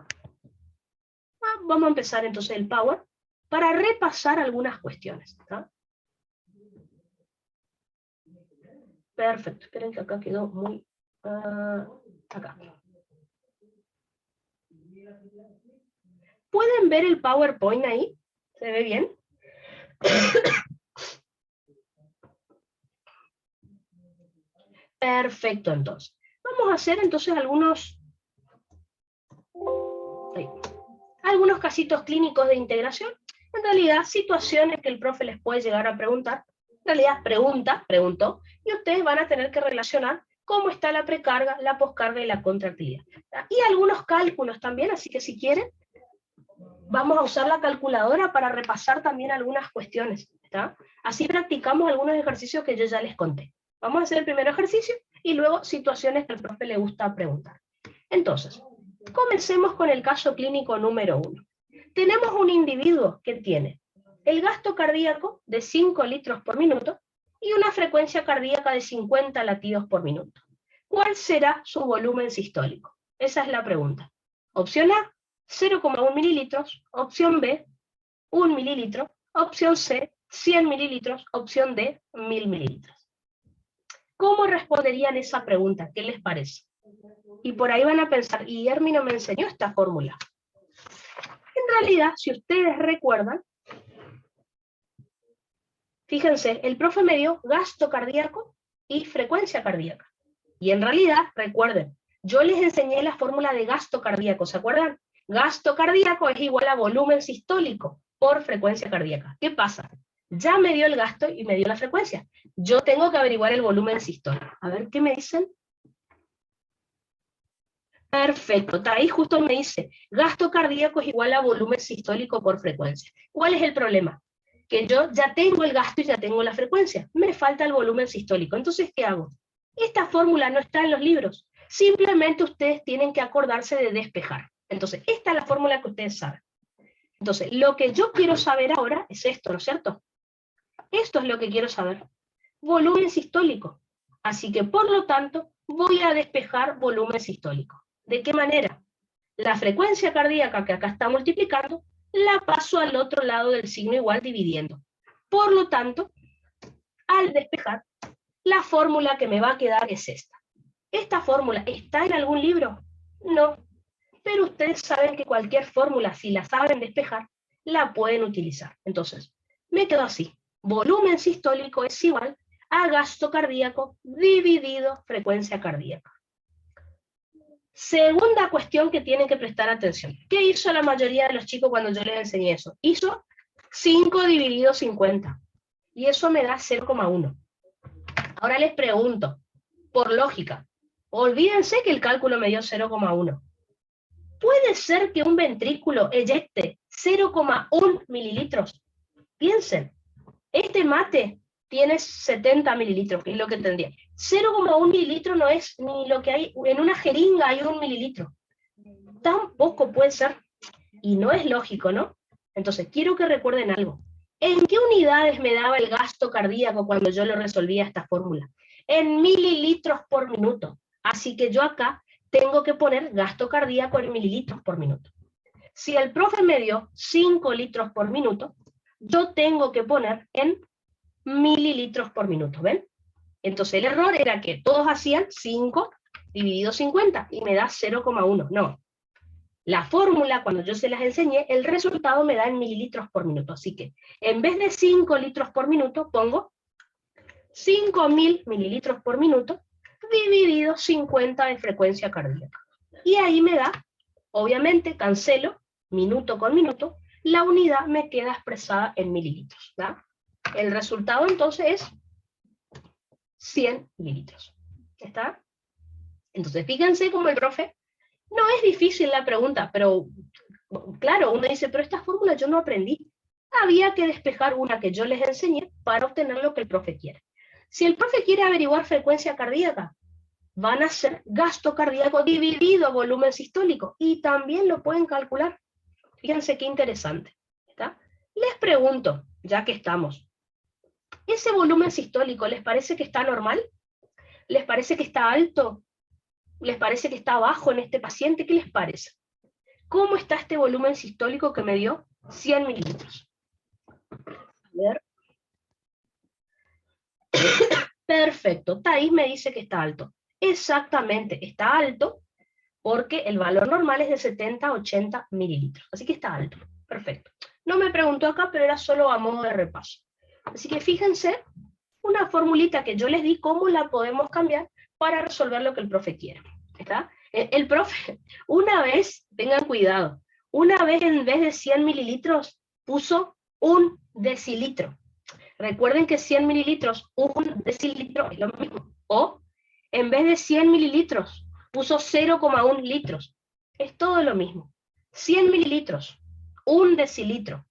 a empezar entonces el Power para repasar algunas cuestiones. ¿Está? Perfecto, esperen que acá quedó muy... acá. ¿Pueden ver el PowerPoint ahí? ¿Se ve bien? Perfecto, entonces. Vamos a hacer entonces algunos casitos clínicos de integración. En realidad, situaciones que el profe les puede llegar a preguntar. En realidad, preguntó, y ustedes van a tener que relacionar cómo está la precarga, la poscarga y la contractilidad. Y algunos cálculos también, así que si quieren, vamos a usar la calculadora para repasar también algunas cuestiones. ¿Está? Así practicamos algunos ejercicios que yo ya les conté. Vamos a hacer el primer ejercicio y luego situaciones que al profe le gusta preguntar. Entonces, comencemos con el caso clínico número 1. Tenemos un individuo que tiene el gasto cardíaco de 5 litros por minuto y una frecuencia cardíaca de 50 latidos por minuto. ¿Cuál será su volumen sistólico? Esa es la pregunta. Opción A, 0,1 mililitros. Opción B, 1 mililitro. Opción C, 100 mililitros. Opción D, 1000 mililitros. ¿Cómo responderían esa pregunta? ¿Qué les parece? Y por ahí van a pensar, y Hermino me enseñó esta fórmula. En realidad, si ustedes recuerdan, fíjense, el profe me dio gasto cardíaco y frecuencia cardíaca. Y en realidad, recuerden, yo les enseñé la fórmula de gasto cardíaco, ¿se acuerdan? Gasto cardíaco es igual a volumen sistólico por frecuencia cardíaca. ¿Qué pasa? Ya me dio el gasto y me dio la frecuencia. Yo tengo que averiguar el volumen sistólico. A ver, ¿qué me dicen? Perfecto, ahí justo me dice, gasto cardíaco es igual a volumen sistólico por frecuencia. ¿Cuál es el problema? Que yo ya tengo el gasto y ya tengo la frecuencia, me falta el volumen sistólico. Entonces, ¿qué hago? Esta fórmula no está en los libros, simplemente ustedes tienen que acordarse de despejar. Entonces, esta es la fórmula que ustedes saben. Entonces, lo que yo quiero saber ahora es esto, ¿no es cierto? Esto es lo que quiero saber. Volumen sistólico. Así que, por lo tanto, voy a despejar volumen sistólico. ¿De qué manera? La frecuencia cardíaca que acá está multiplicando, la paso al otro lado del signo igual dividiendo. Por lo tanto, al despejar, la fórmula que me va a quedar es esta. ¿Esta fórmula está en algún libro? No. Pero ustedes saben que cualquier fórmula, si la saben despejar, la pueden utilizar. Entonces, me quedo así. Volumen sistólico es igual a gasto cardíaco dividido frecuencia cardíaca. Segunda cuestión que tienen que prestar atención. ¿Qué hizo la mayoría de los chicos cuando yo les enseñé eso? Hizo 5 dividido 50. Y eso me da 0,1. Ahora les pregunto, por lógica, olvídense que el cálculo me dio 0,1. ¿Puede ser que un ventrículo eyecte 0,1 mililitros? Piensen, este mate tiene 70 mililitros, que es lo que tendría. 0,1 mililitro no es ni lo que hay, en una jeringa hay 1 mililitro. Tampoco puede ser, y no es lógico, ¿no? Entonces, quiero que recuerden algo. ¿En qué unidades me daba el gasto cardíaco cuando yo lo resolvía esta fórmula? En mililitros por minuto. Así que yo acá tengo que poner gasto cardíaco en mililitros por minuto. Si el profe me dio 5 litros por minuto, yo tengo que poner en mililitros por minuto, ¿ven? Entonces el error era que todos hacían 5 dividido 50 y me da 0,1. No. La fórmula, cuando yo se las enseñé, el resultado me da en mililitros por minuto. Así que en vez de 5 litros por minuto, pongo 5.000 mililitros por minuto dividido 50 de frecuencia cardíaca. Y ahí me da, obviamente, cancelo minuto con minuto, la unidad me queda expresada en mililitros. ¿Da? El resultado entonces es 100 mililitros. ¿Está? Entonces fíjense cómo el profe, no es difícil la pregunta, pero claro, uno dice, pero esta fórmula yo no aprendí. Había que despejar una que yo les enseñé para obtener lo que el profe quiere. Si el profe quiere averiguar frecuencia cardíaca, van a hacer gasto cardíaco dividido volumen sistólico, y también lo pueden calcular. Fíjense qué interesante. ¿Está? Les pregunto, ya que estamos, ¿ese volumen sistólico les parece que está normal? ¿Les parece que está alto? ¿Les parece que está bajo en este paciente? ¿Qué les parece? ¿Cómo está este volumen sistólico que me dio 100 mililitros? A ver. Perfecto, Thais me dice que está alto. Exactamente, está alto porque el valor normal es de 70 a 80 mililitros. Así que está alto. Perfecto. No me preguntó acá, pero era solo a modo de repaso. Así que fíjense, una formulita que yo les di, cómo la podemos cambiar para resolver lo que el profe quiere. ¿Está? El profe, una vez, tengan cuidado, una vez en vez de 100 mililitros puso 1 decilitro. Recuerden que 100 mililitros, 1 decilitro es lo mismo. O en vez de 100 mililitros, puso 0,1 litros. Es todo lo mismo. 100 mililitros, 1 decilitro,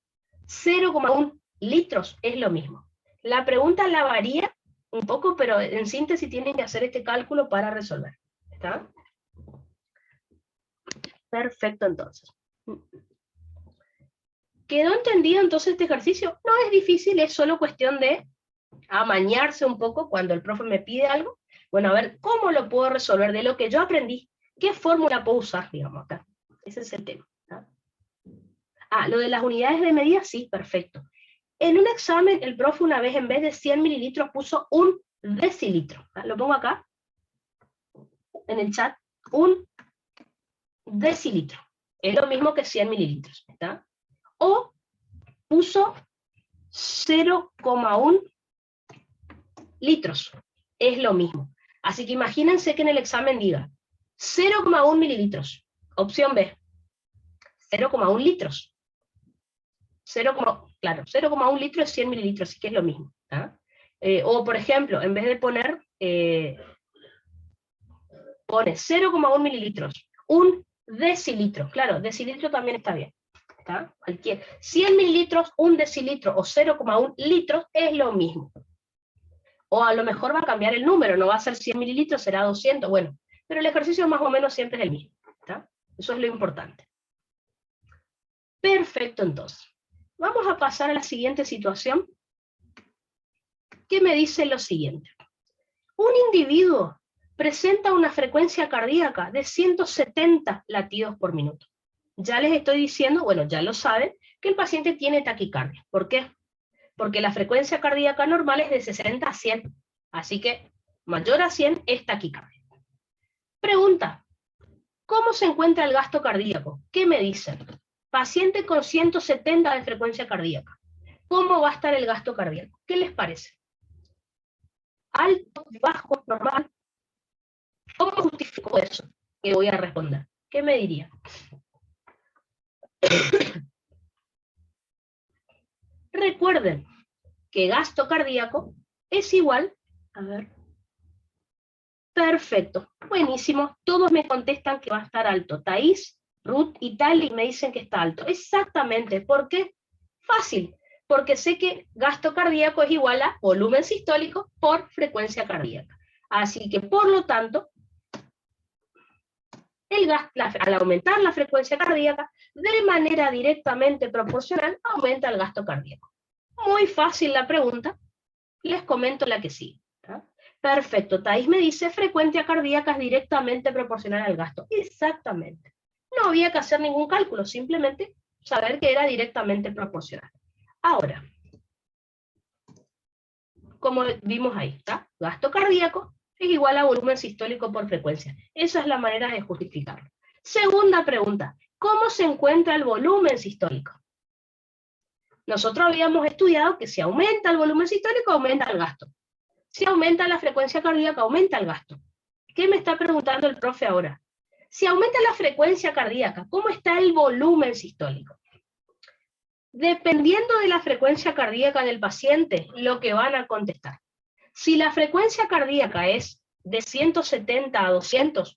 0,1 litros es lo mismo. La pregunta la varía un poco, pero en síntesis tienen que hacer este cálculo para resolver. ¿Está? Perfecto, entonces. ¿Quedó entendido entonces este ejercicio? No es difícil, es solo cuestión de amañarse un poco cuando el profe me pide algo. Bueno, a ver, ¿cómo lo puedo resolver de lo que yo aprendí? ¿Qué fórmula puedo usar, digamos, acá? Ese es el tema. ¿Tá? Ah, lo de las unidades de medida, sí, perfecto. En un examen, el profe una vez en vez de 100 mililitros puso 1 decilitro. ¿Tá? Lo pongo acá, en el chat, 1 decilitro. Es lo mismo que 100 mililitros. ¿Tá? O puso 0,1 litros. Es lo mismo. Así que imagínense que en el examen diga 0,1 mililitros. Opción B. 0,1 litros. 0,1 litro es 100 mililitros, así que es lo mismo. O por ejemplo, en vez de poner, pone 0,1 mililitros. 1 decilitro. Claro, decilitro también está bien. ¿Tá? Cualquier 100 mililitros, 1 decilitro o 0,1 litros es lo mismo. O a lo mejor va a cambiar el número, no va a ser 100 mililitros, será 200, bueno, pero el ejercicio más o menos siempre es el mismo. ¿Tá? Eso es lo importante. Perfecto, entonces. Vamos a pasar a la siguiente situación, que me dice lo siguiente. Un individuo presenta una frecuencia cardíaca de 170 latidos por minuto. Ya les estoy diciendo, bueno, ya lo saben, que el paciente tiene taquicardia. ¿Por qué? Porque la frecuencia cardíaca normal es de 60 a 100. Así que mayor a 100 es taquicardia. Pregunta, ¿cómo se encuentra el gasto cardíaco? ¿Qué me dicen? Paciente con 170 de frecuencia cardíaca. ¿Cómo va a estar el gasto cardíaco? ¿Qué les parece? ¿Alto, bajo, normal? ¿Cómo justifico eso? Que voy a responder. ¿Qué me diría? Recuerden que gasto cardíaco es igual, a ver, perfecto, buenísimo, todos me contestan que va a estar alto. Thais, Ruth y Tali me dicen que está alto. Exactamente, ¿por qué? Fácil, porque sé que gasto cardíaco es igual a volumen sistólico por frecuencia cardíaca. Así que, por lo tanto, al aumentar la frecuencia cardíaca, de manera directamente proporcional, aumenta el gasto cardíaco. Muy fácil la pregunta, les comento la que sigue. ¿Tá? Perfecto, Thais me dice, frecuencia cardíaca es directamente proporcional al gasto. Exactamente. No había que hacer ningún cálculo, simplemente saber que era directamente proporcional. Ahora, como vimos ahí, ¿tá? Gasto cardíaco es igual a volumen sistólico por frecuencia. Esa es la manera de justificarlo. Segunda pregunta, ¿cómo se encuentra el volumen sistólico? Nosotros habíamos estudiado que si aumenta el volumen sistólico, aumenta el gasto. Si aumenta la frecuencia cardíaca, aumenta el gasto. ¿Qué me está preguntando el profe ahora? Si aumenta la frecuencia cardíaca, ¿cómo está el volumen sistólico? Dependiendo de la frecuencia cardíaca del paciente, lo que van a contestar. Si la frecuencia cardíaca es de 170 a 200,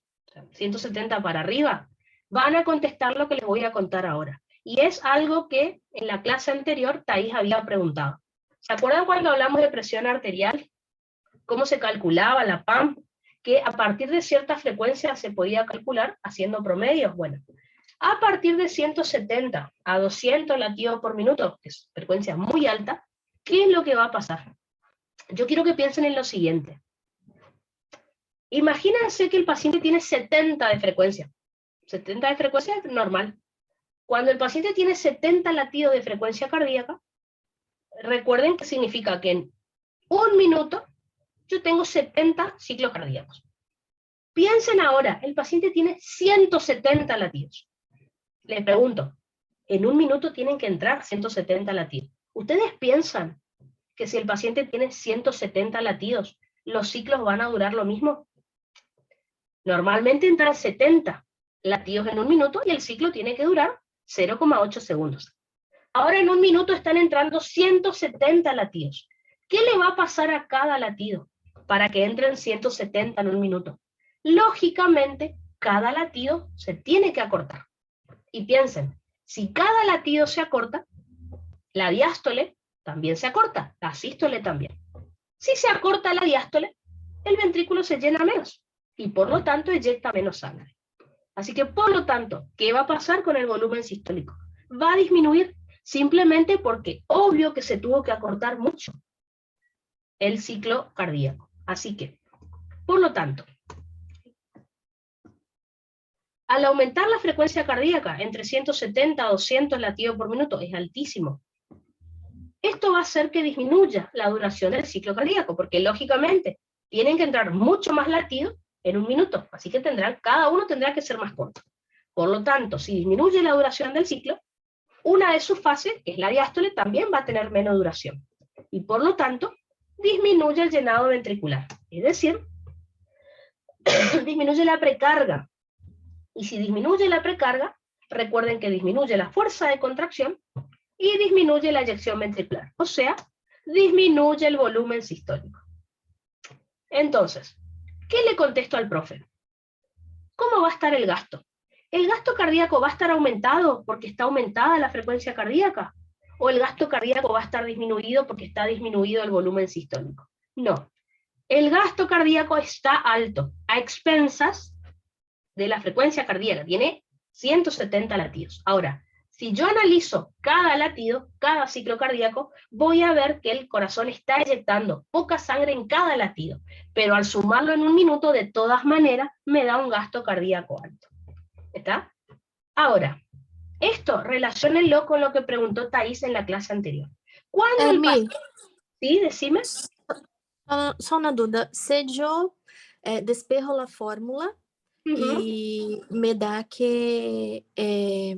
170 para arriba, van a contestar lo que les voy a contar ahora. Y es algo que en la clase anterior Thais había preguntado. ¿Se acuerdan cuando hablamos de presión arterial? ¿Cómo se calculaba la PAM? Que a partir de cierta frecuencia se podía calcular haciendo promedios. Bueno, a partir de 170 a 200 latidos por minuto, que es frecuencia muy alta, ¿qué es lo que va a pasar? Yo quiero que piensen en lo siguiente. Imagínense que el paciente tiene 70 de frecuencia. 70 de frecuencia es normal. Cuando el paciente tiene 70 latidos de frecuencia cardíaca, recuerden que significa que en un minuto yo tengo 70 ciclos cardíacos. Piensen ahora, el paciente tiene 170 latidos. Les pregunto, en un minuto tienen que entrar 170 latidos. ¿Ustedes piensan que si el paciente tiene 170 latidos, los ciclos van a durar lo mismo? Normalmente entran 70 latidos en un minuto y el ciclo tiene que durar 0,8 segundos. Ahora en un minuto están entrando 170 latidos. ¿Qué le va a pasar a cada latido para que entren 170 en un minuto? Lógicamente, cada latido se tiene que acortar. Y piensen, si cada latido se acorta, la diástole también se acorta, la sístole también. Si se acorta la diástole, el ventrículo se llena menos y por lo tanto eyecta menos sangre. Así que por lo tanto, ¿qué va a pasar con el volumen sistólico? Va a disminuir simplemente porque obvio que se tuvo que acortar mucho el ciclo cardíaco. Así que, por lo tanto, al aumentar la frecuencia cardíaca entre 170 a 200 latidos por minuto, es altísimo. Esto va a hacer que disminuya la duración del ciclo cardíaco, porque lógicamente tienen que entrar mucho más latidos en un minuto, así que cada uno tendrá que ser más corto. Por lo tanto, si disminuye la duración del ciclo, una de sus fases, que es la diástole, también va a tener menos duración. Y por lo tanto, disminuye el llenado ventricular. Es decir, disminuye la precarga. Y si disminuye la precarga, recuerden que disminuye la fuerza de contracción y disminuye la eyección ventricular. O sea, disminuye el volumen sistólico. Entonces, ¿qué le contesto al profe? ¿Cómo va a estar el gasto? ¿El gasto cardíaco va a estar aumentado porque está aumentada la frecuencia cardíaca? ¿O el gasto cardíaco va a estar disminuido porque está disminuido el volumen sistólico? No. El gasto cardíaco está alto, a expensas de la frecuencia cardíaca. Tiene 170 latidos. Ahora, si yo analizo cada latido, cada ciclo cardíaco, voy a ver que el corazón está eyectando poca sangre en cada latido. Pero al sumarlo en un minuto, de todas maneras, me da un gasto cardíaco alto. ¿Está? Ahora, esto relaciónenlo con lo que preguntó Thais en la clase anterior. ¿Cuándo el paciente... Sí, decime. Só uma dúvida. Se eu despejo a fórmula e me dá que é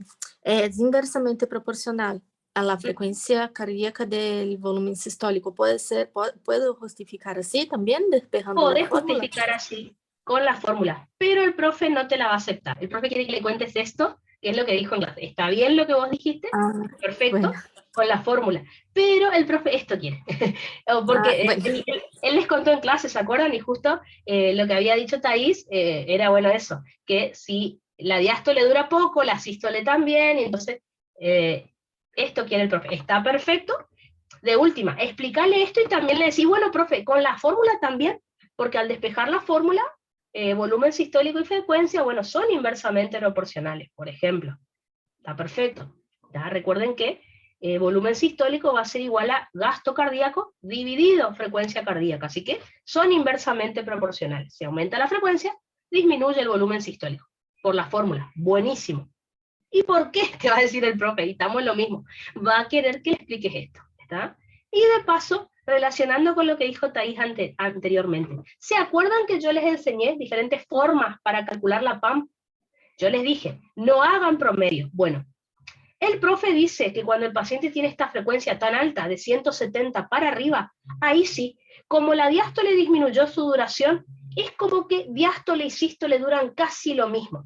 inversamente proporcional a la frecuencia cardíaca del volumen sistólico, ¿puedo justificar así también, despejando la fórmula? Podés justificar así, con la fórmula, pero el profe no te la va a aceptar. El profe quiere que le cuentes esto, que es lo que dijo en clase. ¿Está bien lo que vos dijiste? Perfecto, bueno. Con la fórmula. Pero el profe esto quiere. Porque bueno. él les contó en clase, ¿se acuerdan? Y justo lo que había dicho Thais era bueno eso, que si la diástole dura poco, la sístole también, y entonces esto quiere el profe. Está perfecto. De última, explicarle esto y también le decís, bueno, profe, con la fórmula también, porque al despejar la fórmula, volumen sistólico y frecuencia, bueno, son inversamente proporcionales, por ejemplo. Está perfecto. ¿Ya? Recuerden que volumen sistólico va a ser igual a gasto cardíaco dividido frecuencia cardíaca, así que son inversamente proporcionales. Si aumenta la frecuencia, disminuye el volumen sistólico, por la fórmula. Buenísimo. ¿Y por qué? Te va a decir el profe, y estamos en lo mismo. Va a querer que le expliques esto. ¿Está? Y de paso, relacionando con lo que dijo Thais anteriormente, ¿se acuerdan que yo les enseñé diferentes formas para calcular la PAM? Yo les dije, no hagan promedio. Bueno, el profe dice que cuando el paciente tiene esta frecuencia tan alta, de 170 para arriba, ahí sí, como la diástole disminuyó su duración, es como que diástole y sístole duran casi lo mismo.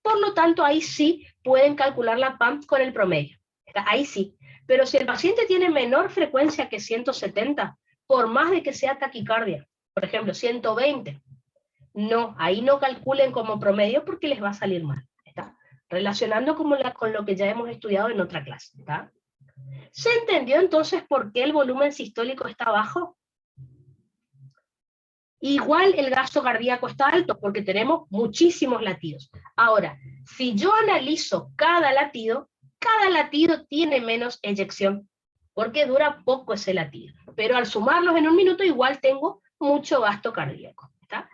Por lo tanto, ahí sí pueden calcular la PAM con el promedio. Ahí sí. Pero si el paciente tiene menor frecuencia que 170, por más de que sea taquicardia, por ejemplo, 120, no, ahí no calculen como promedio porque les va a salir mal. ¿Está? Relacionando con lo que ya hemos estudiado en otra clase. ¿Está? ¿Se entendió entonces por qué el volumen sistólico está bajo? Igual el gasto cardíaco está alto porque tenemos muchísimos latidos. Ahora, si yo analizo cada latido tiene menos eyección, porque dura poco ese latido. Pero al sumarlos en un minuto igual tengo mucho gasto cardíaco. ¿Está?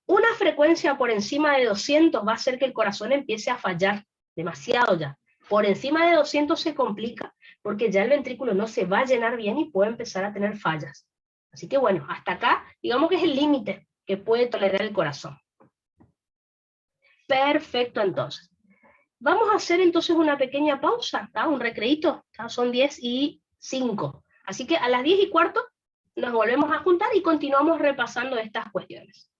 Una frecuencia por encima de 200 va a hacer que el corazón empiece a fallar demasiado ya. Por encima de 200 se complica, porque ya el ventrículo no se va a llenar bien y puede empezar a tener fallas. Así que bueno, hasta acá, digamos que es el límite que puede tolerar el corazón. Perfecto, entonces. Vamos a hacer entonces una pequeña pausa, ¿tá? Un recreíto, ¿tá? Son 10:05. Así que a las 10:15 nos volvemos a juntar y continuamos repasando estas cuestiones.